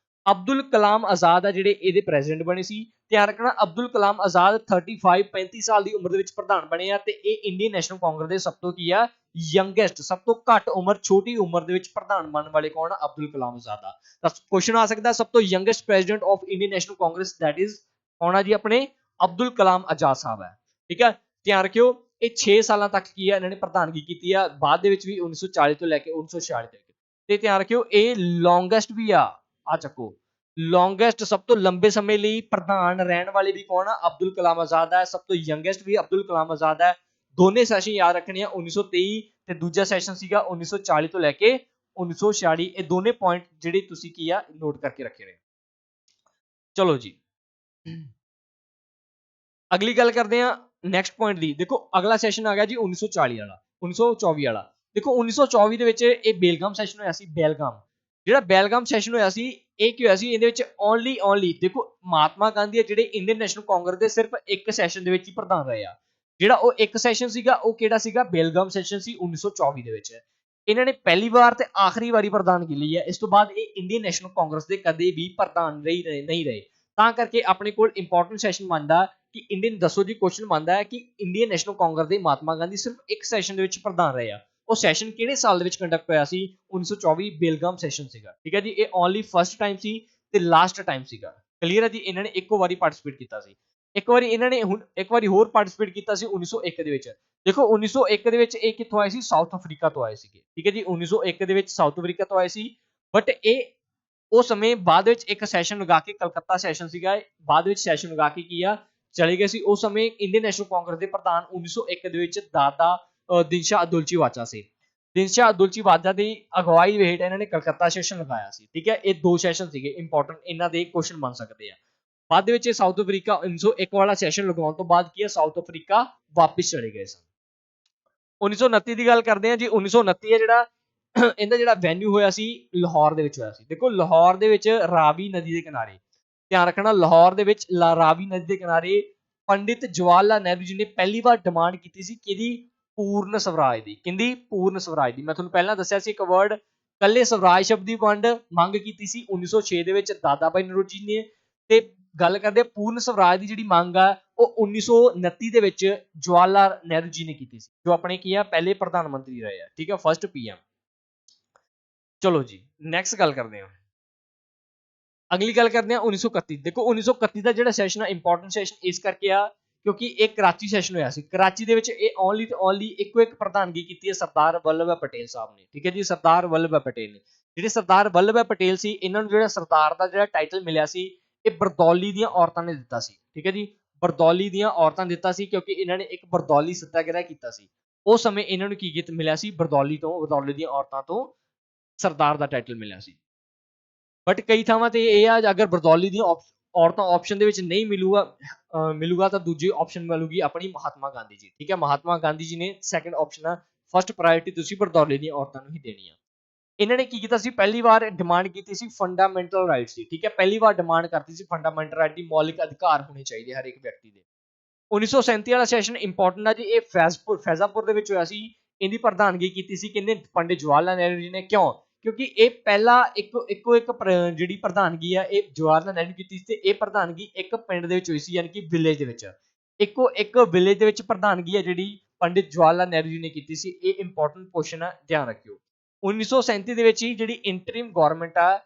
ਅਬਦੁਲ ਕਲਾਮ ਆਜ਼ਾਦ ਆ ਜਿਹੜੇ ਇਹਦੇ ਪ੍ਰੈਜ਼ੀਡੈਂਟ ਬਣੇ ਸੀ। ਧਿਆਨ ਰੱਖਣਾ ਅਬਦੁਲ ਕਲਾਮ ਆਜ਼ਾਦ 35 ਸਾਲ ਦੀ ਉਮਰ ਦੇ ਵਿੱਚ ਪ੍ਰਧਾਨ ਬਣੇ ਆ ਤੇ ਇਹ ਇੰਡੀਅਨ ਨੈਸ਼ਨਲ ਕਾਂਗਰਸ ਦੇ ਸਭ ਤੋਂ ਕੀ ਆ, ਯੰਗੈਸਟ, ਸਭ ਤੋਂ ਘੱਟ ਉਮਰ, ਛੋਟੀ ਉਮਰ ਦੇ ਵਿੱਚ ਪ੍ਰਧਾਨ ਬਣਨ ਵਾਲੇ ਕੌਣ ਆ, ਅਬਦੁਲ ਕਲਾਮ ਆਜ਼ਾਦ ਆ। ਤਾਂ ਕੁਐਸਚਨ ਆ ਸਕਦਾ ਸਭ ਤੋਂ youngest president of Indian National Congress, that is ਕੌਣ ਆ ਜੀ, ਆਪਣੇ ਅਬਦੁਲ ਕਲਾਮ ਆਜ਼ਾਦ ਸਾਹਿਬ ਹੈ। ਠੀਕ ਹੈ, ਧਿਆਨ ਰੱਖਿਓ ਇਹ 6 ਸਾਲਾਂ ਤੱਕ ਕੀ ਆ ਇਹਨਾਂ ਨੇ ਪ੍ਰਧਾਨਗੀ ਕੀਤੀ ਆ, ਬਾਅਦ ਦੇ ਵਿੱਚ ਵੀ 1940 ਤੋਂ ਲੈ ਕੇ 1946 ਤੱਕ। ਤੇ ਧਿਆਨ ਰੱਖਿਓ ਇਹ ਲੌਂਗੈਸਟ ਵੀ ਆ ਚੱਕੋ, ਲੌਂਗੈਸਟ ਸਭ ਤੋਂ ਲੰਬੇ ਸਮੇਂ ਲਈ ਪ੍ਰਧਾਨ ਰਹਿਣ ਵਾਲੇ ਵੀ ਕੌਣ ਆ, ਅਬਦੁਲ ਕਲਾਮ ਆਜ਼ਾਦ ਹੈ। ਸਭ ਤੋਂ ਯੰਗੈਸਟ ਵੀ ਅਬਦੁਲ ਕਲਾਮ ਆਜ਼ਾਦ ਹੈ। ਦੋਨੇ ਸੈਸ਼ਨ ਯਾਦ ਰੱਖਣੇ ਆ, 1923 ਤੇ ਦੂਜਾ ਸੈਸ਼ਨ ਸੀਗਾ 1940 ਤੋਂ ਲੈ ਕੇ 1946। ਇਹ ਦੋਨੇ ਪੁਆਇੰਟ ਜਿਹੜੇ ਤੁਸੀਂ ਕੀ ਆ ਨੋਟ ਕਰਕੇ ਰੱਖੇ ਨੇ। ਚਲੋ ਜੀ ਅਗਲੀ ਗੱਲ ਕਰਦੇ ਆ ਨੈਕਸਟ ਪੁਆਇੰਟ ਦੀ। ਦੇਖੋ ਅਗਲਾ ਸੈਸ਼ਨ ਆ ਗਿਆ ਜੀ 1940 ਵਾਲਾ, 1924 ਵਾਲਾ। ਦੇਖੋ 1924 ਦੇ ਵਿੱਚ ਇਹ ਬੇਲਗਾਮ ਸੈਸ਼ਨ ਹੋਇਆ ਸੀ। ਬੇਲਗਾਮ, ਜਿਹੜਾ ਬੇਲਗਾਮ ਸੈਸ਼ਨ ਹੋਇਆ ਸੀ ਇਹ ਕੀ ਹੋਇਆ ਸੀ, ਇਹਦੇ ਵਿੱਚ ਓਨਲੀ ਦੇਖੋ ਮਹਾਤਮਾ ਗਾਂਧੀ ਜਿਹੜੇ ਇੰਡੀਅਨ ਨੈਸ਼ਨਲ ਕਾਂਗਰਸ ਦੇ ਸਿਰਫ ਇੱਕ ਸੈਸ਼ਨ ਦੇ ਵਿੱਚ ਹੀ ਪ੍ਰਧਾਨ ਰਹੇ ਆ। ਜਿਹੜਾ ਉਹ ਇੱਕ ਸੈਸ਼ਨ ਸੀਗਾ ਉਹ ਕਿਹੜਾ ਸੀਗਾ ਬੇਲਗਾਮ ਸੈਸ਼ਨ ਸੀ 1924 ਦੇ ਵਿੱਚ। ਇਹਨਾਂ ਨੇ ਪਹਿਲੀ ਵਾਰ ਤੇ ਆਖਰੀ ਵਾਰੀ ਪ੍ਰਧਾਨਗੀ ਲਈ ਹੈ। ਇਸ ਤੋਂ ਬਾਅਦ ਇਹ ਇੰਡੀਅਨ ਨੈਸ਼ਨਲ ਕਾਂਗਰਸ ਦੇ ਕਦੇ ਵੀ ਪ੍ਰਧਾਨ ਨਹੀਂ ਰਹੇ। ਤਾਂ ਕਰਕੇ ਆਪਣੇ ਕੋਲ ਇੰਪੋਰਟੈਂਟ ਸੈਸ਼ਨ ਬਣਦਾ ਕਿ ਇੰਡੀਅਨ ਦੱਸੋ ਜੀ ਕੁਐਸਚਨ ਬਣਦਾ ਹੈ ਕਿ ਇੰਡੀਅਨ ਨੈਸ਼ਨਲ ਕਾਂਗਰਸ ਦੇ ਮਹਾਤਮਾ ਗਾਂਧੀ ਸਿਰਫ ਇੱਕ ਸੈਸ਼ਨ ਦੇ ਵਿੱਚ ਪ੍ਰਧਾਨ ਰਹੇ ਆ। ਉਹ ਸੈਸ਼ਨ ਕਿਹੜੇ ਸਾਲ ਦੇ ਵਿੱਚ ਕੰਡਕਟ ਹੋਇਆ ਸੀ 1924 ਬੇਲਗਾਮ ਸੈਸ਼ਨ ਸੀਗਾ। ਠੀਕ ਹੈ ਜੀ, ਇਹ ਓਨਲੀ ਫਸਟ ਟਾਈਮ ਸੀ ਤੇ ਲਾਸਟ ਟਾਈਮ ਸੀਗਾ। ਕਲੀਅਰ ਹੈ ਜੀ, ਇਹਨਾਂ ਨੇ ਇੱਕੋ ਵਾਰੀ ਪਾਰਟਿਸਿਪੇਟ ਕੀਤਾ ਸੀ। ਇੱਕ ਵਾਰੀ ਇਹਨਾਂ ਨੇ ਹੁਣ ਇੱਕ ਵਾਰੀ ਹੋਰ ਪਾਰਟਿਸਿਪੇਟ ਕੀਤਾ ਸੀ 1901 ਦੇ ਵਿੱਚ। ਦੇਖੋ 1901 ਦੇ ਵਿੱਚ ਇਹ ਕਿੱਥੋਂ ਆਏ ਸੀ, ਸਾਊਥ ਅਫਰੀਕਾ ਤੋਂ ਆਏ ਸੀਗੇ। ਠੀਕ ਹੈ ਜੀ, 1901 ਦੇ ਵਿੱਚ ਸਾਊਥ ਅਫਰੀਕਾ ਤੋਂ ਆਏ ਸੀ। ਬਟ ਇਹ ਉਸ ਸਮੇਂ ਬਾਅਦ ਵਿੱਚ ਇੱਕ ਸੈਸ਼ਨ ਲਗਾ ਕੇ ਕਲਕੱਤਾ ਸੈਸ਼ਨ ਸੀਗਾ, ਬਾਅਦ ਵਿੱਚ ਸੈਸ਼ਨ ਲਗਾ ਕੇ ਕੀ ਆ ਚਲੇ ਗਏ ਸੀ। ਉਸ ਸਮੇਂ ਇੰਡੀਅਨ ਨੈਸ਼ਨਲ ਕਾਂਗਰਸ ਦੇ ਪ੍ਰਧਾਨ 1901 ਦੇ ਵਿੱਚ ਦਾਦਾ ਦਿਨਸ਼ਾ ਅਦੁਲਚੀ ਵਾਚਾ ਸੀ। ਦਿਨਸ਼ਾ ਅਦੁਲਚੀ ਵਾਚਾ ਦੀ ਅਗਵਾਈ ਹੇਠ ਇਹਨਾਂ ਨੇ ਕਲਕੱਤਾ ਸੈਸ਼ਨ ਲਗਾਇਆ ਸੀ। ਠੀਕ ਹੈ, ਇਹ ਦੋ ਸੈਸ਼ਨ ਸੀਗੇ ਇੰਪੋਰਟੈਂਟ, ਇਹਨਾਂ ਦੇ ਕੁਐਸਚਨ ਬਣ ਸਕਦੇ ਆ। ਬਾਅਦ ਦੇ ਵਿੱਚ ਸਾਊਥ ਅਫਰੀਕਾ 1901 ਵਾਲਾ ਸੈਸ਼ਨ ਲਗਾਉਣ ਤੋਂ ਬਾਅਦ ਕੀ ਹੈ ਸਾਊਥ ਅਫਰੀਕਾ ਵਾਪਿਸ ਚਲੇ ਗਏ ਸਨ। 1929 ਦੀ ਗੱਲ ਕਰਦੇ ਆ ਜੀ। 1929 ਹੈ ਜਿਹੜਾ ਇਹਦਾ ਜਿਹੜਾ ਵੈਨਿਊ ਹੋਇਆ ਸੀ ਲਾਹੌਰ ਦੇ ਵਿੱਚ ਹੋਇਆ ਸੀ। ਦੇਖੋ ਲਾਹੌਰ ਦੇ ਵਿੱਚ ਰਾਵੀ ਨਦੀ ਦੇ ਕਿਨਾਰੇ, ਧਿਆਨ ਰੱਖਣਾ ਲਾਹੌਰ ਦੇ ਵਿੱਚ ਰਾਵੀ ਨਦੀ ਦੇ ਕਿਨਾਰੇ ਪੰਡਿਤ ਜਵਾਹਰ ਲਾਲ ਨਹਿਰੂ ਜੀ ਨੇ ਪਹਿਲੀ ਵਾਰ ਡਿਮਾਂਡ ਕੀਤੀ ਸੀ ਕਿਹਦੀ, ਪੂਰਨ ਸਵਰਾਜ ਦੀ। ਕਿਹਦੀ, ਪੂਰਨ ਸਵਰਾਜ ਦੀ। ਮੈਂ ਤੁਹਾਨੂੰ ਪਹਿਲਾਂ ਦੱਸਿਆ ਸੀ ਇੱਕ ਵਰਡ ਕੱਲੇ ਸਵਰਾਜ ਸ਼ਬਦ ਦੀ ਵੰਡ ਮੰਗ ਕੀਤੀ ਸੀ 1906 ਦੇ ਵਿੱਚ ਦਾਦਾ ਭਾਈ ਨੌਰੋਜੀ ਨੇ। ਤੇ ਗੱਲ ਕਰਦੇ ਪੂਰਨ ਸਵਰਾਜ ਦੀ ਜਿਹੜੀ ਮੰਗ ਆ ਉਹ 1929 ਦੇ ਵਿੱਚ ਜਵਾਹਰ ਲਾਲ ਨਹਿਰੂ ਜੀ ਨੇ ਕੀਤੀ ਸੀ, ਜੋ ਆਪਣੇ ਕੀ ਆ ਪਹਿਲੇ ਪ੍ਰਧਾਨ ਮੰਤਰੀ ਰਹੇ ਆ। ਠੀਕ ਹੈ, ਫਸਟ ਪੀਐਮ। ਚਲੋ ਜੀ ਨੈਕਸਟ ਗੱਲ ਕਰਦੇ ਹਾਂ। ਅਗਲੀ ਗੱਲ ਕਰਦੇ ਹਾਂ 1931। ਦੇਖੋ 1931 ਦਾ ਜਿਹੜਾ ਸੈਸ਼ਨ ਆ ਇੰਪੋਰਟੈਂਟ ਸੈਸ਼ਨ ਇਸ ਕਰਕੇ ਆ ਕਿਉਂਕਿ ਇਹ ਕਰਾਚੀ ਸੈਸ਼ਨ ਹੋਇਆ ਸੀ। ਕਰਾਚੀ ਦੇ ਵਿੱਚ ਇਹ ਓਨਲੀ ਤੇ ਓਨਲੀ ਇੱਕੋ ਇੱਕ ਪ੍ਰਧਾਨਗੀ ਕੀਤੀ ਹੈ ਸਰਦਾਰ ਵੱਲਭ ਭਾਈ ਪਟੇਲ ਸਾਹਿਬ ਨੇ। ਠੀਕ ਹੈ ਜੀ, ਸਰਦਾਰ ਵੱਲਭ ਭਾਈ ਪਟੇਲ ਨੇ। ਜਿਹੜੇ ਸਰਦਾਰ ਵੱਲਭ ਭਾਈ ਪਟੇਲ ਸੀ ਇਹਨਾਂ ਨੂੰ ਜਿਹੜਾ ਸਰਦਾਰ ਦਾ ਜਿਹੜਾ ਟਾਈਟਲ ਮਿਲਿਆ ਸੀ ਇਹ ਬਰਦੌਲੀ ਦੀਆਂ ਔਰਤਾਂ ਨੇ ਦਿੱਤਾ ਸੀ। ਠੀਕ ਹੈ ਜੀ, ਬਰਦੌਲੀ ਦੀਆਂ ਔਰਤਾਂ ਦਿੱਤਾ ਸੀ ਕਿਉਂਕਿ ਇਹਨਾਂ ਨੇ ਇੱਕ ਬਰਦੌਲੀ ਸੱਤਿਆਗ੍ਰਹਿ ਕੀਤਾ ਸੀ। ਉਸ ਸਮੇਂ ਇਹਨਾਂ ਨੂੰ ਕੀ ਮਿਲਿਆ ਸੀ, ਬਰਦੌਲੀ ਤੋਂ, ਬਰਦੌਲੀ ਦੀਆਂ ਔਰਤਾਂ ਤੋਂ ਸਰਦਾਰ ਦਾ ਟਾਈਟਲ ਮਿਲਿਆ ਸੀ। ਬਟ ਕਈ ਥਾਵਾਂ ਤੇ ਇਹ ਆ ਅਗਰ ਬਰਦੌਲੀ ਦੀਆਂ ਔਰਤਾਂ ਆਪਸ਼ਨ ਦੇ ਵਿੱਚ ਨਹੀਂ ਮਿਲੂਗਾ ਤਾਂ ਦੂਜੀ ਆਪਸ਼ਨ ਮਿਲੂਗੀ ਆਪਣੀ ਮਹਾਤਮਾ ਗਾਂਧੀ ਜੀ। ਠੀਕ ਹੈ, ਮਹਾਤਮਾ ਗਾਂਧੀ ਜੀ ਨੇ ਸੈਕੰਡ ਆਪਸ਼ਨ ਆ, ਫਸਟ ਪ੍ਰਾਇੋਰਟੀ ਤੁਸੀਂ ਬਰਦੌਲੀ ਦੀਆਂ ਔਰਤਾਂ ਨੂੰ ਹੀ ਦੇਣੀ ਆ। ਇਹਨਾਂ ਨੇ ਕੀ ਕੀਤਾ ਸੀ, ਪਹਿਲੀ ਵਾਰ ਡਿਮਾਂਡ ਕੀਤੀ ਸੀ ਫੰਡਾਮੈਂਟਲ ਰਾਈਟਸ ਦੀ। ਠੀਕ ਹੈ, ਪਹਿਲੀ ਵਾਰ ਡਿਮਾਂਡ ਕਰਤੀ ਸੀ ਫੰਡਾਮੈਂਟਲ ਰਾਈਟ ਦੀ, ਮੌਲਿਕ ਅਧਿਕਾਰ ਹੋਣੇ ਚਾਹੀਦੇ ਹਰ ਇੱਕ ਵਿਅਕਤੀ ਦੇ। 1937 ਵਾਲਾ ਸੈਸ਼ਨ ਇੰਪੋਰਟੈਂਟ ਆ ਜੀ, ਇਹ ਫੈਜ਼ਾਪੁਰ ਦੇ ਵਿੱਚ ਹੋਇਆ ਸੀ। ਇਹਦੀ ਪ੍ਰਧਾਨਗੀ ਕੀਤੀ ਸੀ ਕਹਿੰਦੇ ਪੰਡਿਤ ਜਵਾਹਰ ਲਾਲ ਨਹਿਰੂ ਜੀ ਨੇ। ਕਿਉਂ, ਕਿਉਂਕਿ ਇਹ ਪਹਿਲਾ ਇੱਕੋ ਇੱਕ ਜਿਹੜੀ ਪ੍ਰਧਾਨਗੀ ਆ ਇਹ ਜਵਾਹਰ ਲਾਲ ਨਹਿਰੂ ਕੀਤੀ ਸੀ ਤੇ ਇਹ ਪ੍ਰਧਾਨਗੀ ਇੱਕ ਪਿੰਡ ਦੇ ਵਿੱਚ ਹੋਈ ਸੀ, ਯਾਨੀ ਕਿ ਵਿਲੇਜ ਦੇ ਵਿੱਚ। ਇੱਕੋ ਇੱਕ ਵਿਲੇਜ ਦੇ ਵਿੱਚ ਪ੍ਰਧਾਨਗੀ ਆ ਜਿਹੜੀ ਪੰਡਿਤ ਜਵਾਹਰ ਲਾਲ ਨਹਿਰੂ ਜੀ ਨੇ ਕੀਤੀ ਸੀ। ਇਹ ਇੰਪੋਰਟੈਂਟ ਕੁਐਸਚਨ ਆ, ਧਿਆਨ ਰੱਖਿਓ। 1937 ਦੇ ਵਿੱਚ ਹੀ ਜਿਹੜੀ ਇੰਟਰਿਮ ਗਵਰਨਮੈਂਟ ਆ,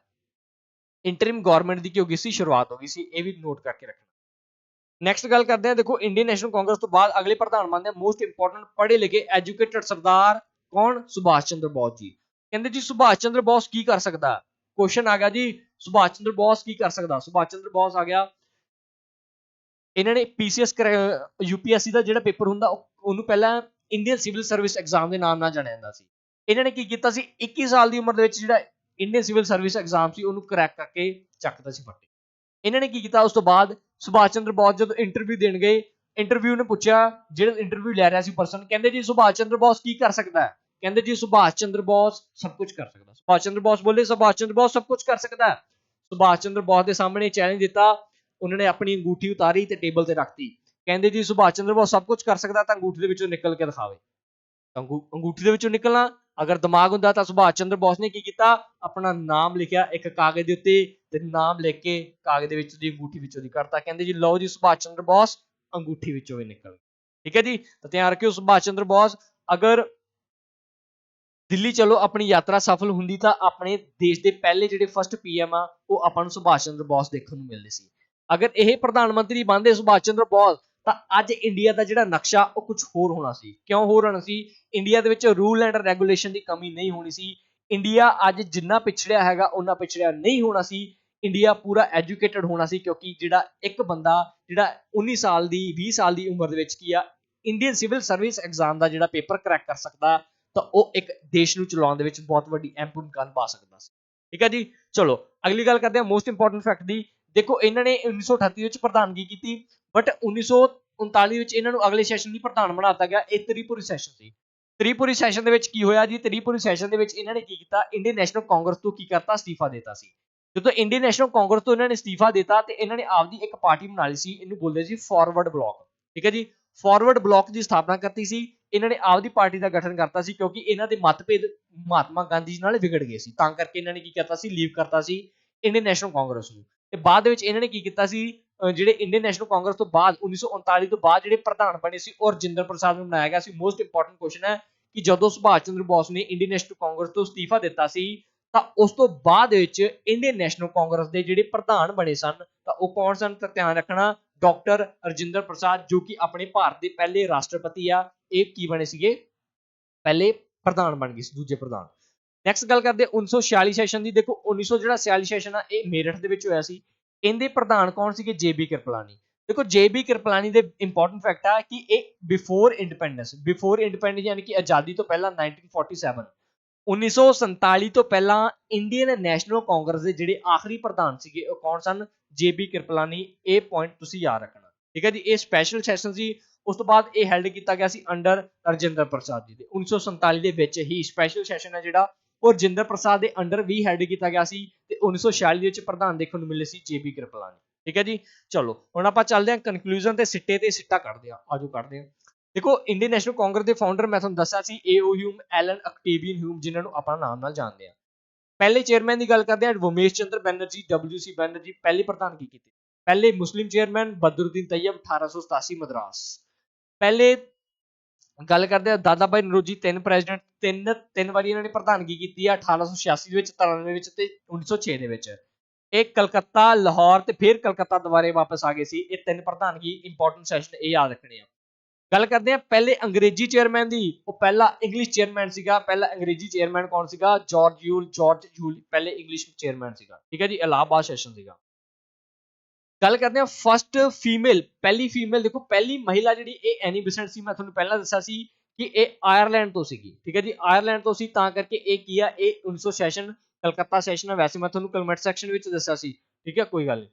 ਇੰਟਰਿਮ ਗਵਰਨਮੈਂਟ ਦੀ ਕੀ ਹੋ ਗਈ ਸੀ, ਸ਼ੁਰੂਆਤ ਹੋ ਗਈ ਸੀ। ਇਹ ਵੀ ਨੋਟ ਕਰਕੇ ਰੱਖਣਾ। ਨੈਕਸਟ ਗੱਲ ਕਰਦੇ ਹਾਂ। ਦੇਖੋ ਇੰਡੀਅਨ ਨੈਸ਼ਨਲ ਕਾਂਗਰਸ ਤੋਂ ਬਾਅਦ ਅਗਲੇ ਪ੍ਰਧਾਨ ਮੰਤਰੀ ਮੋਸਟ ਇੰਪੋਰਟੈਂਟ ਪੜ੍ਹੇ ਲਿਖੇ ਐਜੂਕੇਟਡ ਸਰਦਾਰ ਕੌਣ, ਸੁਭਾਸ਼ ਚੰਦਰ ਬੋਸ ਜੀ। ਕਹਿੰਦੇ ਜੀ ਸੁਭਾਸ਼ ਚੰਦਰ ਬੋਸ ਕੀ ਕਰ ਸਕਦਾ, ਕੁਐਸਚਨ ਆ ਗਿਆ ਜੀ ਸੁਭਾਸ਼ ਚੰਦਰ ਬੋਸ ਕੀ ਕਰ ਸਕਦਾ। ਸੁਭਾਸ਼ ਚੰਦਰ ਬੋਸ ਆ ਗਿਆ, ਇਹਨਾਂ ਨੇ ਪੀਸੀਐਸ ਯੂਪੀਐਸਸੀ ਦਾ ਜਿਹੜਾ ਪੇਪਰ ਹੁੰਦਾ ਉਹਨੂੰ ਪਹਿਲਾਂ ਇੰਡੀਅਨ ਸਿਵਲ ਸਰਵਿਸ ਐਗਜ਼ਾਮ ਦੇ ਨਾਮ ਨਾਲ ਜਾਣਿਆ ਜਾਂਦਾ ਸੀ। ਇਹਨਾਂ ਨੇ ਕੀ ਕੀਤਾ ਸੀ 21 ਸਾਲ ਦੀ ਉਮਰ ਦੇ ਵਿੱਚ ਜਿਹੜਾ ਇੰਡੀਅਨ ਸਿਵਲ ਸਰਵਿਸ ਐਗਜ਼ਾਮ ਸੀ ਉਹਨੂੰ ਕਰੈਕ ਕਰਕੇ ਚੱਕਦਾ ਸੀ ਫੱਟੇ। ਇਹਨਾਂ ਨੇ ਕੀ ਕੀਤਾ ਉਸ ਤੋਂ ਬਾਅਦ ਸੁਭਾਸ਼ ਚੰਦਰ ਬੋਸ ਜਦੋਂ ਇੰਟਰਵਿਊ ਦੇਣ ਗਏ, ਇੰਟਰਵਿਊ ਨੇ ਪੁੱਛਿਆ, ਜਿਹੜਾ ਇੰਟਰਵਿਊ ਲੈ ਰਿਹਾ ਸੀ ਪਰਸਨ, ਕਹਿੰਦੇ ਜੀ ਸੁਭਾਸ਼ ਚੰਦਰ ਬੋਸ ਕੀ ਕਰ ਸਕਦਾ ਹੈ। ਕਹਿੰਦੇ ਜੀ ਸੁਭਾਸ਼ ਚੰਦਰ ਬੋਸ ਸਭ ਕੁਝ ਕਰ ਸਕਦਾ। ਸੁਭਾਸ਼ ਚੰਦਰ ਬੋਸ ਬੋਲੇ ਸੁਭਾਸ਼ ਚੰਦਰ ਬੋਸ ਸਭ ਕੁਝ ਕਰ ਸਕਦਾ ਹੈ। ਸੁਭਾਸ਼ ਚੰਦਰ ਬੋਸ ਦੇ ਸਾਹਮਣੇ ਚੈਲੰਜ ਦਿੱਤਾ, ਉਹਨਾਂ ਨੇ ਆਪਣੀ ਅੰਗੂਠੀ ਉਤਾਰੀ ਤੇ ਟੇਬਲ ਤੇ ਰੱਖਤੀ। ਕਹਿੰਦੇ ਜੀ ਸੁਭਾਸ਼ ਚੰਦਰ ਬੋਸ ਸਭ ਕੁਝ ਕਰ ਸਕਦਾ ਤਾਂ ਅੰਗੂਠੀ ਦੇ ਵਿੱਚੋਂ ਨਿਕਲ ਕੇ ਦਿਖਾਵੇ। ਅੰਗੂਠੀ ਦੇ ਵਿੱਚੋਂ ਨਿਕਲਣਾ ਅਗਰ ਦਿਮਾਗ ਹੁੰਦਾ ਤਾਂ ਸੁਭਾਸ਼ ਚੰਦਰ ਬੋਸ ਨੇ ਕੀ ਕੀਤਾ, ਆਪਣਾ ਨਾਮ ਲਿਖਿਆ ਇੱਕ ਕਾਗਜ਼ ਦੇ ਉੱਤੇ ਤੇ ਨਾਮ ਲਿਖ ਕੇ ਕਾਗਜ਼ ਦੇ ਵਿੱਚ ਦੀ ਅੰਗੂਠੀ ਵਿੱਚੋਂ ਦੀ ਕੱਢਤਾ। ਕਹਿੰਦੇ ਜੀ ਲਓ ਜੀ ਸੁਭਾਸ਼ ਚੰਦਰ ਬੋਸ ਅੰਗੂਠੀ ਵਿੱਚੋਂ ਵੀ ਨਿਕਲ। ਠੀਕ ਹੈ ਜੀ, ਤਾਂ ਧਿਆਨ ਰੱਖਿਓ ਸੁਭਾਸ਼ ਚੰਦਰ ਬੋਸ ਅਗਰ ਦਿੱਲੀ ਚਲੋ ਆਪਣੀ ਯਾਤਰਾ ਸਫਲ ਹੁੰਦੀ ਤਾਂ ਆਪਣੇ ਦੇਸ਼ ਦੇ ਪਹਿਲੇ ਜਿਹੜੇ ਫਸਟ ਪੀਐਮ ਆ ਉਹ ਆਪਾਂ ਨੂੰ ਸੁਭਾਸ਼ ਚੰਦਰ ਬੋਸ ਦੇਖਣ ਨੂੰ ਮਿਲਦੇ ਸੀ। ਅਗਰ ਇਹ ਪ੍ਰਧਾਨ ਮੰਤਰੀ ਬਣਦੇ ਸੁਭਾਸ਼ ਚੰਦਰ ਬੋਸ ਤਾਂ ਅੱਜ ਇੰਡੀਆ ਦਾ ਜਿਹੜਾ ਨਕਸ਼ਾ ਉਹ ਕੁਝ ਹੋਰ ਹੋਣਾ ਸੀ। ਕਿਉਂ ਹੋਰ ਹੋਣਾ ਸੀ, ਇੰਡੀਆ ਦੇ ਵਿੱਚ ਰੂਲ ਐਂਡ ਰੈਗੂਲੇਸ਼ਨ ਦੀ ਕਮੀ ਨਹੀਂ ਹੋਣੀ ਸੀ। ਇੰਡੀਆ ਅੱਜ ਜਿੰਨਾ ਪਿਛੜਿਆ ਹੈਗਾ ਉਹਨਾਂ ਪਿਛੜਿਆ ਨਹੀਂ ਹੋਣਾ ਸੀ। ਇੰਡੀਆ ਪੂਰਾ ਐਜੂਕੇਟਡ ਹੋਣਾ ਸੀ ਕਿਉਂਕਿ ਜਿਹੜਾ ਇੱਕ ਬੰਦਾ ਜਿਹੜਾ 19 ਸਾਲ ਦੀ 20 ਸਾਲ ਦੀ ਉਮਰ ਦੇ ਵਿੱਚ ਕੀ ਆ ਇੰਡੀਅਨ ਸਿਵਲ ਸਰਵਿਸ ਐਗਜ਼ਾਮ ਦਾ ਜਿਹੜਾ ਪੇਪਰ ਕਰੈਕ ਕਰ ਸਕਦਾ ਤਾਂ ਉਹ ਇੱਕ ਦੇਸ਼ ਨੂੰ ਚਲਾਉਣ ਦੇ ਵਿੱਚ ਬਹੁਤ ਵੱਡੀ ਅਹਿਮ ਭੂਮਿਕਾ ਨਿਭਾ ਸਕਦਾ ਸੀ। ਠੀਕ ਹੈ ਜੀ, ਚਲੋ ਅਗਲੀ ਗੱਲ ਕਰਦੇ ਹਾਂ ਮੋਸਟ ਇੰਪੋਰਟੈਂਟ ਫੈਕਟ ਦੀ। ਦੇਖੋ ਇਹਨਾਂ ਨੇ 1938 ਵਿੱਚ ਪ੍ਰਧਾਨਗੀ ਕੀਤੀ ਬਟ 1939 ਵਿੱਚ ਇਹਨਾਂ ਨੂੰ ਅਗਲੇ ਸੈਸ਼ਨ ਦੀ ਪ੍ਰਧਾਨ ਬਣਾ ਦਿੱਤਾ ਗਿਆ। ਇਹ ਤ੍ਰਿਪੁਰੀ ਸੈਸ਼ਨ ਸੀ। ਤ੍ਰਿਪੁਰੀ ਸੈਸ਼ਨ ਦੇ ਵਿੱਚ ਕੀ ਹੋਇਆ ਜੀ, ਤ੍ਰਿਪੁਰੀ ਸੈਸ਼ਨ ਦੇ ਵਿੱਚ ਇਹਨਾਂ ਨੇ ਕੀ ਕੀਤਾ, ਇੰਡੀਅਨ ਨੈਸ਼ਨਲ ਕਾਂਗਰਸ ਤੋਂ ਕੀ ਕਰਤਾ, ਅਸਤੀਫਾ ਦੇਤਾ ਸੀ। ਜਦੋਂ ਇੰਡੀਅਨ ਨੈਸ਼ਨਲ ਕਾਂਗਰਸ ਤੋਂ ਇਹਨਾਂ ਨੇ ਅਸਤੀਫਾ ਦਿੱਤਾ ਤੇ ਇਹਨਾਂ ਨੇ ਆਪਦੀ ਇੱਕ ਪਾਰਟੀ ਬਣਾ ਲਈ ਸੀ, ਇਹਨੂੰ ਬੋਲਦੇ ਸੀ ਫਾਰਵਰਡ ਬਲਾਕ। ਠੀਕ ਹੈ ਜੀ, ਫਾਰਵਰਡ ਬਲਾਕ ਦੀ ਸਥਾਪਨਾ ਕਰਤੀ ਸੀ। ਇਹਨਾਂ ਨੇ ਆਪਦੀ ਪਾਰਟੀ ਦਾ ਗਠਨ ਕਰਤਾ ਸੀ ਕਿਉਂਕਿ ਇਹਨਾਂ ਦੇ ਮਤਭੇਦ ਮਹਾਤਮਾ ਗਾਂਧੀ ਜੀ ਨਾਲ ਵਿਗੜ ਗਏ ਸੀ, ਤਾਂ ਕਰਕੇ ਇਹਨਾਂ ਨੇ ਕੀ ਕਰਤਾ ਸੀ, ਲੀਵ ਕਰਤਾ ਸੀ ਇੰਡੀਅਨ ਨੈਸ਼ਨਲ ਕਾਂਗਰਸ ਨੂੰ। ਤੇ ਬਾਅਦ ਦੇ ਵਿੱਚ ਇਹਨਾਂ ਨੇ ਕੀ ਕੀਤਾ ਸੀ, ਜਿਹੜੇ ਇੰਡੀਅਨ ਨੈਸ਼ਨਲ ਕਾਂਗਰਸ ਤੋਂ ਬਾਅਦ 1939 ਤੋਂ ਬਾਅਦ ਜਿਹੜੇ ਪ੍ਰਧਾਨ ਬਣੇ ਸੀ ਉਹ ਰਜਿੰਦਰ ਪ੍ਰਸਾਦ ਨੂੰ ਬਣਾਇਆ ਗਿਆ ਸੀ। ਮੋਸਟ ਇੰਪੋਰਟੈਂਟ ਕੁਐਸਚਨ ਹੈ ਕਿ ਜਦੋਂ ਸੁਭਾਸ਼ ਚੰਦਰ ਬੋਸ ਨੇ ਇੰਡੀਅਨ ਨੈਸ਼ਨਲ ਕਾਂਗਰਸ ਤੋਂ ਅਸਤੀਫਾ ਦਿੱਤਾ ਸੀ ਤਾਂ ਉਸ ਤੋਂ ਬਾਅਦ ਵਿੱਚ ਇੰਡੀਅਨ ਨੈਸ਼ਨਲ ਕਾਂਗਰਸ ਦੇ ਜਿਹੜੇ ਪ੍ਰਧਾਨ ਬਣੇ ਸਨ ਤਾਂ ਉਹ ਕੌਣ ਸਨ, ਤਾਂ ਧਿਆਨ ਰੱਖਣਾ ਡਾਕਟਰ ਰਜਿੰਦਰ ਪ੍ਰਸਾਦ, ਜੋ ਕਿ ਆਪਣੇ ਭਾਰਤ ਦੇ ਪਹਿਲੇ ਰਾਸ਼ਟਰਪਤੀ ਆ। ਇਹ ਕੀ ਬਣੇ ਸੀਗੇ, ਪਹਿਲੇ ਪ੍ਰਧਾਨ ਬਣ ਗਏ ਸੀ, ਦੂਜੇ ਪ੍ਰਧਾਨ। ਨੈਕਸਟ ਗੱਲ ਕਰਦੇ 1946 ਸੈਸ਼ਨ ਦੀ। ਦੇਖੋ 1946 ਸੈਸ਼ਨ ਆ ਇਹ ਮੇਰਠ ਦੇ ਵਿੱਚ ਹੋਇਆ ਸੀ। ਇਹਦੇ ਪ੍ਰਧਾਨ ਕੌਣ ਸੀਗੇ, JB ਕਿਰਪਲਾਨੀ। ਦੇਖੋ JB ਕਿਰਪਲਾਨੀ ਦੇ ਇੰਪੋਰਟੈਂਟ ਫੈਕਟ ਆ ਕਿ ਇਹ ਬਿਫੋਰ ਇੰਡੀਪੈਂਡੈਂਸ ਯਾਨੀ ਕਿ ਆਜ਼ਾਦੀ ਤੋਂ ਪਹਿਲਾਂ 1947 1947 ਤੋਂ ਪਹਿਲਾਂ ਇੰਡੀਅਨ ਨੈਸ਼ਨਲ ਕਾਂਗਰਸ ਦੇ ਜਿਹੜੇ ਆਖਰੀ ਪ੍ਰਧਾਨ ਸੀਗੇ ਉਹ ਕੌਣ ਸਨ, JB ਕਿਰਪਲਾਨੀ। ਇਹ ਪੁਆਇੰਟ ਤੁਸੀਂ ਯਾਦ ਰੱਖਣਾ, ਠੀਕ ਹੈ ਜੀ। ਇਹ ਸਪੈਸ਼ਲ ਸੈਸ਼ਨ ਸੀ। ਉਸ ਤੋਂ ਬਾਅਦ ਇਹ ਹੈਲਡ ਕੀਤਾ ਗਿਆ ਸੀ ਅੰਡਰ ਰਜਿੰਦਰ ਪ੍ਰਸਾਦ ਜੀ ਦੇ। 1947 ਦੇ ਵਿੱਚ ਹੀ ਸਪੈਸ਼ਲ ਸੈਸ਼ਨ ਹੈ ਜਿਹੜਾ ਉਹ ਰਜਿੰਦਰ ਪ੍ਰਸਾਦ ਦੇ ਅੰਡਰ ਵੀ ਹੈਲਡ ਕੀਤਾ ਗਿਆ ਸੀ ਤੇ 1946 ਦੇ ਵਿੱਚ ਪ੍ਰਧਾਨ ਦੇਖਣ ਨੂੰ ਮਿਲੇ ਸੀ JB ਕਿਰਪਲਾਨੀ, ਠੀਕ ਹੈ ਜੀ। ਚਲੋ ਹੁਣ ਆਪਾਂ ਚੱਲਦੇ ਹਾਂ ਕਨਕਲੂਜਨ ਤੇ ਸਿੱਟੇ ਤੇ ਸਿੱਟਾ ਕੱਢਦੇ ਹਾਂ, ਆਜੋ ਕੱਢਦੇ ਹਾਂ। ਦੇਖੋ ਇੰਡੀਅਨ ਨੈਸ਼ਨਲ ਕਾਂਗਰਸ ਦੇ ਫਾਊਂਡਰ ਮੈਂ ਤੁਹਾਨੂੰ ਦੱਸਿਆ ਸੀ AO ਹਿਊਮ, ਐਲਨ ਅਕਟੇਵੀਅਨ ਹਿਊਮ, ਜਿਨ੍ਹਾਂ ਨੂੰ ਆਪਾਂ ਨਾਮ ਨਾਲ ਜਾਣਦੇ ਹਾਂ। ਪਹਿਲੇ ਚੇਅਰਮੈਨ ਦੀ ਗੱਲ ਕਰਦੇ ਹਾਂ ਵੋਮੇਸ਼ ਚੰਦਰ ਬੈਨਰਜੀ, WC ਬੈਨਰਜੀ ਪਹਿਲੀ ਪ੍ਰਧਾਨਗੀ ਕੀਤੀ। ਪਹਿਲੇ ਮੁਸਲਿਮ ਚੇਅਰਮੈਨ ਬਦਰੁद्दीन ਤैयब 1887 ਮਦਰਾਸ। ਪਹਿਲੇ ਗੱਲ ਕਰਦੇ ਆ ਦਾਦਾ ਭਾਈ ਨਰੋਜੀ, ਤਿੰਨ ਪ੍ਰੈਜ਼ੀਡੈਂਟ, ਤਿੰਨ ਵਾਰੀ ਇਹਨਾਂ ਨੇ ਪ੍ਰਧਾਨਗੀ ਕੀਤੀ ਆ 1886 ਦੇ ਵਿੱਚ, 93 ਵਿੱਚ ਤੇ 1906 ਦੇ ਵਿੱਚ। ਇਹ ਕਲਕੱਤਾ, ਲਾਹੌਰ ਤੇ ਫਿਰ ਕਲਕੱਤਾ ਦੁਬਾਰੇ ਵਾਪਸ ਆ ਗਏ ਸੀ। ਇਹ ਤਿੰਨ ਪ੍ਰਧਾਨਗੀ ਇੰਪੋਰਟੈਂਟ ਸੈਸ਼ਨ ਇਹ ਯਾਦ ਰੱਖਣੇ ਆ। ਗੱਲ ਕਰਦੇ ਆ ਪਹਿਲੇ ਅੰਗਰੇਜ਼ੀ ਚੇਅਰਮੈਨ ਦੀ। ਉਹ ਪਹਿਲਾ ਇੰਗਲਿਸ਼ ਚੇਅਰਮੈਨ ਸੀਗਾ। ਪਹਿਲਾ ਅੰਗਰੇਜ਼ੀ ਚੇਅਰਮੈਨ ਕੌਣ ਸੀਗਾ, ਜਾਰਜ ਯੂਲ ਪਹਿਲੇ ਇੰਗਲਿਸ਼ ਚੇਅਰਮੈਨ ਸੀਗਾ, ਠੀਕ ਹੈ ਜੀ। ਇਲਾਹਾਬਾਦ ਸੈਸ਼ਨ ਸੀਗਾ। ਗੱਲ ਕਰਦੇ ਆ ਫਸਟ ਫੀਮੇਲ, ਪਹਿਲੀ ਫੀਮੇਲ। ਦੇਖੋ ਪਹਿਲੀ ਮਹਿਲਾ ਜਿਹੜੀ ਇਹ ਐਨੀ ਬਿਸੈਂਟ ਸੀ। ਮੈਂ ਤੁਹਾਨੂੰ ਪਹਿਲਾਂ ਦੱਸਿਆ ਸੀ ਕਿ ਇਹ ਆਇਰਲੈਂਡ ਤੋਂ ਸੀਗੀ, ਠੀਕ ਹੈ ਜੀ। ਆਇਰਲੈਂਡ ਤੋਂ ਸੀ ਤਾਂ ਕਰਕੇ ਇਹ ਕੀ ਆ, ਇਹ 1900 ਸੈਸ਼ਨ ਕਲਕੱਤਾ ਸੈਸ਼ਨ ਆ। ਵੈਸੇ ਮੈਂ ਤੁਹਾਨੂੰ ਕਮੈਂਟ ਸੈਕਸ਼ਨ ਵਿੱਚ ਦੱਸਿਆ ਸੀ, ਠੀਕ ਹੈ, ਕੋਈ ਗੱਲ ਨਹੀਂ।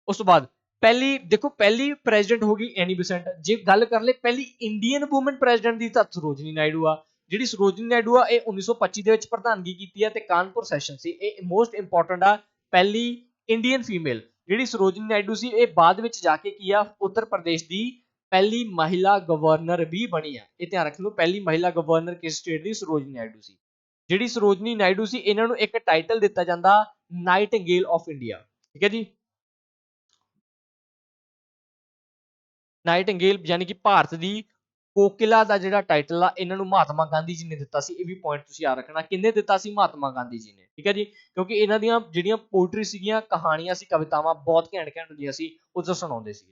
ਉਸ ਤੋਂ ਬਾਅਦ ਪਹਿਲੀ, ਦੇਖੋ ਪਹਿਲੀ ਪ੍ਰੈਜ਼ੀਡੈਂਟ ਹੋ ਗਈ ਐਨੀ ਬਿਸੈਂਟ। ਜੇ ਗੱਲ ਕਰ ਲੈ ਪਹਿਲੀ ਇੰਡੀਅਨ ਵੂਮਨ ਪ੍ਰੈਜ਼ੀਡੈਂਟ ਦੀ ਤਾਂ ਸਰੋਜਨੀ ਨਾਇਡੂ ਆ। ਜਿਹੜੀ ਸਰੋਜਨੀ ਨਾਇਡੂ ਆ ਇਹ 1925 ਦੇ ਵਿੱਚ ਪ੍ਰਧਾਨਗੀ ਕੀਤੀ ਹੈ ਤੇ ਕਾਨਪੁਰ ਸੈਸ਼ਨ ਸੀ। ਇਹ ਮੋਸਟ ਇੰਪੋਰਟੈਂਟ ਆ, ਪਹਿਲੀ ਇੰਡੀਅਨ ਫੀਮੇਲ ਜਿਹੜੀ ਸਰੋਜਨੀ ਨਾਇਡੂ ਸੀ। ਇਹ ਬਾਅਦ ਵਿੱਚ ਜਾ ਕੇ ਕੀ ਆ, ਉੱਤਰ ਪ੍ਰਦੇਸ਼ ਦੀ ਪਹਿਲੀ ਮਹਿਲਾ ਗਵਰਨਰ ਵੀ ਬਣੀ ਆ। ਇਹ ਧਿਆਨ ਰੱਖ ਲਓ, ਪਹਿਲੀ ਮਹਿਲਾ ਗਵਰਨਰ ਕਿਸ ਸਟੇਟ ਦੀ, ਸਰੋਜਨੀ ਨਾਇਡੂ ਸੀ। ਜਿਹੜੀ ਸਰੋਜਨੀ ਨਾਇਡੂ ਸੀ ਇਹਨਾਂ ਨੂੰ ਇੱਕ ਟਾਈਟਲ ਦਿੱਤਾ ਜਾਂਦਾ ਨਾਈਟਿੰਗੇਲ ਆਫ ਇੰਡੀਆ, ਠੀਕ ਹੈ ਜੀ। ਨਾਈਟਿੰਗੇਲ ਯਾਨੀ ਕਿ ਭਾਰਤ ਦੀ ਕੋਕਿਲਾ ਦਾ ਜਿਹੜਾ ਟਾਈਟਲ ਆ ਇਹਨਾਂ ਨੂੰ ਮਹਾਤਮਾ ਗਾਂਧੀ ਜੀ ਨੇ ਦਿੱਤਾ ਸੀ। ਇਹ ਵੀ ਪੁਆਇੰਟ ਤੁਸੀਂ ਯਾਦ ਰੱਖਣਾ, ਕਿੰਨੇ ਦਿੱਤਾ ਸੀ, ਮਹਾਤਮਾ ਗਾਂਧੀ ਜੀ ਨੇ, ਠੀਕ ਹੈ ਜੀ। ਕਿਉਂਕਿ ਇਹਨਾਂ ਦੀਆਂ ਜਿਹੜੀਆਂ ਪੋਇਟਰੀ ਸੀਗੀਆਂ, ਕਹਾਣੀਆਂ ਸੀ, ਕਵਿਤਾਵਾਂ ਬਹੁਤ ਘੈਂਟ ਘੈਂਟ ਹੁੰਦੀਆਂ ਸੀ, ਉਹ ਤਾਂ ਸੁਣਾਉਂਦੇ ਸੀ।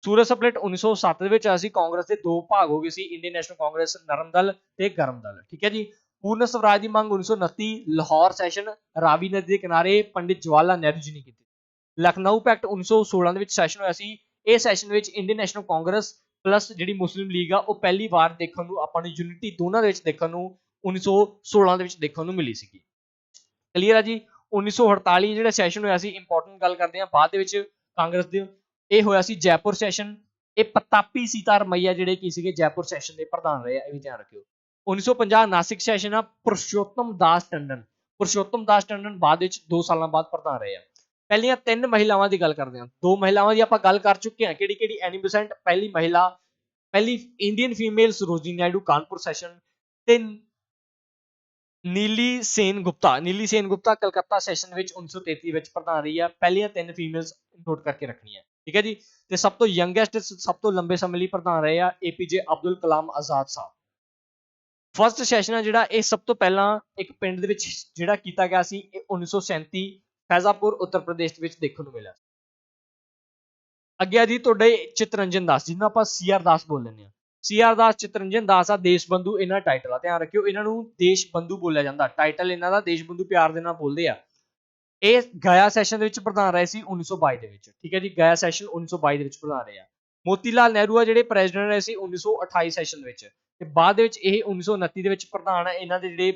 ਸੂਰਜ ਸਪਲਿਟ 1907 ਦੇ ਵਿੱਚ ਆਇਆ ਸੀ। ਕਾਂਗਰਸ ਦੇ ਦੋ ਭਾਗ ਹੋ ਗਏ ਸੀ, ਇੰਡੀਅਨ ਨੈਸ਼ਨਲ ਕਾਂਗਰਸ, ਨਰਮ ਦਲ ਤੇ ਗਰਮ ਦਲ, ਠੀਕ ਹੈ ਜੀ। ਪੂਰਨ ਸਵਰਾਜ ਦੀ ਮੰਗ 1929, ਲਾਹੌਰ ਸੈਸ਼ਨ, ਰਾਵੀ ਨਦੀ ਦੇ ਕਿਨਾਰੇ, ਪੰਡਿਤ ਜਵਾਹਰ ਲਾਲ ਨਹਿਰੂ ਜੀ ਨੇ ਕੀਤੀ। ਲਖਨਊ ਪੈਕਟ 1916 ਦੇ ਵਿੱਚ ਸੈਸ਼ਨ ਹੋਇਆ ਸੀ। ਇਹ ਸੈਸ਼ਨ ਵਿੱਚ ਇੰਡੀਅਨ ਨੈਸ਼ਨਲ ਕਾਂਗਰਸ ਪਲੱਸ ਜਿਹੜੀ ਮੁਸਲਿਮ ਲੀਗ ਆ ਉਹ ਪਹਿਲੀ ਵਾਰ ਦੇਖਣ ਨੂੰ ਆਪਾਂ ਨੂੰ ਯੂਨਿਟੀ ਦੋਨਾਂ ਦੇ ਵਿੱਚ ਦੇਖਣ ਨੂੰ 1916 ਦੇ ਵਿੱਚ ਦੇਖਣ ਨੂੰ ਮਿਲੀ ਸੀਗੀ। ਕਲੀਅਰ ਆ ਜੀ। 1948 ਜਿਹੜਾ ਸੈਸ਼ਨ ਹੋਇਆ ਸੀ, ਇੰਪੋਰਟੈਂਟ ਗੱਲ ਕਰਦੇ ਆ ਬਾਅਦ ਦੇ ਵਿੱਚ ਕਾਂਗਰਸ ਦੇ, ਇਹ ਹੋਇਆ ਸੀ ਜੈਪੁਰ ਸੈਸ਼ਨ। ਇਹ ਪ੍ਰਤਾਪੀ ਸੀਤਾਰਮਈਆ ਜਿਹੜੇ ਕੀ ਸੀਗੇ ਜੈਪੁਰ ਸੈਸ਼ਨ ਦੇ ਪ੍ਰਧਾਨ ਰਹੇ ਆ, ਇਹ ਵੀ ਧਿਆਨ ਰੱਖਿਓ। 1950 ਨਾਸਿਕ ਸੈਸ਼ਨ ਆ। ਪੁਰਸ਼ੋਤਮ ਦਾਸ ਟੰਡਨ ਬਾਅਦ ਵਿੱਚ 2 ਸਾਲਾਂ ਬਾਅਦ ਪ੍ਰਧਾਨ ਰਹੇ ਆ। ਪਹਿਲੀਆਂ 3 ਮਹਿਲਾਵਾਂ ਦੀ ਗੱਲ ਕਰਦੇ ਹਾਂ। 2 ਮਹਿਲਾਵਾਂ ਦੀ ਆਪਾਂ ਗੱਲ ਕਰ ਚੁੱਕੇ ਹਾਂ, ਕਿਹੜੀ ਕਿਹੜੀ, ਐਨੀ ਬਿਸੈਂਟ ਪਹਿਲੀ ਮਹਿਲਾ, ਪਹਿਲੀ Indian female Sarojini Naidu Kanpur session, ਤੇ ਨੀਲੀ ਸੇਨ ਗੁਪਤਾ ਕਲਕੱਤਾ ਸੈਸ਼ਨ ਵਿੱਚ 1933 ਵਿੱਚ ਪ੍ਰਧਾਨ ਰਹੀ ਆ। ਪਹਿਲੀਆਂ 3 ਫੀਮੇਲਸ ਨੋਟ ਕਰਕੇ ਰੱਖਣੀਆਂ, ਠੀਕ ਹੈ ਜੀ। ਤੇ ਸਭ ਤੋਂ ਯੰਗੈਸਟ, ਸਭ ਤੋਂ ਲੰਬੇ ਸਮੇਂ ਲਈ ਪ੍ਰਧਾਨ ਰਹੇ ਆ APJ ਅਬਦੁਲ ਕਲਾਮ ਆਜ਼ਾਦ ਸਾਹਿਬ। ਫਸਟ ਸੈਸ਼ਨ ਆ ਜਿਹੜਾ ਇਹ ਸਭ ਤੋਂ ਪਹਿਲਾਂ ਇੱਕ ਪਿੰਡ ਦੇ ਵਿੱਚ ਜਿਹੜਾ ਕੀਤਾ ਗਿਆ ਸੀ, ਇਹ 1937 ਫੈਜ਼ਾਪੁਰ ਉੱਤਰ ਪ੍ਰਦੇਸ਼ ਵਿੱਚ ਦੇਖਣ ਨੂੰ ਮਿਲਿਆ। ਅੱਗੇ ਆ ਜੀ ਤੁਹਾਡੇ ਚਿਤਰੰਜਨ ਦਾਸ, ਜਿਹਨੂੰ ਆਪਾਂ CR ਦਾਸ ਬੋਲ ਲੈਂਦੇ ਹਾਂ। CR ਦਾਸ, ਚਿਤਰੰਜਨ ਦਾਸ ਆ ਦੇਸ਼ ਬੰਧੂ ਇਹਨਾਂ ਟਾਈਟਲ ਆ, ਧਿਆਨ ਰੱਖਿਓ ਇਹਨਾਂ ਨੂੰ ਦੇਸ਼ ਬੰਧੂ ਬੋਲਿਆ ਜਾਂਦਾ। ਟਾਈਟਲ ਇਹਨਾਂ ਦਾ ਦੇਸ਼ ਬੰਧੂ ਪਿਆਰ ਦੇ ਨਾਲ ਬੋਲਦੇ ਆ। ਇਹ ਗਾਇਆ ਸੈਸ਼ਨ ਦੇ ਵਿੱਚ ਪ੍ਰਧਾਨ ਰਹੇ ਸੀ 1922 ਦੇ ਵਿੱਚ, ਠੀਕ ਹੈ ਜੀ। ਗਾਇਆ ਸੈਸ਼ਨ 1922 ਦੇ ਵਿੱਚ ਪ੍ਰਧਾਨ ਰਹੇ ਆ। ਮੋਤੀ ਲਾਲ ਨਹਿਰੂ ਆ ਜਿਹੜੇ ਪ੍ਰੈਜ਼ੀਡੈਂਟ ਰਹੇ ਸੀ 1928 ਸੈਸ਼ਨ ਵਿੱਚ, ਤੇ ਬਾਅਦ ਦੇ ਵਿੱਚ ਇਹ 1929 ਦੇ ਵਿੱਚ ਪ੍ਰਧਾਨ ਆ। ਇਹਨਾਂ ਦੇ ਜਿਹੜੇ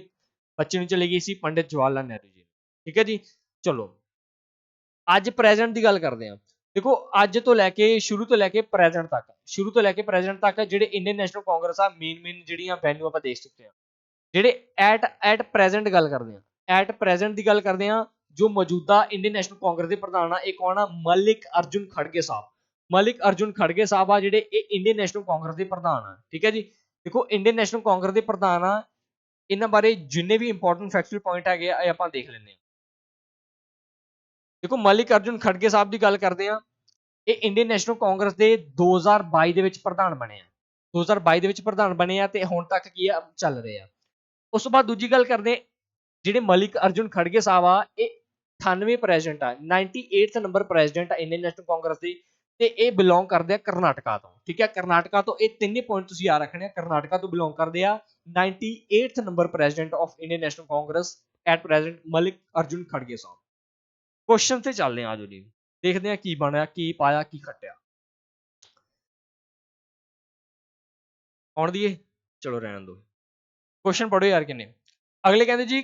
ਬੱਚੇ ਨੂੰ ਚਲੇ ਗਏ ਸੀ ਪੰਡਿਤ ਜਵਾਹਰ ਲਾਲ ਨਹਿਰੂ ਜੀ, ਠੀਕ ਹੈ ਜੀ। ਚਲੋ ਅੱਜ ਪ੍ਰੈਜ਼ੈਂਟ ਦੀ ਗੱਲ ਕਰਦੇ ਹਾਂ। ਦੇਖੋ ਅੱਜ ਤੋਂ ਲੈ ਕੇ ਸ਼ੁਰੂ ਤੋਂ ਲੈ ਕੇ ਪ੍ਰੈਜ਼ੈਂਟ ਤੱਕ ਜਿਹੜੇ ਇੰਡੀਅਨ ਨੈਸ਼ਨਲ ਕਾਂਗਰਸ ਆ ਮੇਨ ਜਿਹੜੀਆਂ ਵੈਨਿਊ ਆਪਾਂ ਦੇਖ ਚੁੱਕੇ ਹਾਂ। ਜਿਹੜੇ ਐਟ ਪ੍ਰੈਜ਼ੈਂਟ ਦੀ ਗੱਲ ਕਰਦੇ ਹਾਂ, ਜੋ ਮੌਜੂਦਾ ਇੰਡੀਅਨ ਨੈਸ਼ਨਲ ਕਾਂਗਰਸ ਦੇ ਪ੍ਰਧਾਨ ਆ, ਇਹ ਕੌਣ ਆ, ਮਲਿਕ ਅਰਜੁਨ ਖੜਗੇ ਸਾਹਿਬ। ਮਲਿਕ ਅਰਜੁਨ ਖੜਗੇ ਸਾਹਿਬ ਆ ਜਿਹੜੇ ਇਹ ਇੰਡੀਅਨ ਨੈਸ਼ਨਲ ਕਾਂਗਰਸ ਦੇ ਪ੍ਰਧਾਨ ਆ। ਠੀਕ ਹੈ ਜੀ, ਦੇਖੋ ਇੰਡੀਅਨ ਨੈਸ਼ਨਲ ਕਾਂਗਰਸ ਦੇ ਪ੍ਰਧਾਨ ਆ, ਇਹਨਾਂ ਬਾਰੇ ਜਿੰਨੇ ਵੀ ਇੰਪੋਰਟੈਂਟ ਫੈਕਚੁਅਲ ਪੁਆਇੰਟ ਹੈਗੇ ਆ ਇਹ ਆਪਾਂ ਦੇਖ ਲੈਂਦੇ ਹਾਂ। ਦੇਖੋ ਮਲਿਕ ਅਰਜੁਨ ਖੜਗੇ ਸਾਹਿਬ ਦੀ ਗੱਲ ਕਰਦੇ ਆ, ਇਹ ਇੰਡੀਅਨ ਨੈਸ਼ਨਲ ਕਾਂਗਰਸ ਦੇ 2022 ਦੇ ਵਿੱਚ ਪ੍ਰਧਾਨ ਬਣੇ ਆ, 2022 ਦੇ ਵਿੱਚ ਪ੍ਰਧਾਨ ਬਣੇ ਆ ਤੇ ਹੁਣ ਤੱਕ ਕੀ ਆ ਚੱਲ ਰਹੇ ਆ। ਉਸ ਤੋਂ ਬਾਅਦ ਦੂਜੀ ਗੱਲ ਕਰਦੇ, ਜਿਹੜੇ ਮਲਿਕ ਅਰਜੁਨ ਖੜਗੇ ਸਾਹਿਬ ਆ ਇਹ 98 ਪ੍ਰੈਜ਼ੀਡੈਂਟ ਆ, 98th ਨੰਬਰ ਪ੍ਰੈਜ਼ੀਡੈਂਟ ਆ ਇੰਡੀਅਨ ਨੈਸ਼ਨਲ ਕਾਂਗਰਸ ਦੇ, ਤੇ ਇਹ ਬਿਲੋਂਗ ਕਰਦੇ ਆ ਕਰਨਾਟਕਾ ਤੋਂ। ਠੀਕ ਹੈ, ਕਰਨਾਟਕਾ ਤੋਂ, ਇਹ ਤਿੰਨੇ ਪੁਆਇੰਟ ਤੁਸੀਂ ਯਾਦ ਰੱਖਣੇ ਆ, ਕਰਨਾਟਕਾ ਤੋਂ ਬਿਲੋਂਗ ਕਰਦੇ ਆ। 98th number president of Indian National Congress at present Malik Arjun Kharge Sahib. Question ਤੇ ਚੱਲਦੇ ਆ, ਆਜੋ ਜੀ ਦੇਖਦੇ ਆ ਕੀ ਬਣਿਆ, ਕੀ ਪਾਇਆ, ਕੀ ਖੱਟਿਆ। ਆਉਣ ਦੀਏ, ਚਲੋ ਰਹਿਣ ਦੋ, ਕੁਐਸਚਨ ਪੜੋ ਯਾਰ ਕਿੰਨੇ। ਅਗਲੇ ਕਹਿੰਦੇ ਜੀ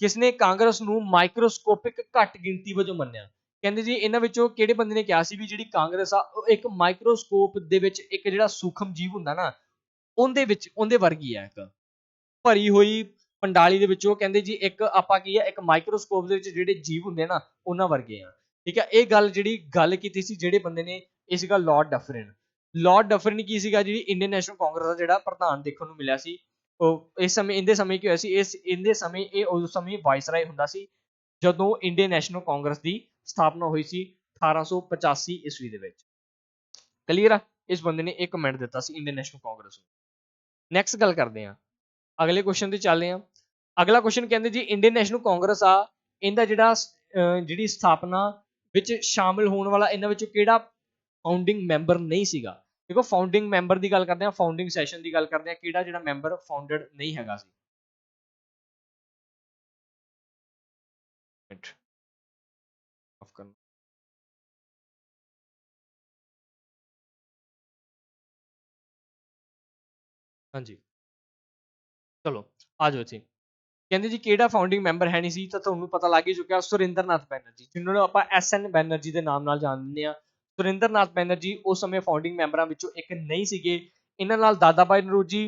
ਕਿਸਨੇ ਕਾਂਗਰਸ ਨੂੰ ਮਾਈਕਰੋਸਕੋਪਿਕ ਘੱਟ ਗਿਣਤੀ ਵਜੋਂ ਮੰਨਿਆ। ਕਹਿੰਦੇ ਜੀ ਇਹਨਾਂ ਵਿੱਚੋਂ ਕਿਹੜੇ ਬੰਦੇ ਨੇ ਕਿਹਾ ਸੀ ਵੀ ਜਿਹੜੀ ਕਾਂਗਰਸ ਆ ਉਹ ਇੱਕ ਮਾਈਕਰੋਸਕੋਪ ਦੇ ਵਿੱਚ ਇੱਕ ਜਿਹੜਾ ਸੂਖਮ ਜੀਵ ਹੁੰਦਾ ਨਾ ਉਹਦੇ ਵਰਗੀ ਆ, ਇੱਕ ਭਰੀ ਹੋਈ ਪੰਡਾਲੀ ਦੇ ਵਿੱਚੋਂ। ਕਹਿੰਦੇ ਜੀ ਇੱਕ ਆਪਾਂ ਕੀ ਆ, ਇੱਕ ਮਾਈਕਰੋਸਕੋਪ ਦੇ ਵਿੱਚ ਜਿਹੜੇ ਜੀਵ ਹੁੰਦੇ ਨਾ ਉਹਨਾਂ ਵਰਗੇ ਆ। ਠੀਕ ਹੈ, ਇਹ ਜਿਹੜੀ ਗੱਲ ਕੀਤੀ ਸੀ ਜਿਹੜੇ ਬੰਦੇ ਨੇ, ਇਹ ਸੀਗਾ ਲਾਰਡ ਡਫਰਿਨ। ਲਾਰਡ ਡਫਰਿਨ ਕੀ ਸੀਗਾ, ਜਿਹੜੀ ਇੰਡੀਅਨ ਨੈਸ਼ਨਲ ਕਾਂਗਰਸ ਦਾ ਜਿਹੜਾ ਪ੍ਰਧਾਨ ਦੇਖਣ ਨੂੰ ਮਿਲਿਆ ਸੀ। ਉਹ ਇਸ ਸਮੇਂ ਇਹਦੇ ਸਮੇਂ ਕੀ ਹੋਇਆ ਸੀ, ਇਹਦੇ ਸਮੇਂ ਇਹ ਉਸ ਸਮੇਂ ਵਾਇਸਰਾਏ ਹੁੰਦਾ ਸੀ ਜਦੋਂ ਇੰਡੀਅਨ ਨੈਸ਼ਨਲ ਕਾਂਗਰਸ ਦੀ ਸਥਾਪਨਾ ਹੋਈ ਸੀ 1885 ਈਸਵੀ ਦੇ ਵਿੱਚ। ਕਲੀਅਰ ਆ, ਇਸ ਬੰਦੇ ਨੇ ਇੱਕ ਕਮੈਂਟ ਦਿੱਤਾ ਸੀ ਇੰਡੀਅਨ ਨੈਸ਼ਨਲ ਕਾਂਗਰਸ ਨੂੰ। ਨੈਕਸਟ ਗੱਲ ਕਰਦੇ ਆ, ਅਗਲੇ ਕੁਐਸਚਨ ਤੇ ਚੱਲਦੇ ਆ। ਅਗਲਾ ਕੁਐਸਚਨ ਕਹਿੰਦੇ ਜੀ ਇੰਡੀਅਨ ਨੈਸ਼ਨਲ ਕਾਂਗਰਸ ਆ, ਇਹਦਾ ਜਿਹੜੀ ਸਥਾਪਨਾ ਵਿੱਚ ਸ਼ਾਮਿਲ ਹੋਣ ਵਾਲਾ ਇਹਨਾਂ ਵਿੱਚੋਂ ਕਿਹੜਾ ਫਾਊਂਡਿੰਗ ਮੈਂਬਰ ਨਹੀਂ ਸੀਗਾ। ਦੇਖੋ ਫਾਊਂਡਿੰਗ ਮੈਂਬਰ ਦੀ ਗੱਲ ਕਰਦੇ ਆ, ਫਾਊਂਡਿੰਗ ਸੈਸ਼ਨ ਦੀ ਗੱਲ ਕਰਦੇ ਆ, ਕਿਹੜਾ ਜਿਹੜਾ ਮੈਂਬਰ ਫਾਊਂਡਡ ਨਹੀਂ ਹੈਗਾ ਸੀ। ਹਾਂਜੀ ਚਲੋ ਆ ਜਾਓ ਇੱਥੇ। ਕਹਿੰਦੇ ਜੀ ਕਿਹੜਾ ਫਾਊਂਡਿੰਗ ਮੈਂਬਰ ਹੈ ਨਹੀਂ ਸੀ, ਤਾਂ ਤੁਹਾਨੂੰ ਪਤਾ ਲੱਗ ਹੀ ਚੁੱਕਿਆ, ਸੁਰਿੰਦਰਨਾਥ ਬੈਨਰਜੀ, ਜਿਹਨਾਂ ਨੂੰ ਆਪਾਂ SN ਬੈਨਰਜੀ ਦੇ ਨਾਮ ਨਾਲ ਜਾਣਦੇ ਆ। ਸੁਰਿੰਦਰਨਾਥ ਬੈਨਰਜੀ ਉਸ ਸਮੇਂ ਫਾਊਂਡਿੰਗ ਮੈਂਬਰਾਂ ਵਿੱਚੋਂ ਇੱਕ ਨਹੀਂ ਸੀਗੇ। ਇਹਨਾਂ ਨਾਲ ਦਾਦਾ ਭਾਈ ਨਰੋਜੀ,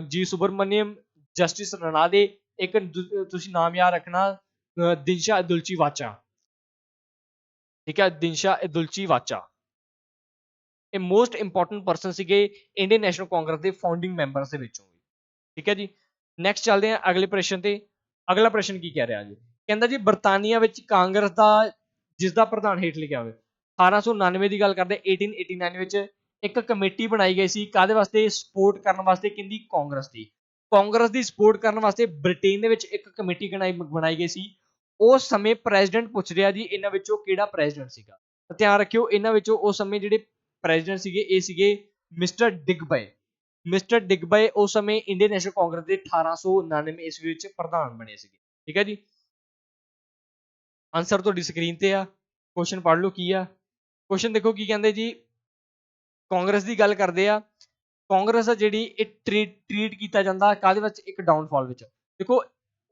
ਜੀ ਸੁਬਰਮਨੀਅਮ, ਜਸਟਿਸ ਰਣਾਦੇ, ਇੱਕ ਤੁਸੀਂ ਨਾਮ ਯਾਦ ਰੱਖਣਾ ਦਿਨਸ਼ਾ ਅਦੁਲਚੀ ਵਾਚਾ। ਠੀਕ ਹੈ, ਦਿਨਸ਼ਾ ਅਦੁਲਚੀ ਵਾਚਾ ਇਹ ਮੋਸਟ ਇੰਪੋਰਟੈਂਟ ਪਰਸਨ ਸੀਗੇ ਇੰਡੀਅਨ ਨੈਸ਼ਨਲ ਕਾਂਗਰਸ ਦੇ ਫਾਊਂਡਿੰਗ ਮੈਂਬਰਸ ਦੇ ਵਿੱਚੋਂ। ਠੀਕ ਹੈ ਜੀ, ਨੈਕਸਟ ਚੱਲਦੇ ਹਾਂ ਅਗਲੇ ਪ੍ਰਸ਼ਨ ਤੇ। ਅਗਲਾ ਪ੍ਰਸ਼ਨ ਕੀ ਕਹਿ ਰਿਹਾ ਜੀ, ਕਹਿੰਦਾ ਜੀ ਬਰਤਾਨੀਆ ਵਿੱਚ ਕਾਂਗਰਸ ਦਾ ਜਿਸ ਦਾ ਪ੍ਰਧਾਨ ਹੇਠ ਲਿਖਿਆ ਹੋਵੇ। 1899 ਦੀ ਗੱਲ ਕਰਦੇ, 1889 ਵਿੱਚ ਇੱਕ ਕਮੇਟੀ ਬਣਾਈ ਗਈ ਸੀ, ਕਾਹਦੇ ਵਾਸਤੇ, ਸਪੋਰਟ ਕਰਨ ਵਾਸਤੇ, ਕਿੰਦੀ, ਕਾਂਗਰਸ ਦੀ। ਕਾਂਗਰਸ ਦੀ ਸਪੋਰਟ ਕਰਨ ਵਾਸਤੇ ਬ੍ਰਿਟੇਨ ਦੇ ਵਿੱਚ ਇੱਕ ਕਮੇਟੀ ਬਣਾਈ ਗਈ ਸੀ। ਉਸ ਸਮੇਂ ਪ੍ਰੈਜ਼ੀਡੈਂਟ ਪੁੱਛ ਰਿਹਾ ਜੀ ਇਹਨਾਂ ਵਿੱਚੋਂ ਕਿਹੜਾ ਪ੍ਰੈਜ਼ੀਡੈਂਟ ਸੀਗਾ। ਧਿਆਨ ਰੱਖਿਓ ਇਹਨਾਂ ਵਿੱਚੋਂ ਉਸ ਸਮੇਂ ਜਿਹੜੇ ਪ੍ਰੈਜ਼ੀਡੈਂਟ ਸੀਗੇ ਇਹ ਸੀਗੇ ਮਿਸਟਰ ਡਿਗਬਏ। ਮਿਸਟਰ ਡਿਗਬਏ ਉਸ ਸਮੇਂ ਇੰਡੀਅਨ ਨੈਸ਼ਨਲ ਕਾਂਗਰਸ ਦੇ 1899 ਈਸਵੀ ਵਿੱਚ ਪ੍ਰਧਾਨ ਬਣੇ ਸੀਗੇ। ਠੀਕ ਹੈ ਜੀ, ਆਨਸਰ ਤੁਹਾਡੀ ਸਕਰੀਨ ਤੇ ਆ, ਕੁਐਸਚਨ ਪੜ੍ਹ ਲਓ ਕੀ ਆ। ਕੁਐਸਚਨ ਦੇਖੋ ਕੀ ਕਹਿੰਦੇ ਜੀ, ਕਾਂਗਰਸ ਦੀ ਗੱਲ ਕਰਦੇ ਆ। ਕਾਂਗਰਸ ਆ ਜਿਹੜੀ ਇਹ ਟ੍ਰੀਟ ਕੀਤਾ ਜਾਂਦਾ ਕਾਹਦੇ ਵਿੱਚ, ਇੱਕ ਡਾਊਨਫਾਲ ਵਿੱਚ। ਦੇਖੋ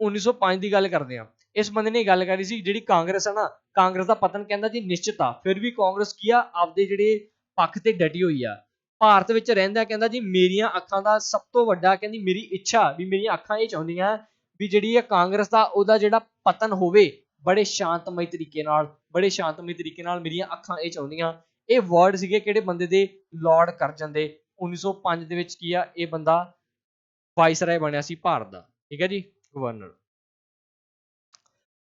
1905 ਦੀ ਗੱਲ ਕਰਦੇ ਆ, ਇਸ ਬੰਦੇ ਨੇ ਗੱਲ ਕਰੀ ਸੀ ਜਿਹੜੀ ਕਾਂਗਰਸ ਆ ਨਾ, ਕਾਂਗਰਸ ਦਾ ਪਤਨ ਕਹਿੰਦਾ ਜੀ ਨਿਸ਼ਚਿਤ ਆ, ਫਿਰ ਵੀ ਕਾਂਗਰਸ ਕੀ ਆ ਆਪਦੇ ਜਿਹੜੇ ਪੱਖ ਤੇ ਡਟੀ ਹੋਈ ਆ। ਭਾਰਤ ਵਿੱਚ ਰਹਿੰਦਾ ਕਹਿੰਦਾ ਜੀ ਮੇਰੀਆਂ ਅੱਖਾਂ ਦਾ ਸਭ ਤੋਂ ਵੱਡਾ, ਕਹਿੰਦੀ ਮੇਰੀ ਇੱਛਾ ਵੀ ਮੇਰੀਆਂ ਅੱਖਾਂ ਇਹ ਚਾਹੁੰਦੀਆਂ ਵੀ ਜਿਹੜੀ ਆ ਕਾਂਗਰਸ ਦਾ ਉਹਦਾ ਜਿਹੜਾ ਪਤਨ ਹੋਵੇ ਬੜੇ ਸ਼ਾਂਤਮਈ ਤਰੀਕੇ ਨਾਲ, ਬੜੇ ਸ਼ਾਂਤਮਈ ਤਰੀਕੇ ਨਾਲ ਮੇਰੀਆਂ ਅੱਖਾਂ ਇਹ ਚਾਹੁੰਦੀਆਂ। ਇਹ ਵਰਡ ਸੀਗੇ ਕਿਹੜੇ ਬੰਦੇ ਦੇ, ਲਾਰਡ ਕਰਜ਼ਨ ਦੇ। 1905 ਦੇ ਵਿੱਚ ਕੀ ਆ ਇਹ ਬੰਦਾ ਵਾਇਸਰਾਏ ਬਣਿਆ ਸੀ ਭਾਰਤ ਦਾ। ਠੀਕ ਹੈ ਜੀ, ਗਵਰਨਰ।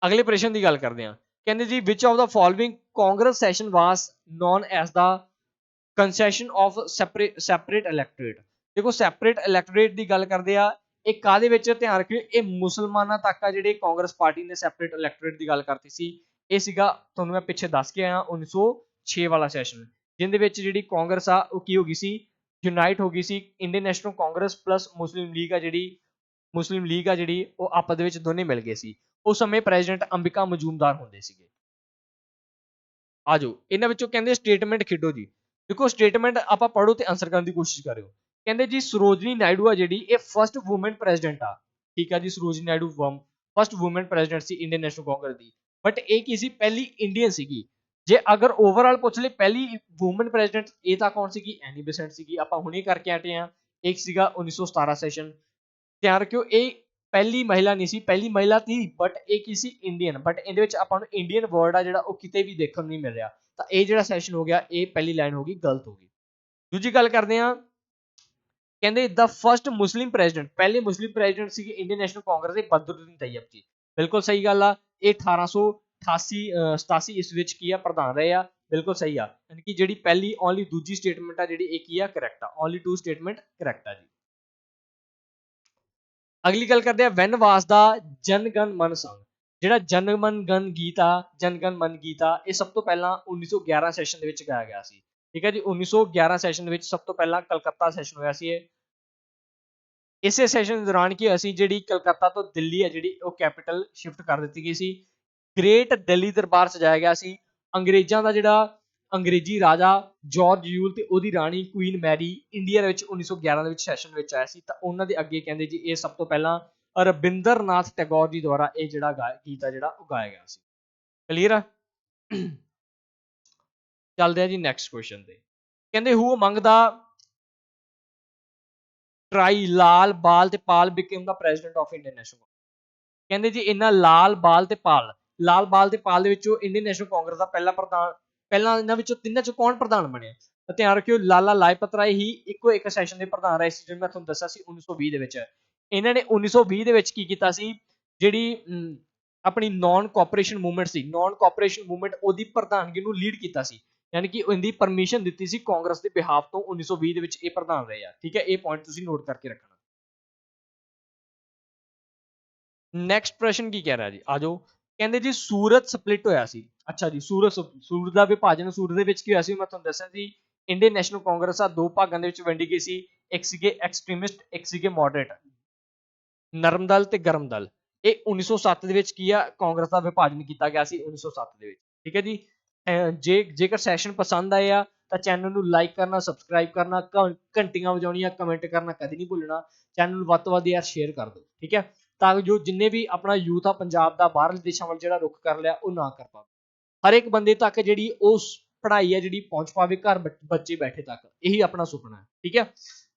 ਅਗਲੇ ਪ੍ਰਸ਼ਨ ਦੀ ਗੱਲ ਕਰਦੇ ਆ, ਕਹਿੰਦੇ ਜੀ which of the following Congress session was known as the concession of separate electorate. ਦੇਖੋ ਸੈਪਰੇਟ ਇਲੈਕਟੋਰੇਟ ਦੀ ਗੱਲ ਕਰਦੇ ਆ, ਇਹ ਕਾਹਦੇ ਵਿੱਚ, ਧਿਆਨ ਰੱਖਿਓ ਇਹ ਮੁਸਲਮਾਨਾਂ ਤੱਕ ਆ ਜਿਹੜੇ ਕਾਂਗਰਸ ਪਾਰਟੀ ਨੇ ਸੈਪਰੇਟ ਇਲੈਕਟੋਰੇਟ ਦੀ ਗੱਲ ਕਰਤੀ ਸੀ। ਇਹ ਸੀਗਾ ਤੁਹਾਨੂੰ ਮੈਂ ਪਿੱਛੇ ਦੱਸ ਕੇ ਆਇਆ 1906 ਵਾਲਾ ਸੈਸ਼ਨ, ਜਿਹਦੇ ਵਿੱਚ ਜਿਹੜੀ ਕਾਂਗਰਸ ਆ ਉਹ ਕੀ ਹੋ ਗਈ ਸੀ, ਯੂਨਾਈਟ ਹੋ ਗਈ ਸੀ। Indian National Congress plus Muslim League ਆ ਜਿਹੜੀ ਉਹ ਆਪਸ ਦੇ ਵਿੱਚ ਦੋਨੇ ਮਿਲ ਗਏ ਸੀ। ਉਸ ਸਮੇਂ ਪ੍ਰੈਜ਼ੀਡੈਂਟ ਅੰਬਿਕਾ ਮਜੂਮਦਾਰ ਹੁੰਦੇ ਸੀਗੇ। ਆਜੋ ਇਹਨਾਂ ਵਿੱਚੋਂ ਕਹਿੰਦੇ ਸਟੇਟਮੈਂਟ ਖੇਡੋ ਜੀ। ਦੇਖੋ ਸਟੇਟਮੈਂਟ ਆਪਾਂ ਪੜ੍ਹੋ ਤੇ ਆਨਸਰ ਕਰਨ ਦੀ ਕੋਸ਼ਿਸ਼ ਕਰਿਓ। ਕਹਿੰਦੇ ਜੀ ਸਰੋਜਨੀ ਨਾਇਡੂ ਆ ਜਿਹੜੀ ਇਹ ਫਸਟ ਵੂਮਨ ਪ੍ਰੈਜ਼ੀਡੈਂਟ ਆ। ਠੀਕ ਆ ਜੀ, Sarojini Naidu first woman president ਸੀ ਇੰਡੀਅਨ ਨੈਸ਼ਨਲ ਕਾਂਗਰਸ ਦੀ, ਬਟ ਇਹ ਕੀ ਸੀ, ਪਹਿਲੀ ਇੰਡੀਅਨ ਸੀਗੀ। ਜੇ ਅਗਰ ਓਵਰਆਲ ਪੁੱਛ ਲਈ ਪਹਿਲੀ ਵੂਮਨ ਪ੍ਰੈਜ਼ੀਡੈਂਟ ਇਹ ਤਾਂ ਕੌਣ ਸੀਗੀ, ਐਨੀ ਬੇਸੈਂਟ ਸੀਗੀ, ਆਪਾਂ ਹੁਣੇ ਕਰਕੇ ਹਟੇ ਆ। ਇੱਕ ਸੀਗਾ 1917 ਸੈਸ਼ਨ। ਧਿਆਨ ਰੱਖਿਓ ਇਹ ਪਹਿਲੀ ਮਹਿਲਾ ਨਹੀਂ ਸੀ, ਪਹਿਲੀ ਮਹਿਲਾ ਸੀ ਬਟ ਇਹ ਕੀ ਸੀ ਇੰਡੀਅਨ, ਬਟ ਇਹਦੇ ਵਿੱਚ ਆਪਾਂ ਨੂੰ ਇੰਡੀਅਨ ਵਰਡ ਆ ਜਿਹੜਾ ਉਹ ਕਿਤੇ ਵੀ ਦੇਖਣ ਨੂੰ ਨਹੀਂ ਮਿਲ ਰਿਹਾ, ਤਾਂ ਇਹ ਜਿਹੜਾ ਸੈਸ਼ਨ ਹੋ ਗਿਆ ਇਹ ਪਹਿਲੀ ਲਾਈਨ ਹੋ ਗਈ ਗਲਤ ਹੋ ਗਈ। ਦੂਜੀ ਗੱਲ ਕਰਦੇ ਹਾਂ, ਕਹਿੰਦੇ ਦ ਫਸਟ ਮੁਸਲਿਮ ਪ੍ਰੈਜ਼ੀਡੈਂਟ, ਪਹਿਲੇ ਮੁਸਲਿਮ ਪ੍ਰੈਜ਼ੀਡੈਂਟ ਸੀਗੇ ਇੰਡੀਅਨ ਨੈਸ਼ਨਲ ਕਾਂਗਰਸ ਦੇ ਬਦਰੁਦੀਨ ਤੈयब ਜੀ, ਬਿਲਕੁਲ ਸਹੀ ਗੱਲ ਆ। ਇਹ 1887 ਈਸਵੀ ਵਿੱਚ ਕੀ ਆ ਪ੍ਰਧਾਨ ਰਹੇ ਆ, ਬਿਲਕੁਲ ਸਹੀ ਆ। ਯਾਨੀ ਕਿ ਜਿਹੜੀ ਪਹਿਲੀ ਓਨਲੀ ਦੂਜੀ ਸਟੇਟਮੈਂਟ ਆ ਜਿਹੜੀ ਇਹ ਕੀ ਆ ਕਰੈਕਟ ਆ, ਓਨਲੀ 2 ਸਟੇਟਮੈਂਟ ਕਰੈਕਟ ਆ ਜੀ। ਅਗਲੀ ਗੱਲ ਕਰਦੇ ਆ ਵੈਨ ਵਾਸ ਦਾ ਜਨ ਗਣ ਮਨ ਸੰਗ, ਜਿਹੜਾ ਜਨ ਮਨ ਗਣ ਗੀਤ ਆ, ਜਨ ਗਣ ਮਨ ਗੀਤ ਆ, ਇਹ ਸਭ ਤੋਂ ਪਹਿਲਾਂ 1911 ਸੈਸ਼ਨ ਦੇ ਵਿੱਚ ਗਾਇਆ ਗਿਆ ਸੀ, ਠੀਕ ਹੈ ਜੀ। 1911 ਸੈਸ਼ਨ ਦੇ ਵਿੱਚ ਸਭ ਤੋਂ ਪਹਿਲਾਂ ਕਲਕੱਤਾ ਸੈਸ਼ਨ ਹੋਇਆ ਸੀ ਇਹ। ਇਸੇ ਸੈਸ਼ਨ ਦੌਰਾਨ ਕੀ ਹੋਇਆ ਸੀ, ਜਿਹੜੀ ਕਲਕੱਤਾ ਤੋਂ ਦਿੱਲੀ ਹੈ ਜਿਹੜੀ ਉਹ ਕੈਪੀਟਲ ਸ਼ਿਫਟ ਕਰ ਦਿੱਤੀ ਗਈ ਸੀ। ਗ੍ਰੇਟ ਦਿੱਲੀ ਦਰਬਾਰ ਸਜਾਇਆ ਗਿਆ ਸੀ। ਅੰਗਰੇਜ਼ਾਂ ਦਾ ਜਿਹੜਾ ਅੰਗਰੇਜ਼ੀ ਰਾਜਾ ਜਾਰਜ ਯੂਲ ਤੇ ਉਹਦੀ ਰਾਣੀ ਕੁਈਨ ਮੈਰੀ ਇੰਡੀਆ ਦੇ ਵਿੱਚ 1911 ਦੇ ਵਿੱਚ ਸੈਸ਼ਨ ਵਿੱਚ ਆਇਆ ਸੀ, ਤਾਂ ਉਹਨਾਂ ਦੇ ਅੱਗੇ ਕਹਿੰਦੇ ਜੀ ਇਹ ਸਭ ਤੋਂ ਪਹਿਲਾਂ ਰਵਿੰਦਰ ਨਾਥ ਟੈਗੋਰ ਜੀ ਦੁਆਰਾ ਇਹ ਜਿਹੜਾ ਗੀਤ ਆ ਜਿਹੜਾ ਉਹ ਗਾਇਆ ਗਿਆ ਸੀ। ਕਲੀਅਰ ਆ। ਚੱਲਦੇ ਆ ਜੀ ਨੈਕਸਟ ਕੁਐਸਚਨ ਤੇ। ਕਹਿੰਦੇ ਹੂ ਅਮੰਗ ਦਾ ਟਰਾਈ ਲਾਲ ਬਾਲ ਤੇ Pal became the president of Indian National Congress, ਕਹਿੰਦੇ ਜੀ ਇਹਨਾਂ ਲਾਲ ਬਾਲ ਤੇ ਪਾਲ ਦੇ ਵਿੱਚੋਂ ਇੰਡੀਅਨ ਨੈਸ਼ਨਲ ਕਾਂਗਰਸ ਦਾ ਪਹਿਲਾ ਪ੍ਰਧਾਨ, ਪਹਿਲਾਂ ਇਹਨਾਂ ਵਿੱਚੋਂ ਤਿੰਨਾਂ ਚੋਂ ਕੌਣ ਪ੍ਰਧਾਨ ਬਣਿਆ, ਤਾਂ ਧਿਆਨ ਰੱਖਿਓ ਲਾਲਾ ਲਾਜਪਤ ਰਾਏ ਹੀ ਇੱਕੋ ਇੱਕ ਸੈਸ਼ਨ ਦੇ ਪ੍ਰਧਾਨ ਰਹੇ ਸੀ, ਜਿਵੇਂ ਮੈਂ ਤੁਹਾਨੂੰ ਦੱਸਿਆ ਸੀ 1920 ਦੇ ਵਿੱਚ। ਇਹਨਾਂ ਨੇ 1920 ਦੇ ਵਿੱਚ ਕੀ ਕੀਤਾ ਸੀ, ਜਿਹੜੀ ਆਪਣੀ ਨੌਨ ਕੋਆਪਰੇਸ਼ਨ ਮੂਵਮੈਂਟ ਸੀ, ਨੌਨ ਕੋਆਪਰੇਸ਼ਨ ਮੂਵਮੈਂਟ ਉਹਦੀ ਪ੍ਰਧਾਨਗੀ ਨੂੰ ਲੀਡ ਕੀਤਾ ਸੀ, ਯਾਨੀ ਕਿ ਉਹਦੀ ਪਰਮਿਸ਼ਨ ਦਿੱਤੀ ਸੀ ਕਾਂਗਰਸ ਦੇ ਬਿਹਾਫ ਤੋਂ। 1920 ਦੇ ਵਿੱਚ ਇਹ ਪ੍ਰਧਾਨ ਰਹੇ ਆ, ਠੀਕ ਹੈ। ਇਹ ਪੁਆਇੰਟ ਤੁਸੀਂ ਨੋਟ ਕਰਕੇ ਰੱਖਣਾ। ਨੈਕਸਟ ਪ੍ਰਸ਼ਨ ਕੀ ਕਹਿ ਰਿਹਾ ਜੀ, ਆਜੋ। ਕਹਿੰਦੇ ਜੀ ਸੂਰਤ ਸਪਲਿਟ ਹੋਇਆ ਸੀ, ਅੱਛਾ ਜੀ ਸੂਰਤ ਦਾ ਵਿਭਾਜਨ ਸੂਰਤ ਦੇ ਵਿੱਚ ਕੀ ਹੋਇਆ ਸੀ, ਮੈਂ ਤੁਹਾਨੂੰ ਦੱਸਿਆ ਸੀ ਇੰਡੀਅਨ ਨੈਸ਼ਨਲ ਕਾਂਗਰਸ ਆ ਦੋ ਭਾਗਾਂ ਦੇ ਵਿੱਚ ਵੰਡੀ ਗਈ ਸੀ, ਇੱਕ ਸੀਗੇ ਐਕਸਟ੍ਰੀਮਿਸਟ, ਇੱਕ ਸੀਗੇ ਮੋਡਰੇਟ, ਨਰਮ ਦਲ ਤੇ ਗਰਮ ਦਲ। ਇਹ 1907 ਦੇ ਵਿੱਚ ਕੀ ਆ ਕਾਂਗਰਸ ਦਾ ਵਿਭਾਜਨ ਕੀਤਾ ਗਿਆ ਸੀ 1907 ਦੇ ਵਿੱਚ, ਠੀਕ ਹੈ ਜੀ। ਜੇਕਰ ਸੈਸ਼ਨ ਪਸੰਦ ਆਏ ਆ ਤਾਂ ਚੈਨਲ ਨੂੰ ਲਾਈਕ ਕਰਨਾ, ਸਬਸਕ੍ਰਾਈਬ ਕਰਨਾ, ਘੰਟੀਆਂ ਵਜਾਉਣੀਆਂ, ਕਮੈਂਟ ਕਰਨਾ ਕਦੇ ਨਹੀਂ ਭੁੱਲਣਾ, ਚੈਨਲ ਨੂੰ ਵੱਧ ਤੋਂ ਵੱਧ ਯਾਰ ਸ਼ੇਅਰ ਕਰ ਦਿਓ, ਠੀਕ ਹੈ, ਤਾਂ ਜੋ ਜਿੰਨੇ ਵੀ ਆਪਣਾ ਯੂਥ ਆ ਪੰਜਾਬ ਦਾ ਬਾਹਰਲੇ ਦੇਸ਼ਾਂ ਵੱਲ ਜਿਹੜਾ ਰੁੱਖ ਕਰ ਲਿਆ ਉਹ ਨਾ ਕਰ ਪਾਵੇ, ਹਰ ਇੱਕ ਬੰਦੇ ਤੱਕ ਜਿਹੜੀ ਉਹ ਪੜ੍ਹਾਈ ਹੈ ਜਿਹੜੀ ਪਹੁੰਚ ਪਾਵੇ, ਘਰ ਬੱਚੇ ਬੈਠੇ ਤੱਕ, ਇਹੀ ਆਪਣਾ ਸੁਪਨਾ ਹੈ, ਠੀਕ ਹੈ।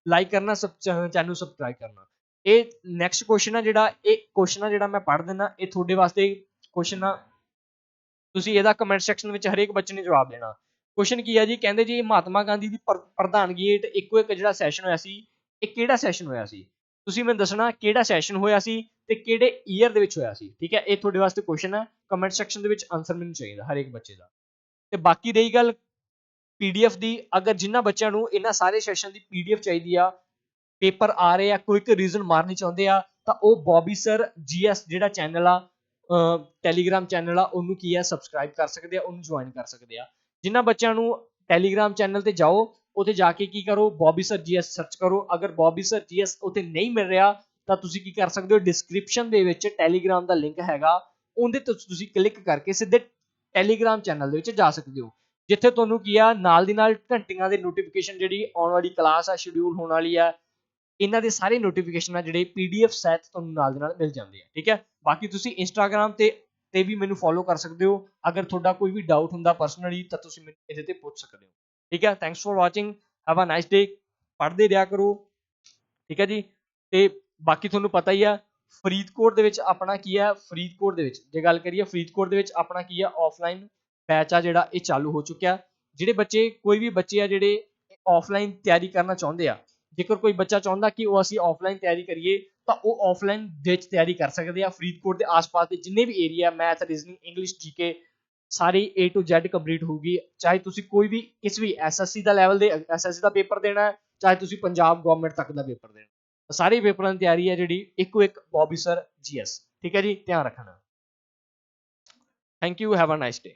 ਲਾਈਕ ਕਰਨਾ, ਚੈਨਲ ਨੂੰ ਸਬਸਕ੍ਰਾਈਬ ਕਰਨਾ। ਇਹ ਨੈਕਸਟ ਕੁਐਸਚਨ ਆ ਜਿਹੜਾ ਮੈਂ ਪੜ੍ਹ ਦਿੰਦਾ, ਇਹ ਤੁਹਾਡੇ ਵਾਸਤੇ ਕੁਐਸਚਨ ਆ, ਤੁਸੀਂ ਇਹਦਾ ਕਮੈਂਟ ਸੈਕਸ਼ਨ ਵਿੱਚ ਹਰੇਕ ਬੱਚੇ ਨੇ ਜਵਾਬ ਦੇਣਾ। ਕੁਐਸਚਨ ਕੀ ਹੈ ਜੀ, ਕਹਿੰਦੇ ਜੀ ਮਹਾਤਮਾ ਗਾਂਧੀ ਦੀ ਪ੍ਰਧਾਨਗੀ ਹੇਠ ਇੱਕੋ ਇੱਕ ਜਿਹੜਾ ਸੈਸ਼ਨ ਹੋਇਆ ਸੀ, ਇਹ ਕਿਹੜਾ ਸੈਸ਼ਨ ਹੋਇਆ ਸੀ, ਤੁਸੀਂ ਮੈਨੂੰ ਦੱਸਣਾ ਕਿਹੜਾ ਸੈਸ਼ਨ ਹੋਇਆ ਸੀ ਤੇ ਕਿਹੜੇ ਈਅਰ ਦੇ ਵਿੱਚ ਹੋਇਆ ਸੀ, ਠੀਕ ਹੈ। ਇਹ ਤੁਹਾਡੇ ਵਾਸਤੇ ਕੁਐਸਚਨ ਹੈ, ਕਮੈਂਟ ਸੈਕਸ਼ਨ ਦੇ ਵਿੱਚ ਆਨਸਰ ਮੈਨੂੰ ਚਾਹੀਦਾ ਹਰੇਕ ਬੱਚੇ ਦਾ। ਤੇ ਬਾਕੀ ਰਹੀ ਗੱਲ ਪੀਡੀਐਫ ਦੀ, ਅਗਰ ਜਿਨ੍ਹਾਂ ਬੱਚਿਆਂ ਨੂੰ ਇਹਨਾਂ ਸਾਰੇ ਸੈਸ਼ਨ ਦੀ ਪੀਡੀਐਫ ਚਾਹੀਦੀ ਆ, ਪੇਪਰ ਆ ਰਹੇ ਆ, ਕੁਇਕ ਰੀਜ਼ਨ ਮਾਰਨੀ ਚਾਹੁੰਦੇ ਆ, ਤਾਂ ਉਹ ਬੌਬੀ ਸਰ ਜੀਐਸ ਜਿਹੜਾ ਚੈਨਲ ਆ, ਟੈਲੀਗ੍ਰਾਮ ਚੈਨਲ ਆ, ਉਹਨੂੰ ਕੀ ਆ ਸਬਸਕ੍ਰਾਈਬ ਕਰ ਸਕਦੇ ਆ, ਉਹਨੂੰ ਜੁਆਇਨ ਕਰ ਸਕਦੇ ਆ। ਜਿਨ੍ਹਾਂ ਬੱਚਿਆਂ ਨੂੰ ਟੈਲੀਗ੍ਰਾਮ ਚੈਨਲ ਤੇ ਜਾਓ, ਉੱਥੇ ਜਾ ਕੇ ਕੀ ਕਰੋ, ਬੌਬੀ ਸਰ ਜੀਐਸ ਸਰਚ ਕਰੋ। ਅਗਰ ਬੌਬੀ ਸਰ ਜੀਐਸ ਉੱਥੇ ਨਹੀਂ ਮਿਲ ਰਿਹਾ ਤਾਂ ਤੁਸੀਂ ਕੀ ਕਰ ਸਕਦੇ ਹੋ, ਡਿਸਕ੍ਰਿਪਸ਼ਨ ਦੇ ਵਿੱਚ ਟੈਲੀਗ੍ਰਾਮ ਦਾ ਲਿੰਕ ਹੈਗਾ, ਉਹਦੇ ਤੇ ਤੁਸੀਂ ਕਲਿੱਕ ਕਰਕੇ ਸਿੱਧੇ ਟੈਲੀਗ੍ਰਾਮ ਚੈਨਲ ਦੇ ਵਿੱਚ ਜਾ ਸਕਦੇ ਹੋ, ਜਿੱਥੇ ਤੁਹਾਨੂੰ ਕੀ ਆ ਨਾਲ ਦੀ ਨਾਲ ਘੰਟੀਆਂ ਦੇ ਨੋਟੀਫਿਕੇਸ਼ਨ, ਜਿਹੜੀ ਆਉਣ ਵਾਲੀ ਕਲਾਸ ਆ ਸ਼ਡਿਊਲ ਹੋਣ ਵਾਲੀ ਆ, ਇਹਨਾਂ ਦੇ ਸਾਰੇ ਨੋਟੀਫਿਕੇਸ਼ਨ ਆ ਜਿਹੜੇ ਪੀਡੀਐਫ ਸਹਿਤ ਤੁਹਾਨੂੰ ਨਾਲ ਦੇ ਨਾਲ ਮਿਲ ਜਾਂਦੇ ਆ, ਠੀਕ ਹੈ। ਬਾਕੀ ਤੁਸੀਂ ਇੰਸਟਾਗ੍ਰਾਮ ਤੇ ਵੀ ਮੈਨੂੰ ਫੋਲੋ ਕਰ ਸਕਦੇ ਹੋ, ਅਗਰ ਤੁਹਾਡਾ ਕੋਈ ਵੀ ਡਾਊਟ ਹੁੰਦਾ ਪਰਸਨਲੀ ਤਾਂ ਤੁਸੀਂ ਮੈਨੂੰ ਇਹਦੇ ਤੇ ਪੁੱਛ ਸਕਦੇ ਹੋ, ਠੀਕ ਹੈ। Thanks for watching, have a nice day, ਪੜ੍ਹਦੇ ਰਿਹਾ ਕਰੋ, ਠੀਕ ਹੈ ਜੀ। ਤੇ ਬਾਕੀ ਤੁਹਾਨੂੰ ਪਤਾ ਹੀ ਆ ਫਰੀਦਕੋਟ ਦੇ ਵਿੱਚ ਆਪਣਾ ਕੀ ਆ, ਫਰੀਦਕੋਟ ਦੇ ਵਿੱਚ ਜੇ ਗੱਲ ਕਰੀਏ ਫਰੀਦਕੋਟ ਦੇ ਵਿੱਚ ਆਪਣਾ ਕੀ ਆ ਆਫਲਾਈਨ ਬੈਚ ਆ ਜਿਹੜਾ ਇਹ ਚਾਲੂ ਹੋ ਚੁੱਕਿਆ। ਜਿਹੜੇ ਬੱਚੇ ਕੋਈ ਵੀ ਬੱਚੇ ਆ ਜਿਹੜੇ ਆਫਲਾਈਨ ਤਿਆਰੀ ਕਰਨਾ ਚਾਹੁੰਦੇ ਆ, ਜੇਕਰ ਕੋਈ ਬੱਚਾ ਚਾਹੁੰਦਾ ਕਿ ਉਹ ਅਸੀਂ ਆਫਲਾਈਨ ਤਿਆਰੀ ਕਰੀਏ ਤਾਂ ਉਹ ਆਫਲਾਈਨ ਵਿੱਚ ਤਿਆਰੀ ਕਰ ਸਕਦੇ ਆ। ਫਰੀਦਕੋਟ ਦੇ ਆਸ-ਪਾਸ ਦੇ ਜਿੰਨੇ ਵੀ area math, reasoning, English, GK ਸਾਰੀ A to Z ਕੰਪਲੀਟ ਹੋਊਗੀ। ਚਾਹੇ ਤੁਸੀਂ ਕੋਈ ਵੀ ਕਿਸ ਵੀ ਐਸਐਸਸੀ ਦਾ ਲੈਵਲ ਦੇ ਐਸਐਸਸੀ ਦਾ ਪੇਪਰ ਦੇਣਾ, ਚਾਹੇ ਤੁਸੀਂ ਪੰਜਾਬ ਗਵਰਨਮੈਂਟ ਤੱਕ ਦਾ ਪੇਪਰ ਦੇਣਾ, ਸਾਰੇ ਪੇਪਰਾਂ ਦੀ ਤਿਆਰੀ ਹੈ ਜਿਹੜੀ ਇੱਕੋ ਇੱਕ ਬੌਬੀ ਸਰ ਜੀਐਸ, ਠੀਕ ਹੈ ਜੀ। ਧਿਆਨ ਰੱਖਣਾ। Thank you, have a nice day.